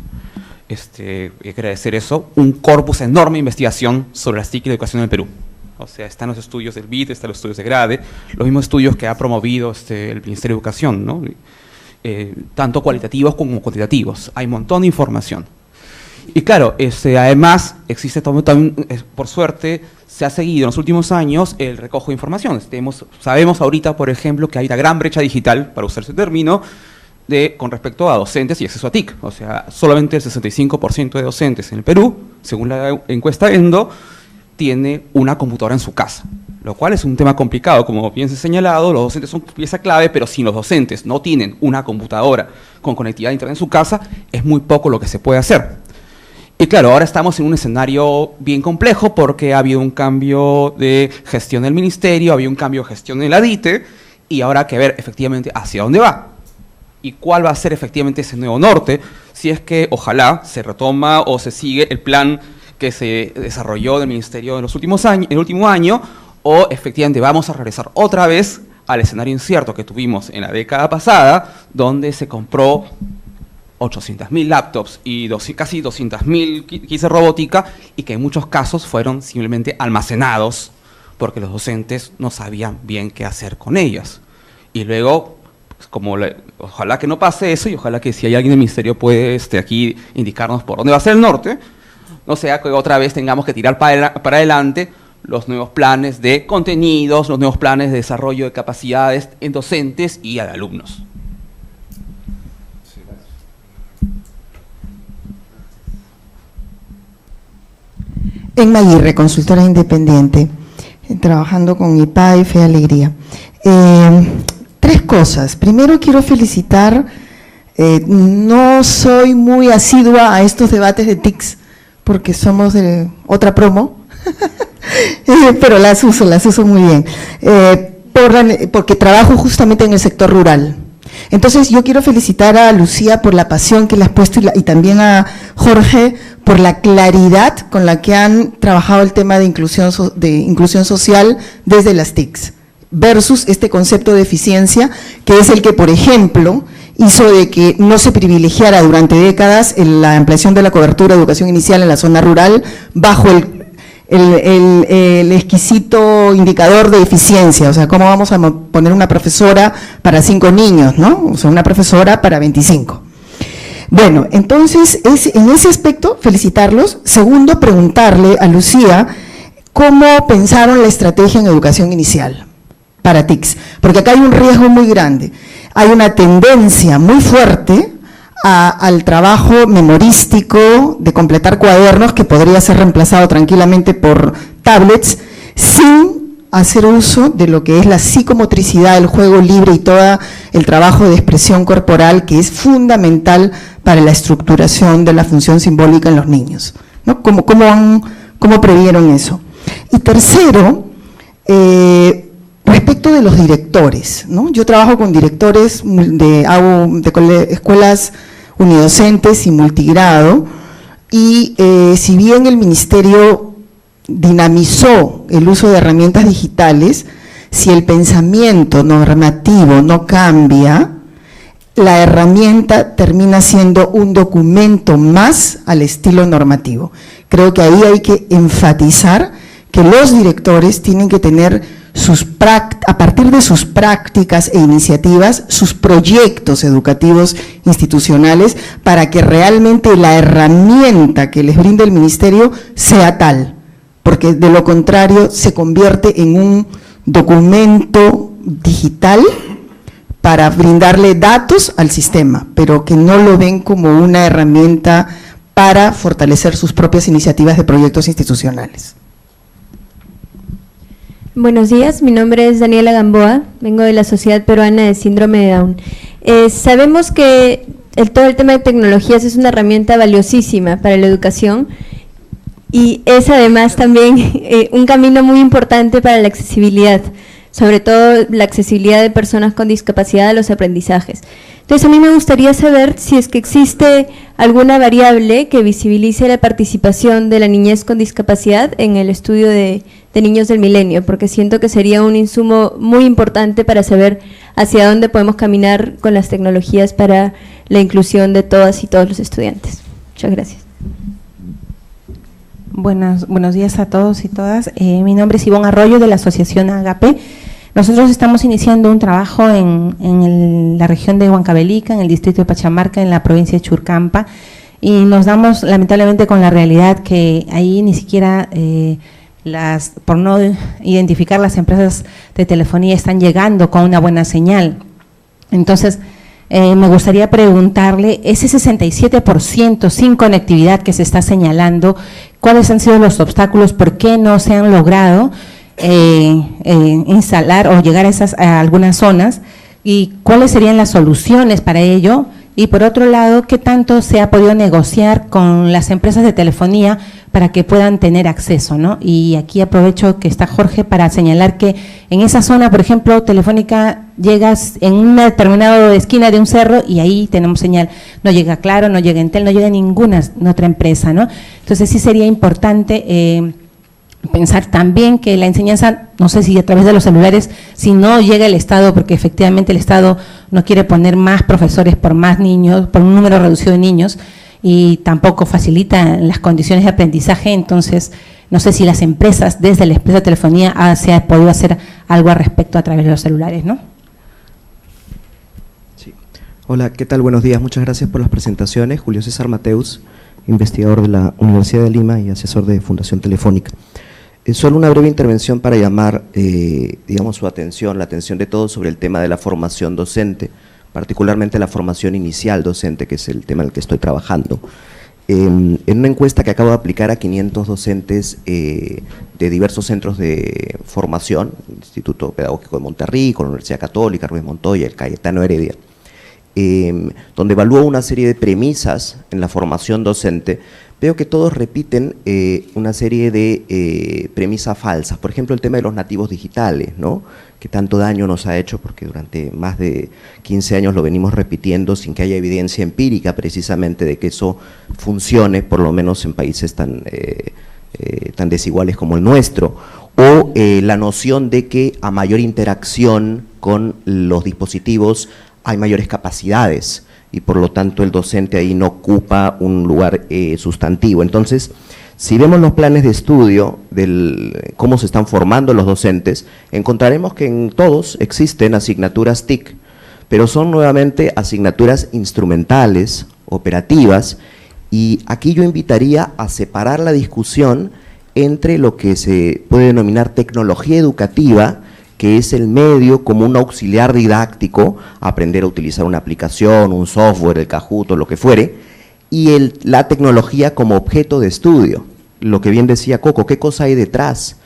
hay que agradecer eso, un corpus enorme de investigación sobre las TIC y la educación en el Perú. O sea, están los estudios del BID, están los estudios de GRADE, los mismos estudios que ha promovido el Ministerio de Educación, ¿no? Tanto cualitativos como cuantitativos. Hay un montón de información. Y claro, además, existe también, por suerte, se ha seguido en los últimos años el recojo de información. Sabemos ahorita, por ejemplo, que hay una gran brecha digital, para usar ese término, con respecto a docentes y acceso a TIC. O sea, solamente el 65% de docentes en el Perú, según la encuesta ENDO, tiene una computadora en su casa, lo cual es un tema complicado. Como bien se ha señalado, los docentes son pieza clave, pero si los docentes no tienen una computadora con conectividad a internet en su casa, es muy poco lo que se puede hacer. Y claro, ahora estamos en un escenario bien complejo porque ha habido un cambio de gestión del ministerio, ha habido un cambio de gestión en la DITE, y ahora hay que ver efectivamente hacia dónde va y cuál va a ser efectivamente ese nuevo norte, si es que ojalá se retoma o se sigue el plan que se desarrolló del ministerio en los últimos años, el último año, o efectivamente vamos a regresar otra vez al escenario incierto que tuvimos en la década pasada, donde se compró 800.000 laptops y casi 200.000 kits de robótica, y que en muchos casos fueron simplemente almacenados porque los docentes no sabían bien qué hacer con ellas. Y luego, ojalá que no pase eso, y ojalá que si hay alguien del ministerio puede aquí indicarnos por dónde va a ser el norte, no sea que otra vez tengamos que tirar para adelante los nuevos planes de contenidos, los nuevos planes de desarrollo de capacidades en docentes y de alumnos. Enma Aguirre, consultora independiente, trabajando con IPA y Fe y Alegría. Tres cosas. Primero, quiero felicitar, no soy muy asidua a estos debates de TICs, porque somos de otra promo, pero las uso muy bien, porque trabajo justamente en el sector rural. Entonces yo quiero felicitar a Lucía por la pasión que le has puesto y también a Jorge por la claridad con la que han trabajado el tema de inclusión social desde las TICs, versus este concepto de eficiencia, que es el que, por ejemplo, hizo de que no se privilegiara durante décadas la ampliación de la cobertura de educación inicial en la zona rural bajo el exquisito indicador de eficiencia, o sea, ¿cómo vamos a poner una profesora para 5 niños, no? O sea, una profesora para 25. Bueno, entonces, en ese aspecto, felicitarlos. Segundo, preguntarle a Lucía cómo pensaron la estrategia en educación inicial para TICs, porque acá hay un riesgo muy grande. Hay una tendencia muy fuerte al trabajo memorístico de completar cuadernos que podría ser reemplazado tranquilamente por tablets sin hacer uso de lo que es la psicomotricidad, el juego libre y todo el trabajo de expresión corporal que es fundamental para la estructuración de la función simbólica en los niños, ¿no? ¿Cómo previeron eso? Y tercero, respecto de los directores, ¿no? Yo trabajo con directores de escuelas unidocentes y multigrado, y si bien el Ministerio dinamizó el uso de herramientas digitales, si el pensamiento normativo no cambia, la herramienta termina siendo un documento más al estilo normativo. Creo que ahí hay que enfatizar que los directores tienen que tener a partir de sus prácticas e iniciativas, sus proyectos educativos institucionales, para que realmente la herramienta que les brinda el Ministerio sea tal, porque de lo contrario se convierte en un documento digital para brindarle datos al sistema, pero que no lo ven como una herramienta para fortalecer sus propias iniciativas de proyectos institucionales. Buenos días, mi nombre es Daniela Gamboa, vengo de la Sociedad Peruana de Síndrome de Down. Sabemos que todo el tema de tecnologías es una herramienta valiosísima para la educación y es además también un camino muy importante para la accesibilidad, sobre todo la accesibilidad de personas con discapacidad a los aprendizajes. Entonces, a mí me gustaría saber si es que existe alguna variable que visibilice la participación de la niñez con discapacidad en el estudio de niños del milenio, porque siento que sería un insumo muy importante para saber hacia dónde podemos caminar con las tecnologías para la inclusión de todas y todos los estudiantes. Muchas gracias. Buenos días a todos y todas. Mi nombre es Ivonne Arroyo, de la Asociación Agape. Nosotros estamos iniciando un trabajo en la región de Huancavelica, en el distrito de Pachamarca, en la provincia de Churcampa, y nos damos lamentablemente con la realidad que ahí ni siquiera por no identificar las empresas de telefonía están llegando con una buena señal. Entonces, me gustaría preguntarle, ese 67% sin conectividad que se está señalando, ¿cuáles han sido los obstáculos? ¿Por qué no se han logrado instalar o llegar a algunas zonas? ¿Y cuáles serían las soluciones para ello? Y por otro lado, ¿qué tanto se ha podido negociar con las empresas de telefonía para que puedan tener acceso, ¿no? Y aquí aprovecho que está Jorge para señalar que en esa zona, por ejemplo, Telefónica, llegas en una determinada esquina de un cerro y ahí tenemos señal. No llega Claro, no llega Entel, no llega ninguna otra empresa, ¿no? Entonces sí sería importante pensar también que la enseñanza, no sé si a través de los celulares, si no llega el Estado, porque efectivamente el Estado no quiere poner más profesores por más niños, por un número reducido de niños, y tampoco facilita las condiciones de aprendizaje. Entonces no sé si las empresas, desde la empresa de telefonía, se ha podido hacer algo al respecto a través de los celulares, ¿no? Sí. Hola, ¿qué tal? Buenos días, muchas gracias por las presentaciones. Julio César Mateus, investigador de la Universidad de Lima y asesor de Fundación Telefónica. Solo una breve intervención para llamar, digamos, la atención de todos sobre el tema de la formación docente, particularmente la formación inicial docente, que es el tema en el que estoy trabajando. En una encuesta que acabo de aplicar a 500 docentes de diversos centros de formación, el Instituto Pedagógico de Monterrey, con la Universidad Católica, Ruiz Montoya, el Cayetano Heredia, donde evalúo una serie de premisas en la formación docente, veo que todos repiten una serie de premisas falsas. Por ejemplo, el tema de los nativos digitales, ¿no?, que tanto daño nos ha hecho porque durante más de 15 años lo venimos repitiendo sin que haya evidencia empírica precisamente de que eso funcione, por lo menos en países tan desiguales como el nuestro. O la noción de que a mayor interacción con los dispositivos hay mayores capacidades y por lo tanto el docente ahí no ocupa un lugar sustantivo. Entonces, si vemos los planes de estudio de cómo se están formando los docentes, encontraremos que en todos existen asignaturas TIC, pero son nuevamente asignaturas instrumentales, operativas, y aquí yo invitaría a separar la discusión entre lo que se puede denominar tecnología educativa, que es el medio como un auxiliar didáctico, aprender a utilizar una aplicación, un software, el Kahoot o lo que fuere, y la tecnología como objeto de estudio. Lo que bien decía Coco, ¿qué cosa hay detrás?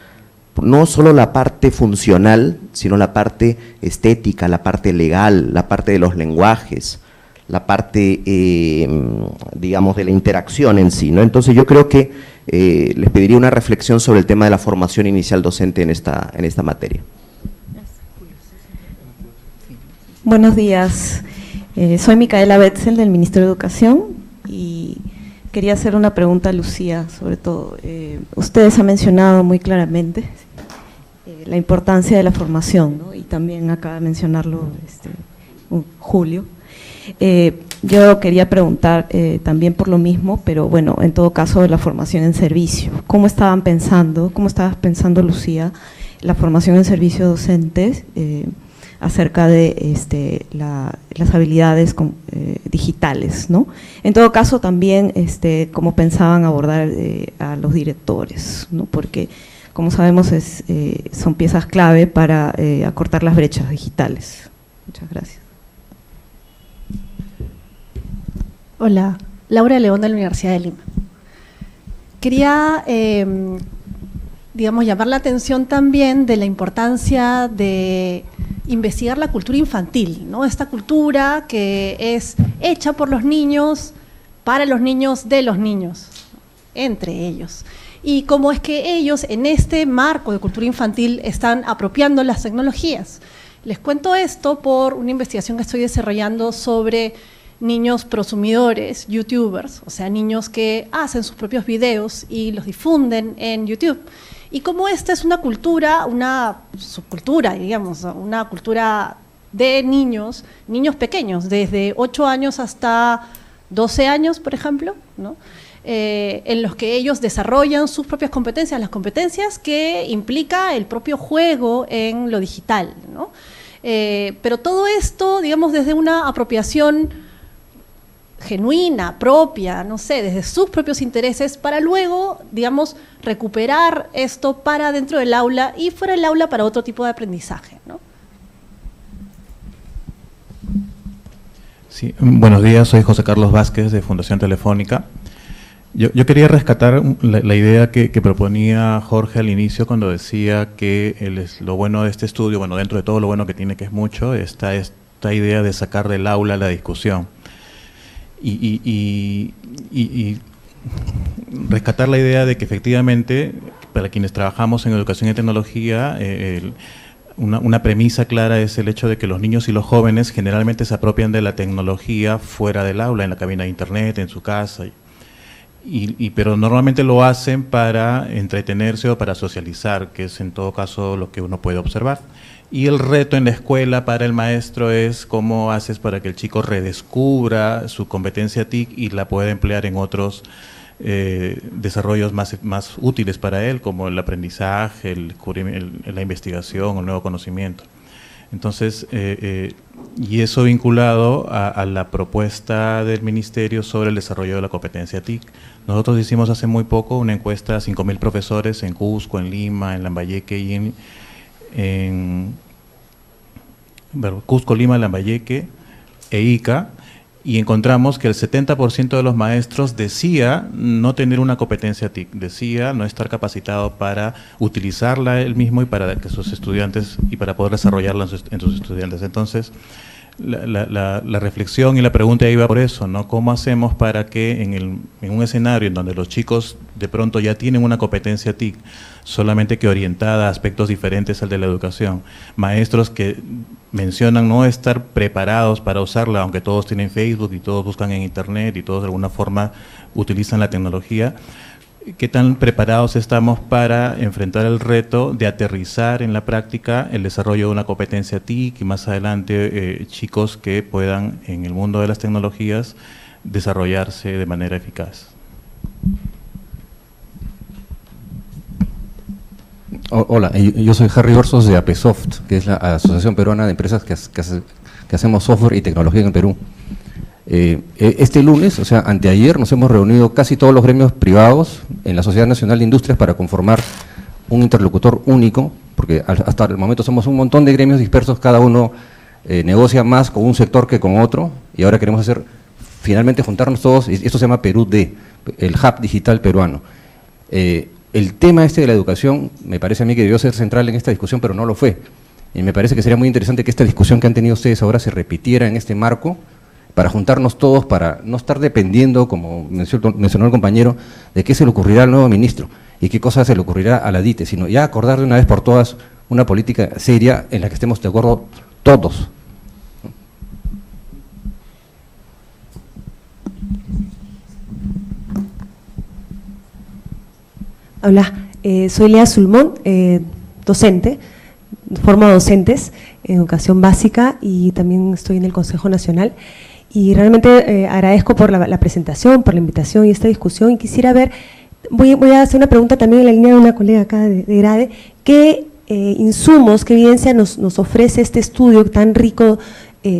No solo la parte funcional, sino la parte estética, la parte legal, la parte de los lenguajes, la parte, digamos, de la interacción en sí, ¿no? Entonces yo creo que les pediría una reflexión sobre el tema de la formación inicial docente en esta materia. Buenos días, soy Micaela Betzel del Ministerio de Educación y quería hacer una pregunta a Lucía, sobre todo. Ustedes han mencionado muy claramente la importancia de la formación, ¿no? Y también acaba de mencionarlo Julio. Yo quería preguntar también por lo mismo, pero bueno, en todo caso de la formación en servicio. ¿Cómo estabas pensando, Lucía, la formación en servicio docentes acerca de las habilidades digitales, ¿no? En todo caso también cómo pensaban abordar a los directores, ¿no? Porque como sabemos son piezas clave para acortar las brechas digitales. Muchas gracias. Hola, Laura León de la Universidad de Lima. Quería, digamos, llamar la atención también de la importancia de investigar la cultura infantil, ¿no? Esta cultura que es hecha por los niños, para los niños, de los niños, entre ellos. Y cómo es que ellos, en este marco de cultura infantil, están apropiando las tecnologías. Les cuento esto por una investigación que estoy desarrollando sobre niños prosumidores, youtubers, o sea, niños que hacen sus propios videos y los difunden en YouTube. Y como esta es una cultura, una subcultura, digamos, una cultura de niños pequeños, desde 8 años hasta 12 años, por ejemplo, ¿no? En los que ellos desarrollan sus propias competencias, las competencias que implica el propio juego en lo digital, ¿no? Pero todo esto, digamos, desde una apropiación genuina, propia, no sé, desde sus propios intereses, para luego, digamos, recuperar esto para dentro del aula y fuera del aula para otro tipo de aprendizaje, ¿no? Sí, buenos días, soy José Carlos Vázquez de Fundación Telefónica. Yo quería rescatar la idea que proponía Jorge al inicio cuando decía que lo bueno de este estudio, bueno, dentro de todo lo bueno que tiene, que es mucho, esta idea de sacar del aula la discusión. Y rescatar la idea de que efectivamente, para quienes trabajamos en educación y tecnología, una premisa clara es el hecho de que los niños y los jóvenes generalmente se apropian de la tecnología fuera del aula, en la cabina de internet, en su casa, pero normalmente lo hacen para entretenerse o para socializar, que es en todo caso lo que uno puede observar. Y el reto en la escuela para el maestro es cómo haces para que el chico redescubra su competencia TIC y la pueda emplear en otros desarrollos más útiles para él, como el aprendizaje, la investigación, el nuevo conocimiento. Entonces, y eso vinculado a la propuesta del Ministerio sobre el desarrollo de la competencia TIC. Nosotros hicimos hace muy poco una encuesta a 5.000 profesores en Cusco, en Lima, en Lambayeque y en Cusco, Lima, Lambayeque e Ica, y encontramos que el 70% de los maestros decía no tener una competencia TIC, decía no estar capacitado para utilizarla él mismo y para que sus estudiantes, y para poder desarrollarla en sus estudiantes. Entonces, la reflexión y la pregunta iba por eso, ¿no? ¿Cómo hacemos para que en un escenario en donde los chicos de pronto ya tienen una competencia TIC, solamente que orientada a aspectos diferentes al de la educación, maestros que mencionan no estar preparados para usarla, aunque todos tienen Facebook y todos buscan en Internet y todos de alguna forma utilizan la tecnología, ¿qué tan preparados estamos para enfrentar el reto de aterrizar en la práctica el desarrollo de una competencia TIC y más adelante chicos que puedan en el mundo de las tecnologías desarrollarse de manera eficaz? Hola, yo soy Harry Orsos de APESoft, que es la Asociación Peruana de Empresas que hacemos software y tecnología en el Perú. Este lunes, o sea, anteayer, nos hemos reunido casi todos los gremios privados en la Sociedad Nacional de Industrias para conformar un interlocutor único, porque hasta el momento somos un montón de gremios dispersos, cada uno negocia más con un sector que con otro, y ahora queremos finalmente juntarnos todos, y esto se llama Perú D, el Hub Digital Peruano. El tema de la educación me parece a mí que debió ser central en esta discusión, pero no lo fue. Y me parece que sería muy interesante que esta discusión que han tenido ustedes ahora se repitiera en este marco, para juntarnos todos, para no estar dependiendo, como mencionó el compañero, de qué se le ocurrirá al nuevo ministro y qué cosas se le ocurrirá a la DITE, sino ya acordar de una vez por todas una política seria en la que estemos de acuerdo todos. Hola, soy Lea Sulmón, docente, formo docentes en educación básica y también estoy en el Consejo Nacional. Y realmente agradezco por la presentación, por la invitación y esta discusión, y quisiera ver, voy a hacer una pregunta también en la línea de una colega acá de Grade, ¿qué insumos, qué evidencia nos ofrece este estudio tan rico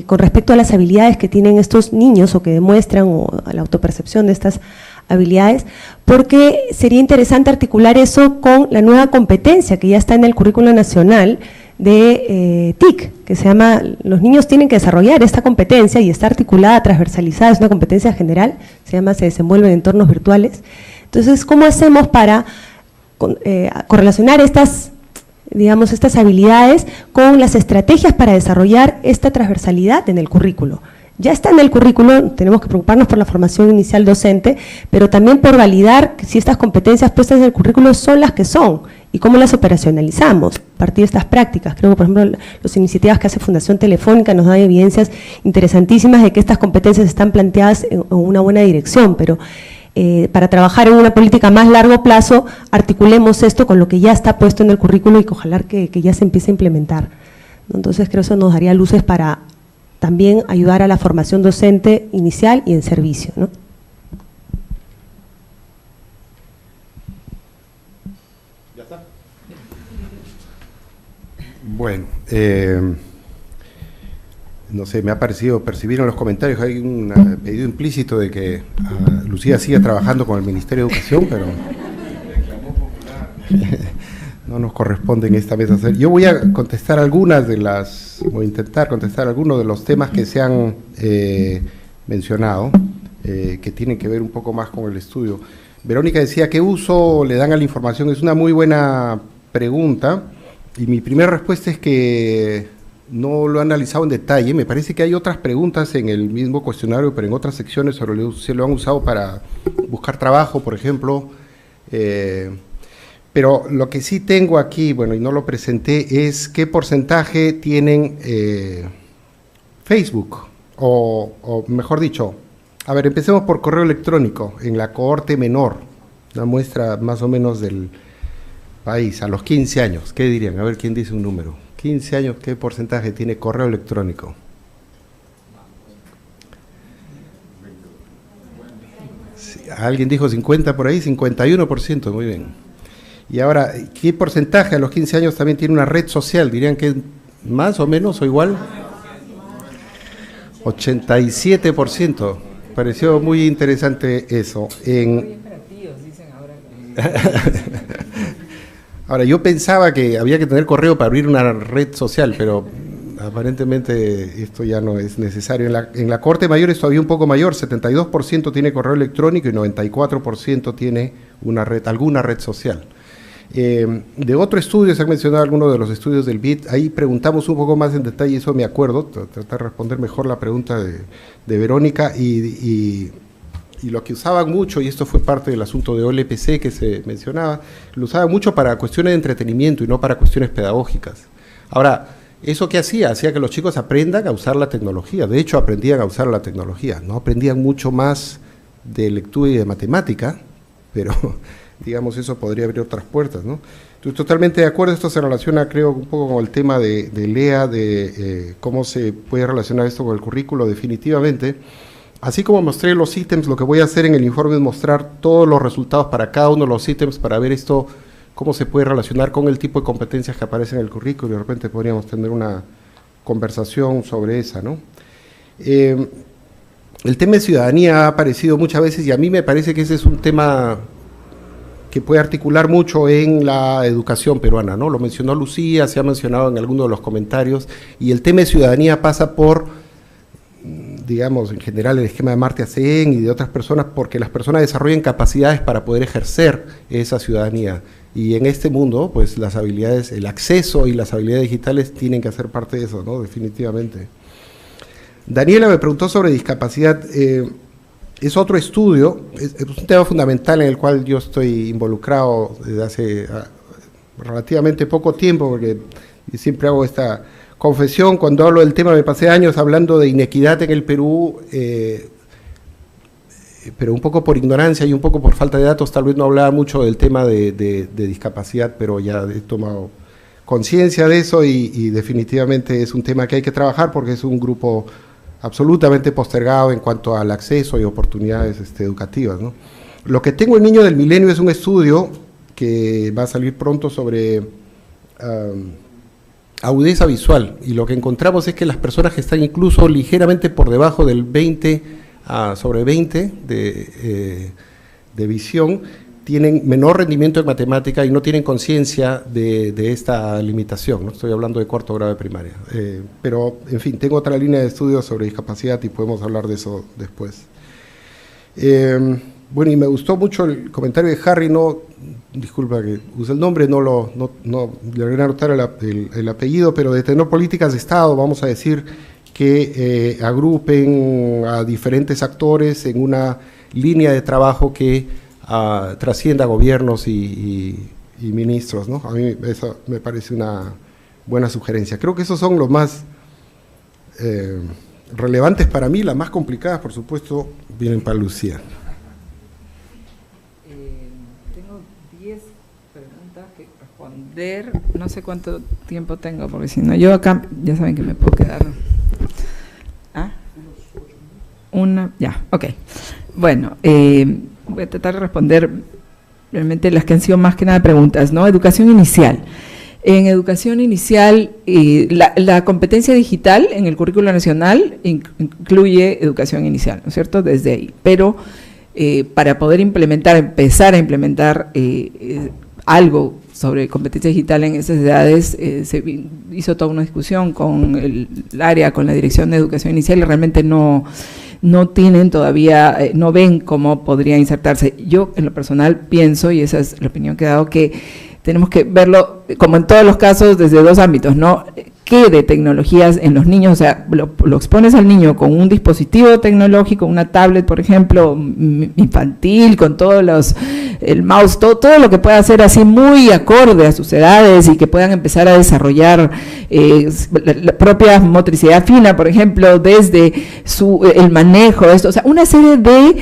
con respecto a las habilidades que tienen estos niños o que demuestran, o a la autopercepción de estas habilidades? Porque sería interesante articular eso con la nueva competencia que ya está en el currículo nacional de TIC, que se llama, los niños tienen que desarrollar esta competencia y está articulada, transversalizada, es una competencia general, se desenvuelve en entornos virtuales. Entonces, ¿cómo hacemos para correlacionar estas habilidades con las estrategias para desarrollar esta transversalidad en el currículo? Ya está en el currículo, tenemos que preocuparnos por la formación inicial docente, pero también por validar si estas competencias puestas en el currículo son las que son y cómo las operacionalizamos a partir de estas prácticas. Creo que, por ejemplo, las iniciativas que hace Fundación Telefónica nos dan evidencias interesantísimas de que estas competencias están planteadas en una buena dirección, pero para trabajar en una política a más largo plazo, articulemos esto con lo que ya está puesto en el currículo y que ojalá que ya se empiece a implementar. Entonces, creo que eso nos daría luces para también ayudar a la formación docente inicial y en servicio, ¿no? ¿Ya está? Bueno, no sé, me ha parecido percibir en los comentarios, hay un pedido implícito de que Lucía siga trabajando con el Ministerio de Educación, pero no nos corresponde en esta mesa hacer. Yo voy a contestar voy a intentar contestar algunos de los temas que se han mencionado, que tienen que ver un poco más con el estudio. Verónica decía, ¿qué uso le dan a la información? Es una muy buena pregunta, y mi primera respuesta es que no lo he analizado en detalle. Me parece que hay otras preguntas en el mismo cuestionario, pero en otras secciones se lo han usado para buscar trabajo, por ejemplo. Pero lo que sí tengo aquí, bueno, y no lo presenté, es qué porcentaje tienen Facebook, o mejor dicho, a ver, empecemos por correo electrónico, en la cohorte menor, una muestra más o menos del país, a los 15 años, ¿qué dirían? A ver, ¿quién dice un número? 15 años, ¿qué porcentaje tiene correo electrónico? Sí, alguien dijo 50 por ahí, 51%, muy bien. Y ahora, ¿qué porcentaje a los 15 años también tiene una red social? ¿Dirían que más o menos o igual? 87%. Pareció muy interesante eso. Ahora, yo pensaba que había que tener correo para abrir una red social, pero aparentemente esto ya no es necesario. En la Corte Mayor es todavía un poco mayor, 72% tiene correo electrónico y 94% tiene alguna red social. De otro estudio, se han mencionado algunos de los estudios del BID, ahí preguntamos un poco más en detalle, eso me acuerdo, tratar de responder mejor la pregunta de Verónica, y lo que usaban mucho, y esto fue parte del asunto de OLPC que se mencionaba, lo usaban mucho para cuestiones de entretenimiento y no para cuestiones pedagógicas. Ahora, ¿eso qué hacía? Hacía que los chicos aprendan a usar la tecnología, de hecho aprendían a usar la tecnología, no aprendían mucho más de lectura y de matemática, pero digamos eso podría abrir otras puertas, ¿no? Estoy totalmente de acuerdo, esto se relaciona creo un poco con el tema de Lea, de cómo se puede relacionar esto con el currículo definitivamente. Así como mostré los ítems, lo que voy a hacer en el informe es mostrar todos los resultados para cada uno de los ítems para ver esto, cómo se puede relacionar con el tipo de competencias que aparecen en el currículo, y de repente podríamos tener una conversación sobre esa, ¿no? El tema de ciudadanía ha aparecido muchas veces y a mí me parece que ese es un tema que puede articular mucho en la educación peruana, ¿no? Lo mencionó Lucía, se ha mencionado en algunos de los comentarios, y el tema de ciudadanía pasa por, digamos, en general el esquema de Amartya Sen y de otras personas, porque las personas desarrollan capacidades para poder ejercer esa ciudadanía, y en este mundo, pues las habilidades, el acceso y las habilidades digitales tienen que hacer parte de eso, ¿no? Definitivamente. Daniela me preguntó sobre discapacidad. Es otro estudio, es un tema fundamental en el cual yo estoy involucrado desde hace relativamente poco tiempo, porque siempre hago esta confesión, cuando hablo del tema me pasé años hablando de inequidad en el Perú, pero un poco por ignorancia y un poco por falta de datos, tal vez no hablaba mucho del tema de discapacidad, pero ya he tomado conciencia de eso y definitivamente es un tema que hay que trabajar porque es un grupo absolutamente postergado en cuanto al acceso y oportunidades educativas, ¿no? Lo que tengo en Niño del Milenio es un estudio que va a salir pronto sobre agudeza visual, y lo que encontramos es que las personas que están incluso ligeramente por debajo del 20 sobre 20 de visión tienen menor rendimiento en matemática y no tienen conciencia de esta limitación, ¿no? Estoy hablando de cuarto grado de primaria. Pero, en fin, tengo otra línea de estudios sobre discapacidad y podemos hablar de eso después. Bueno, y me gustó mucho el comentario de Harry, disculpa que use el nombre, no le voy a anotar el apellido, pero de tener políticas de Estado, vamos a decir, que agrupen a diferentes actores en una línea de trabajo que trascienda gobiernos y ministros, ¿no? A mí eso me parece una buena sugerencia. Creo que esos son los más relevantes para mí, las más complicadas, por supuesto, vienen para Lucía. Tengo 10 preguntas que responder, no sé cuánto tiempo tengo, porque si no, yo acá, ya saben que me puedo quedar. Ya, ok. Bueno, voy a tratar de responder realmente las que han sido más que nada preguntas, ¿no? Educación inicial. En educación inicial, la competencia digital en el currículo nacional incluye educación inicial, ¿no es cierto? Desde ahí. Pero para poder empezar a implementar algo sobre competencia digital en esas edades, se hizo toda una discusión con el área, con la Dirección de Educación Inicial, y realmente no tienen todavía, no ven cómo podría insertarse. Yo en lo personal pienso, y esa es la opinión que he dado, que tenemos que verlo, como en todos los casos, desde dos ámbitos, ¿no? ¿Qué de tecnologías en los niños? O sea, lo expones al niño con un dispositivo tecnológico, una tablet, por ejemplo, infantil, con todos el mouse, todo lo que pueda hacer así muy acorde a sus edades y que puedan empezar a desarrollar la propia motricidad fina, por ejemplo, desde el manejo, o sea, una serie de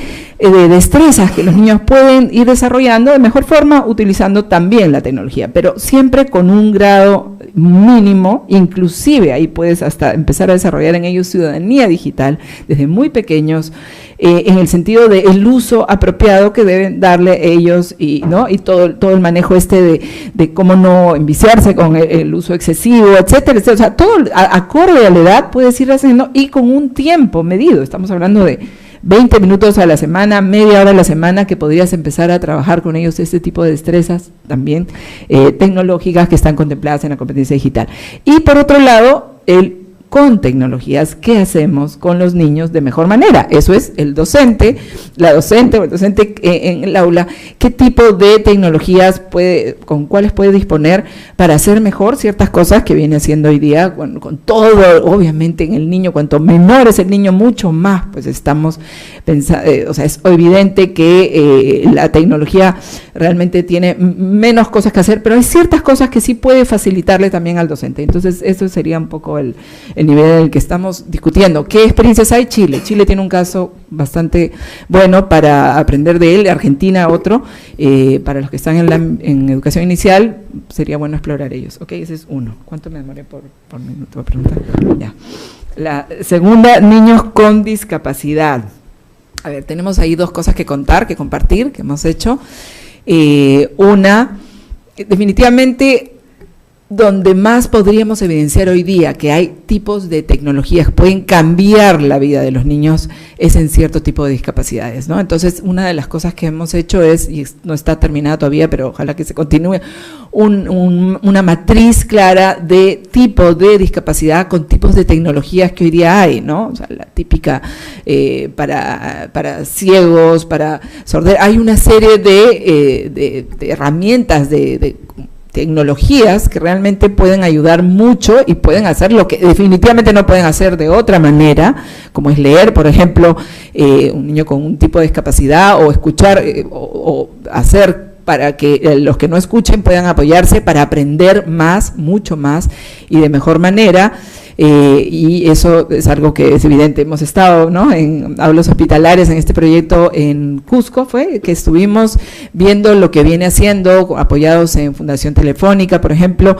destrezas que los niños pueden ir desarrollando de mejor forma utilizando también la tecnología, pero siempre con un grado mínimo, inclusive ahí puedes hasta empezar a desarrollar en ellos ciudadanía digital desde muy pequeños, en el sentido del uso apropiado que deben darle ellos y todo el manejo de cómo no enviciarse con el uso excesivo, etcétera, etcétera. O sea, todo acorde a la edad puedes ir haciendo y con un tiempo medido. Estamos hablando de 20 minutos a la semana, media hora a la semana, que podrías empezar a trabajar con ellos este tipo de destrezas también tecnológicas que están contempladas en la competencia digital. Y por otro lado, con tecnologías, ¿qué hacemos con los niños de mejor manera? Eso es el docente, la docente o el docente en el aula, qué tipo de tecnologías con cuáles puede disponer para hacer mejor ciertas cosas que viene haciendo hoy día, con todo, obviamente en el niño, cuanto menor es el niño, mucho más, pues estamos pensando, o sea, es evidente que la tecnología realmente tiene menos cosas que hacer, pero hay ciertas cosas que sí puede facilitarle también al docente. Entonces, eso sería un poco el nivel en el que estamos discutiendo. ¿Qué experiencias hay? Chile. Chile tiene un caso bastante bueno para aprender de él, Argentina otro. Para los que están en educación inicial, sería bueno explorar ellos. Ok, ese es uno. ¿Cuánto me demoré por minuto? Voy a preguntar. Ya. La segunda, niños con discapacidad. A ver, tenemos ahí dos cosas que contar, que compartir, que hemos hecho. Una, definitivamente, donde más podríamos evidenciar hoy día que hay tipos de tecnologías que pueden cambiar la vida de los niños es en cierto tipo de discapacidades, ¿no? Entonces, una de las cosas que hemos hecho es, y no está terminada todavía, pero ojalá que se continúe, una matriz clara de tipo de discapacidad con tipos de tecnologías que hoy día hay, ¿no? O sea, la típica para ciegos, para sorderos, hay una serie de herramientas, de tecnologías que realmente pueden ayudar mucho y pueden hacer lo que definitivamente no pueden hacer de otra manera, como es leer, por ejemplo, un niño con un tipo de discapacidad, o escuchar, o hacer para que los que no escuchen puedan apoyarse para aprender más, mucho más y de mejor manera. Y eso es algo que es evidente. Hemos estado, ¿no?, en aulas hospitalarias en este proyecto en Cusco, fue que estuvimos viendo lo que viene haciendo, apoyados en Fundación Telefónica, por ejemplo,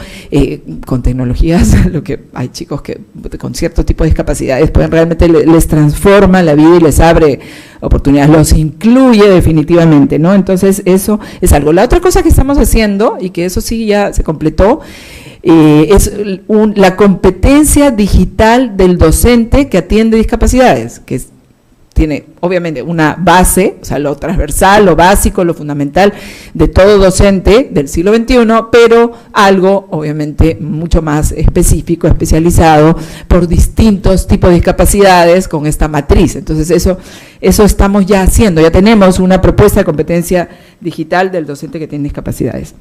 con tecnologías, lo que hay chicos que con cierto tipo de discapacidades pueden realmente les transforma la vida y les abre oportunidades, los incluye definitivamente, ¿no? Entonces eso es algo. La otra cosa que estamos haciendo, y que eso sí ya se completó, es la competencia digital del docente que atiende discapacidades, que tiene obviamente una base, o sea, lo transversal, lo básico, lo fundamental de todo docente del siglo XXI, pero algo obviamente mucho más específico, especializado por distintos tipos de discapacidades con esta matriz. Entonces eso estamos ya haciendo, ya tenemos una propuesta de competencia digital del docente que tiene discapacidades.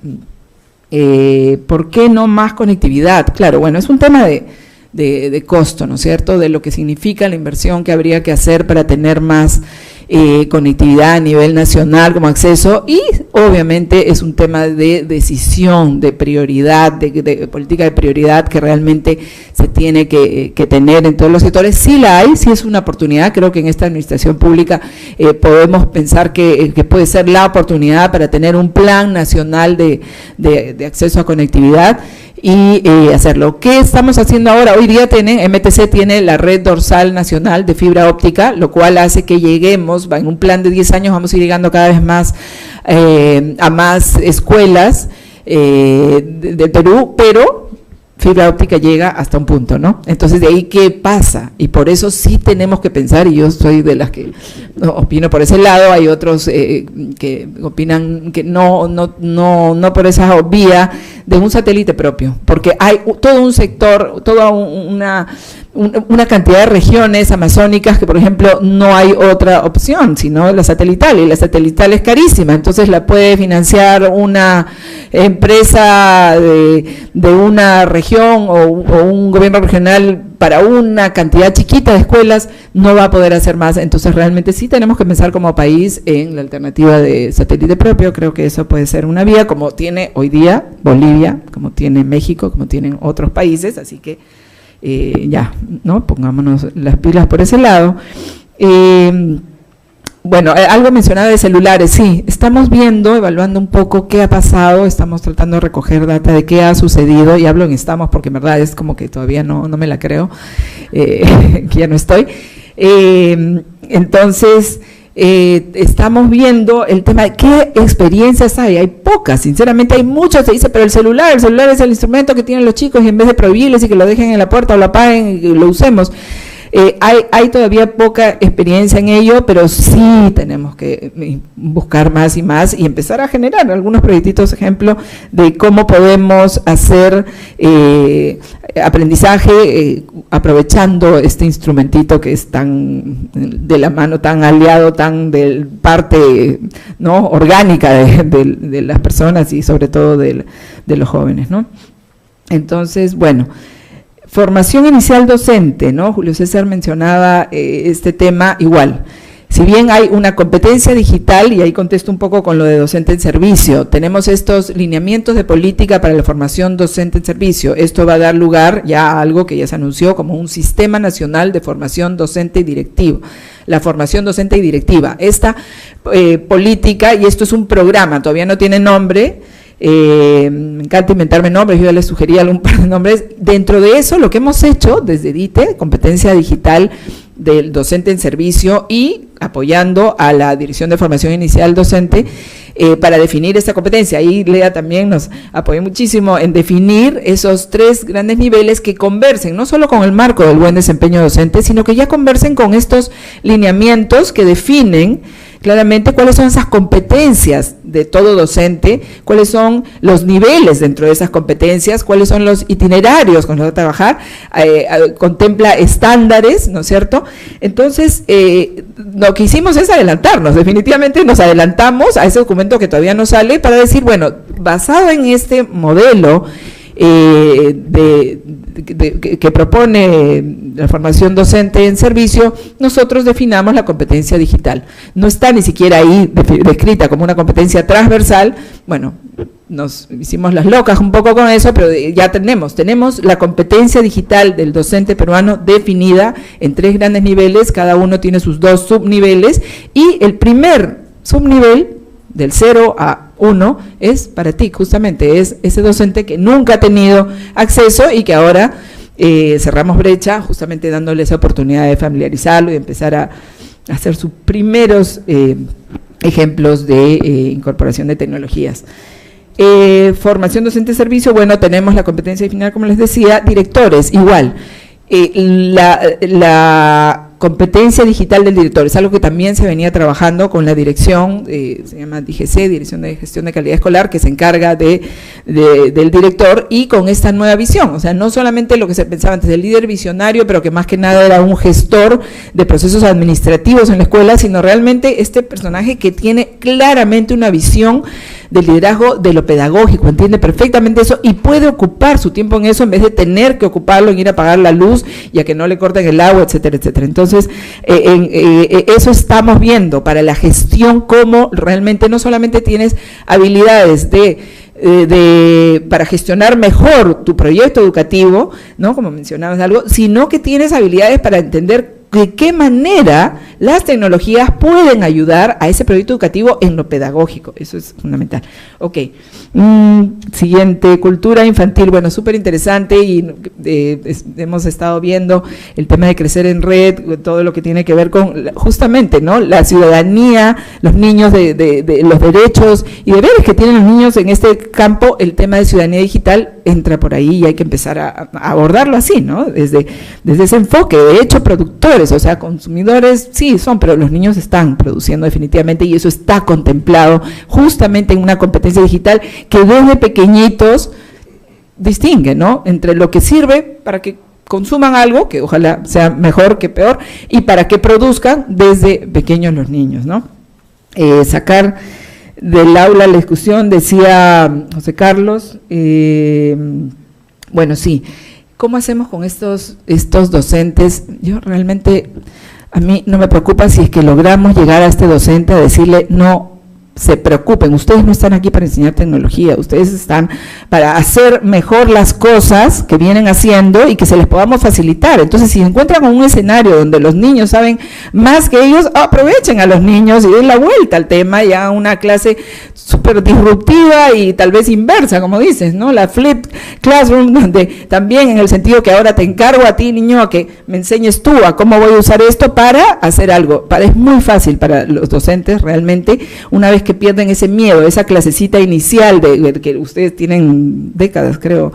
¿Por qué no más conectividad? Claro, bueno, es un tema de costo, ¿no es cierto?, de lo que significa la inversión que habría que hacer para tener más conectividad a nivel nacional como acceso, y obviamente es un tema de decisión, de prioridad, de política de prioridad que realmente se tiene que tener en todos los sectores. Sí la hay, sí es una oportunidad. Creo que en esta administración pública podemos pensar que puede ser la oportunidad para tener un plan nacional de acceso a conectividad y hacerlo. ¿Qué estamos haciendo ahora? Hoy día MTC tiene la red dorsal nacional de fibra óptica, lo cual hace que lleguemos, en un plan de 10 años vamos a ir llegando cada vez más a más escuelas del Perú, pero fibra óptica llega hasta un punto, ¿no? Entonces, de ahí, ¿qué pasa? Y por eso sí tenemos que pensar, y yo soy de las que opino por ese lado. Hay otros que opinan que no por esa vía de un satélite propio, porque hay todo un sector, toda una cantidad de regiones amazónicas que, por ejemplo, no hay otra opción sino la satelital, y la satelital es carísima, entonces la puede financiar una empresa de una región o un gobierno regional para una cantidad chiquita de escuelas, no va a poder hacer más. Entonces realmente sí tenemos que pensar como país en la alternativa de satélite propio. Creo que eso puede ser una vía, como tiene hoy día Bolivia, como tiene México, como tienen otros países, así que ya, ¿no?, pongámonos las pilas por ese lado. Bueno, algo mencionado de celulares, sí, estamos evaluando un poco qué ha pasado, estamos tratando de recoger data de qué ha sucedido, y hablo en estamos porque en verdad es como que todavía no me la creo, que ya no estoy. Entonces, estamos viendo el tema de qué experiencias hay pocas, sinceramente hay muchos. Se dice, pero el celular es el instrumento que tienen los chicos, y en vez de prohibirles y que lo dejen en la puerta o lo apaguen y lo usemos. Hay todavía poca experiencia en ello, pero sí tenemos que buscar más y más y empezar a generar algunos proyectitos, ejemplo, de cómo podemos hacer aprendizaje aprovechando este instrumentito que es tan de la mano, tan aliado, tan de parte, ¿no?, orgánica de las personas y sobre todo de los jóvenes, ¿no? Entonces, bueno, formación inicial docente, ¿no? Julio César mencionaba este tema igual. Si bien hay una competencia digital, y ahí contesto un poco con lo de docente en servicio, tenemos estos lineamientos de política para la formación docente en servicio. Esto va a dar lugar ya a algo que ya se anunció como un Sistema Nacional de Formación Docente y Directivo. La formación docente y directiva. Esta política, y esto es un programa, todavía no tiene nombre, me encanta inventarme nombres, yo ya les sugerí algún par de nombres. Dentro de eso, lo que hemos hecho desde DITE, competencia digital del docente en servicio y apoyando a la Dirección de Formación Inicial Docente para definir esta competencia. Ahí Lea también nos apoyó muchísimo en definir esos 3 grandes niveles que conversen, no solo con el marco del buen desempeño docente, sino que ya conversen con estos lineamientos que definen claramente cuáles son esas competencias de todo docente, cuáles son los niveles dentro de esas competencias, cuáles son los itinerarios con los que trabajar, contempla estándares, ¿no es cierto? Entonces, lo que hicimos es adelantarnos, definitivamente nos adelantamos a ese documento que todavía no sale para decir, bueno, basado en este modelo que propone la formación docente en servicio, nosotros definamos la competencia digital. No está ni siquiera ahí descrita como una competencia transversal. Bueno, nos hicimos las locas un poco con eso, pero ya tenemos la competencia digital del docente peruano definida en 3 grandes niveles, cada uno tiene sus 2 subniveles, y el primer subnivel, del 0 a 1, es para ti, justamente, es ese docente que nunca ha tenido acceso y que ahora cerramos brecha, justamente dándole esa oportunidad de familiarizarlo y de empezar a hacer sus primeros ejemplos de incorporación de tecnologías. Formación docente de servicio, bueno, tenemos la competencia final, como les decía, directores, igual. La competencia digital del director es algo que también se venía trabajando con la dirección, se llama DGC, Dirección de Gestión de Calidad Escolar, que se encarga del director, y con esta nueva visión, o sea, no solamente lo que se pensaba antes del líder visionario, pero que más que nada era un gestor de procesos administrativos en la escuela, sino realmente este personaje que tiene claramente una visión del liderazgo de lo pedagógico, entiende perfectamente eso y puede ocupar su tiempo en eso en vez de tener que ocuparlo en ir a apagar la luz y a que no le corten el agua, etcétera, etcétera. Entonces, eso estamos viendo para la gestión, cómo realmente no solamente tienes habilidades para gestionar mejor tu proyecto educativo, ¿no?, como mencionabas algo, sino que tienes habilidades para entender de qué manera las tecnologías pueden ayudar a ese proyecto educativo en lo pedagógico. Eso es fundamental. Ok, siguiente, cultura infantil. Bueno, súper interesante, y hemos estado viendo el tema de crecer en red, todo lo que tiene que ver con justamente, ¿no?, la ciudadanía, los niños, de los derechos y deberes que tienen los niños en este campo. El tema de ciudadanía digital entra por ahí y hay que empezar a abordarlo así, ¿no?, desde ese enfoque. De hecho, productores, o sea, consumidores sí son, pero los niños están produciendo definitivamente, y eso está contemplado justamente en una competencia digital que desde pequeñitos distingue, ¿no?, entre lo que sirve para que consuman algo, que ojalá sea mejor que peor, y para que produzcan desde pequeños los niños, ¿no? Sacar del aula la discusión, decía José Carlos, bueno, sí, ¿cómo hacemos con estos docentes? Yo realmente, a mí no me preocupa si es que logramos llegar a este docente a decirle, no se preocupen, ustedes no están aquí para enseñar tecnología, ustedes están para hacer mejor las cosas que vienen haciendo y que se les podamos facilitar. Entonces, si se encuentran con un escenario donde los niños saben más que ellos, aprovechen a los niños y den la vuelta al tema, ya una clase súper disruptiva y tal vez inversa, como dices, ¿no? La flip classroom, donde también en el sentido que ahora te encargo a ti, niño, a que me enseñes tú a cómo voy a usar esto para hacer algo. Es muy fácil para los docentes realmente, una vez que pierden ese miedo, esa clasecita inicial de que ustedes tienen décadas, creo,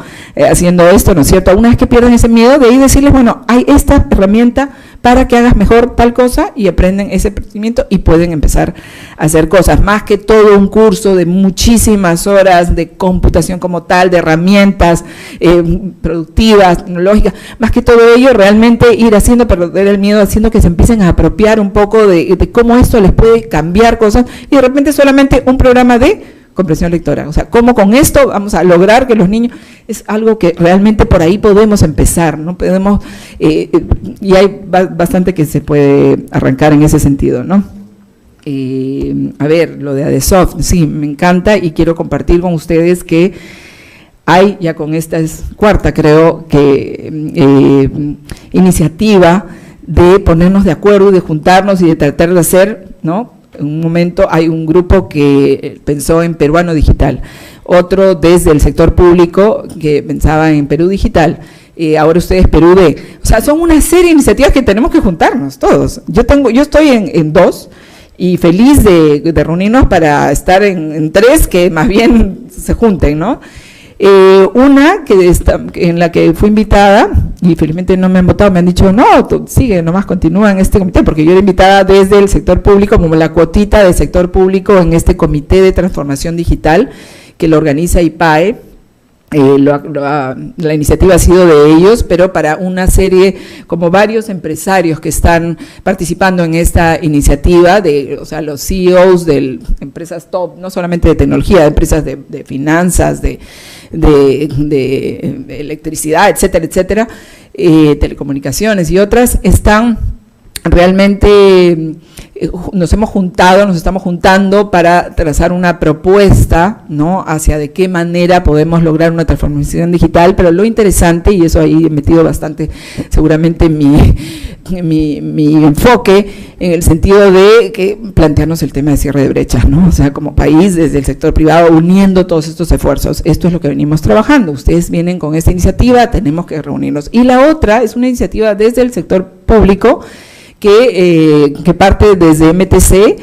haciendo esto, ¿no es cierto? Una vez que pierden ese miedo, de ahí decirles, bueno, hay esta herramienta para que hagas mejor tal cosa, y aprenden ese procedimiento y pueden empezar a hacer cosas, más que todo un curso de muchísimas horas de computación como tal, de herramientas productivas, tecnológicas, más que todo ello, realmente ir haciendo perder el miedo, haciendo que se empiecen a apropiar un poco de cómo esto les puede cambiar cosas, y de repente solamente un programa de comprensión lectora, o sea, cómo con esto vamos a lograr que los niños, es algo que realmente por ahí podemos empezar, ¿no? Podemos, y hay bastante que se puede arrancar en ese sentido, ¿no? A ver, lo de Adesoft, sí, me encanta, y quiero compartir con ustedes que hay, ya con esta es cuarta, creo, que iniciativa de ponernos de acuerdo y de juntarnos y de tratar de hacer, ¿no? En un momento hay un grupo que pensó en Peruano Digital, otro desde el sector público que pensaba en Perú Digital, ahora ustedes Perú D. O sea, son una serie de iniciativas que tenemos que juntarnos todos. Yo estoy en 2 y feliz de reunirnos para estar en 3, que más bien se junten, ¿no? Una en la que fui invitada, y felizmente no me han votado, me han dicho, no, sigue, nomás continúa en este comité, porque yo era invitada desde el sector público, como la cuotita del sector público en este comité de transformación digital que lo organiza IPAE. La iniciativa ha sido de ellos, pero para una serie, como varios empresarios que están participando en esta iniciativa, o sea, los CEOs de empresas top, no solamente de tecnología, de empresas de finanzas, de electricidad, etcétera, etcétera, telecomunicaciones y otras, están realmente, nos estamos juntando para trazar una propuesta, ¿no?, hacia de qué manera podemos lograr una transformación digital, pero lo interesante, y eso ahí he metido bastante seguramente mi enfoque, en el sentido de que plantearnos el tema de cierre de brechas, ¿no? O sea, como país, desde el sector privado, uniendo todos estos esfuerzos. Esto es lo que venimos trabajando. Ustedes vienen con esta iniciativa, tenemos que reunirnos. Y la otra es una iniciativa desde el sector público, que parte desde MTC,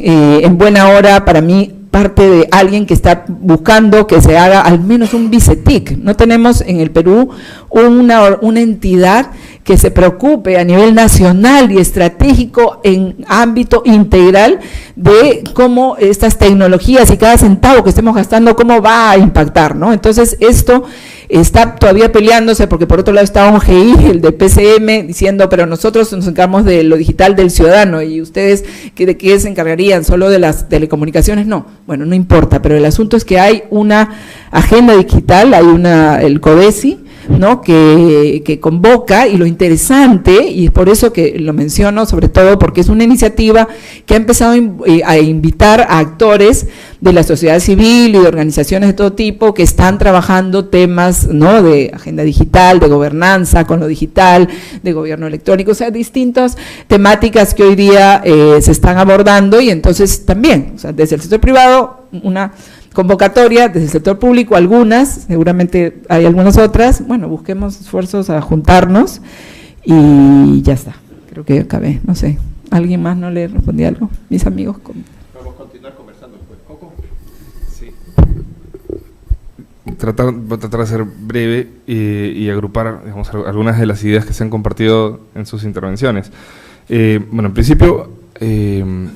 en buena hora para mí, parte de alguien que está buscando que se haga al menos un BICETIC. No tenemos en el Perú una entidad que se preocupe a nivel nacional y estratégico en ámbito integral de cómo estas tecnologías y cada centavo que estemos gastando, cómo va a impactar, ¿no? Entonces, esto está todavía peleándose, porque por otro lado está ONGI, el de PCM, diciendo, pero nosotros nos encargamos de lo digital del ciudadano, y ustedes, ¿de qué se encargarían? ¿Solo de las telecomunicaciones? No, bueno, no importa, pero el asunto es que hay una agenda digital, hay el CODESI, ¿no?, que convoca, y lo interesante, y es por eso que lo menciono, sobre todo porque es una iniciativa que ha empezado a invitar a actores de la sociedad civil y de organizaciones de todo tipo que están trabajando temas, ¿no?, de agenda digital, de gobernanza con lo digital, de gobierno electrónico, o sea, distintas temáticas que hoy día se están abordando, y entonces también, o sea, desde el sector privado, una convocatoria, desde el sector público algunas, seguramente hay algunas otras, bueno, busquemos esfuerzos a juntarnos y ya está, creo que acabé, no sé, ¿alguien más no le respondí algo? Mis amigos. Vamos a continuar conversando después. ¿Coco? Sí. Voy a tratar de ser breve y agrupar, digamos, algunas de las ideas que se han compartido en sus intervenciones. Bueno, en principio, el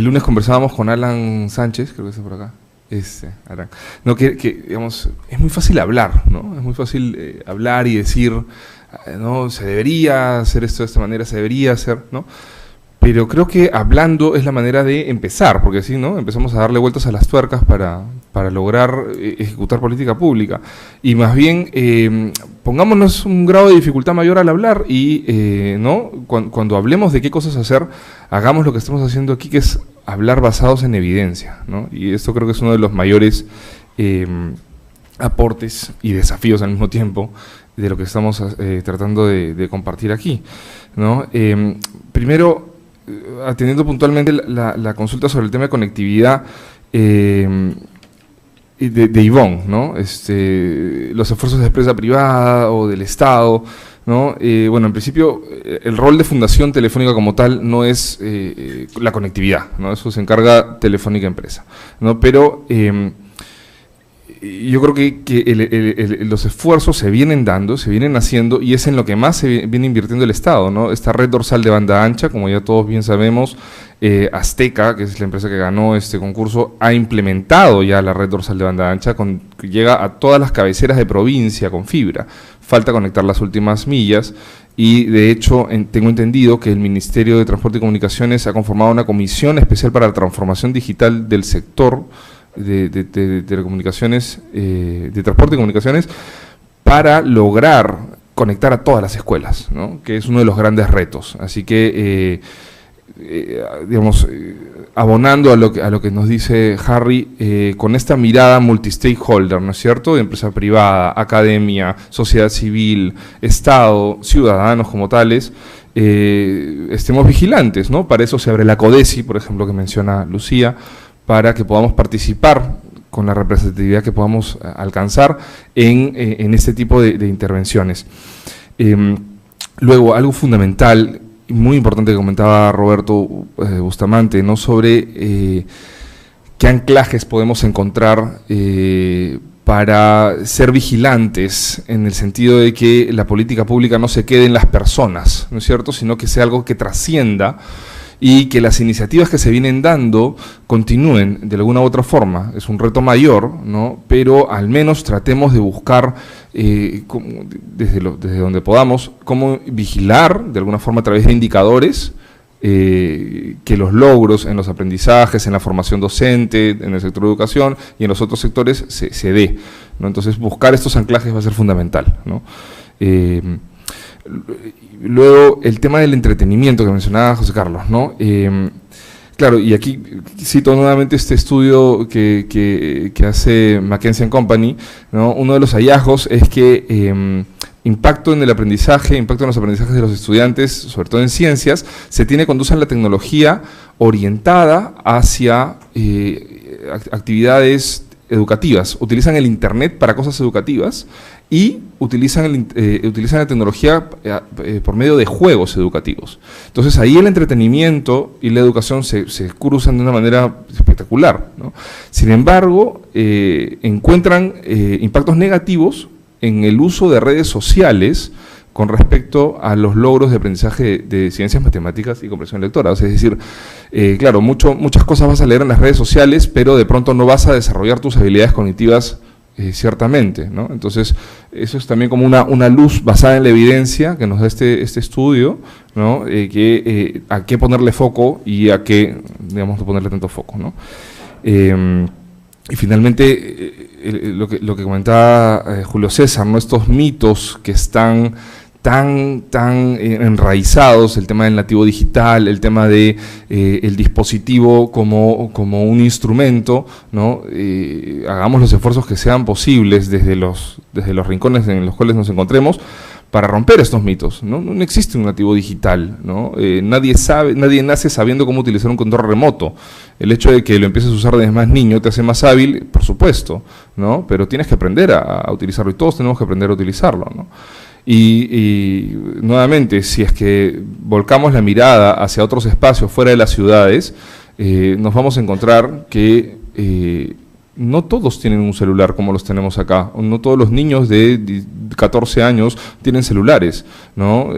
lunes conversábamos con Alan Sánchez, creo que está por acá. Aran. No, que digamos, es muy fácil hablar, ¿no? Es muy fácil hablar y decir, no, se debería hacer esto de esta manera, se debería hacer, ¿no? Pero creo que hablando es la manera de empezar, porque así, ¿no?, empezamos a darle vueltas a las tuercas para lograr ejecutar política pública. Y más bien, pongámonos un grado de dificultad mayor al hablar y, ¿no?, cuando hablemos de qué cosas hacer, hagamos lo que estamos haciendo aquí, que es hablar basados en evidencia, ¿no? Y esto creo que es uno de los mayores aportes y desafíos al mismo tiempo de lo que estamos tratando de compartir aquí, ¿no? Primero, atendiendo puntualmente la consulta sobre el tema de conectividad de Ivonne, ¿no? Los esfuerzos de empresa privada o del Estado, ¿no? Bueno, en principio, el rol de Fundación Telefónica como tal no es la conectividad, ¿no? Eso se encarga Telefónica Empresa, ¿no? Pero yo creo que los esfuerzos se vienen dando, se vienen haciendo, y es en lo que más se viene invirtiendo el Estado, ¿no? Esta red dorsal de banda ancha, como ya todos bien sabemos, Azteca, que es la empresa que ganó este concurso, ha implementado ya la red dorsal de banda ancha, que llega a todas las cabeceras de provincia con fibra. Falta conectar las últimas millas, y de hecho tengo entendido que el Ministerio de Transporte y Comunicaciones ha conformado una comisión especial para la transformación digital del sector de telecomunicaciones, de transporte y comunicaciones, para lograr conectar a todas las escuelas, ¿no? Que es uno de los grandes retos. Así que, digamos, abonando a lo que nos dice Harry, con esta mirada multi-stakeholder, ¿no es cierto?, de empresa privada, academia, sociedad civil, Estado, ciudadanos como tales, estemos vigilantes, ¿no? Para eso se abre la CODESI, por ejemplo, que menciona Lucía, para que podamos participar con la representatividad que podamos alcanzar en este tipo de intervenciones. Luego, algo fundamental, muy importante que comentaba Roberto Bustamante, ¿no? Sobre qué anclajes podemos encontrar para ser vigilantes, en el sentido de que la política pública no se quede en las personas, ¿no es cierto?, sino que sea algo que trascienda, y que las iniciativas que se vienen dando continúen de alguna u otra forma. Es un reto mayor, ¿no? Pero al menos tratemos de buscar, desde donde podamos, cómo vigilar de alguna forma a través de indicadores, que los logros en los aprendizajes, en la formación docente, en el sector de educación y en los otros sectores se dé, ¿no? Entonces, buscar estos anclajes va a ser fundamental, ¿no? Luego, el tema del entretenimiento que mencionaba José Carlos, ¿no? Claro, y aquí cito nuevamente este estudio que hace McKinsey & Company, ¿no? Uno de los hallazgos es que impacto en el aprendizaje, impacto en los aprendizajes de los estudiantes, sobre todo en ciencias, se tiene cuando usan la tecnología orientada hacia actividades educativas, utilizan el Internet para cosas educativas y utilizan la tecnología por medio de juegos educativos. Entonces ahí el entretenimiento y la educación se cruzan de una manera espectacular, ¿no? Sin embargo, encuentran impactos negativos en el uso de redes sociales con respecto a los logros de aprendizaje de ciencias matemáticas y comprensión lectora. O sea, es decir, claro, muchas cosas vas a leer en las redes sociales, pero de pronto no vas a desarrollar tus habilidades cognitivas ciertamente, ¿no? Entonces, eso es también como una luz basada en la evidencia que nos da este estudio, ¿no? A qué ponerle foco y a qué, digamos, no ponerle tanto foco, ¿no? Y finalmente, lo que comentaba Julio César, ¿no? Estos mitos que están tan enraizados, el tema del nativo digital, el tema de el dispositivo como un instrumento, ¿no? Hagamos los esfuerzos que sean posibles desde los rincones en los cuales nos encontremos para romper estos mitos, ¿no? No existe un nativo digital, ¿no? Nadie nace sabiendo cómo utilizar un control remoto. El hecho de que lo empieces a usar desde más niño te hace más hábil, por supuesto, ¿no? Pero tienes que aprender a utilizarlo, y todos tenemos que aprender a utilizarlo, ¿no? Y nuevamente, si es que volcamos la mirada hacia otros espacios fuera de las ciudades, nos vamos a encontrar que no todos tienen un celular como los tenemos acá, no todos los niños de 14 años tienen celulares, ¿no?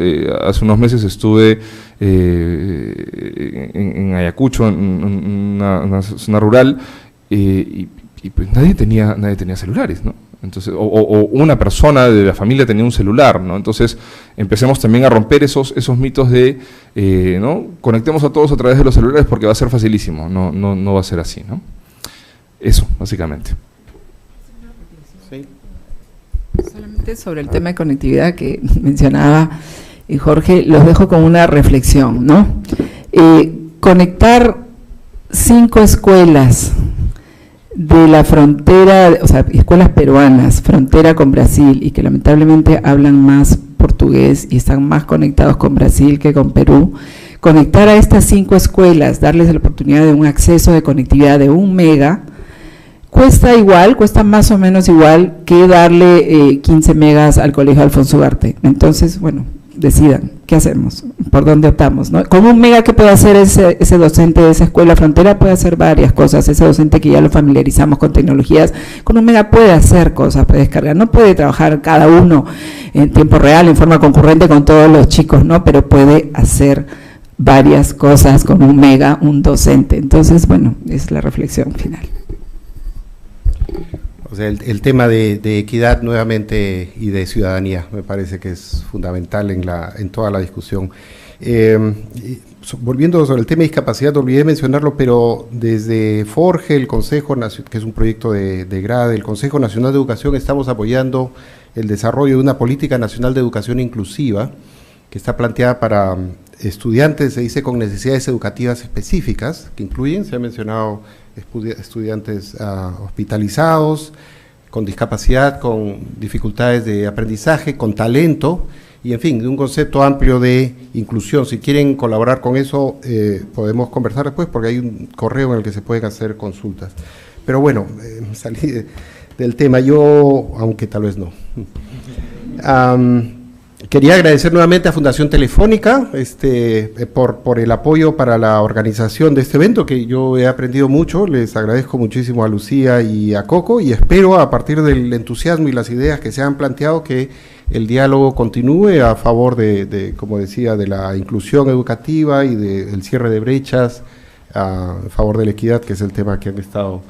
Hace unos meses estuve en Ayacucho, en una zona rural, y pues nadie tenía celulares, ¿no? Entonces, o una persona de la familia tenía un celular, ¿no? Entonces, empecemos también a romper esos mitos de, ¿no? Conectemos a todos a través de los celulares porque va a ser facilísimo, no va a ser así, ¿no? Eso, básicamente. Sí. Solamente sobre el tema de conectividad que mencionaba Jorge, los dejo con una reflexión, ¿no? Conectar 5 escuelas de la frontera, o sea, escuelas peruanas, frontera con Brasil, y que lamentablemente hablan más portugués y están más conectados con Brasil que con Perú, conectar a estas 5 escuelas, darles la oportunidad de un acceso de conectividad de 1 mega, cuesta igual, cuesta más o menos igual que darle 15 megas al Colegio Alfonso Ugarte. Entonces, bueno, decidan, ¿qué hacemos? ¿Por dónde optamos? ¿No? Con 1 mega que puede hacer ese docente de esa escuela frontera, puede hacer varias cosas. Ese docente que ya lo familiarizamos con tecnologías, con 1 mega puede hacer cosas, puede descargar. No puede trabajar cada uno en tiempo real, en forma concurrente con todos los chicos, ¿no? Pero puede hacer varias cosas con 1 mega un docente. Entonces, bueno, es la reflexión final. O sea, el tema de equidad nuevamente y de ciudadanía me parece que es fundamental en toda la discusión. Volviendo sobre el tema de discapacidad, olvidé mencionarlo, pero desde Forge, el Consejo Nacional, que es un proyecto de GRADE, el Consejo Nacional de Educación, estamos apoyando el desarrollo de una política nacional de educación inclusiva que está planteada para estudiantes, se dice, con necesidades educativas específicas, que incluyen, se ha mencionado, estudiantes hospitalizados, con discapacidad, con dificultades de aprendizaje, con talento, y en fin, de un concepto amplio de inclusión. Si quieren colaborar con eso, podemos conversar después, porque hay un correo en el que se pueden hacer consultas. Pero bueno, salí del tema, yo, aunque tal vez no. Quería agradecer nuevamente a Fundación Telefónica por el apoyo para la organización de este evento, que yo he aprendido mucho. Les agradezco muchísimo a Lucía y a Coco, y espero, a partir del entusiasmo y las ideas que se han planteado, que el diálogo continúe a favor como decía, de la inclusión educativa y del cierre de brechas, a favor de la equidad, que es el tema que han estado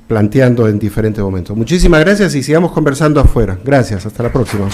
planteando en diferentes momentos. Muchísimas gracias y sigamos conversando afuera. Gracias, hasta la próxima.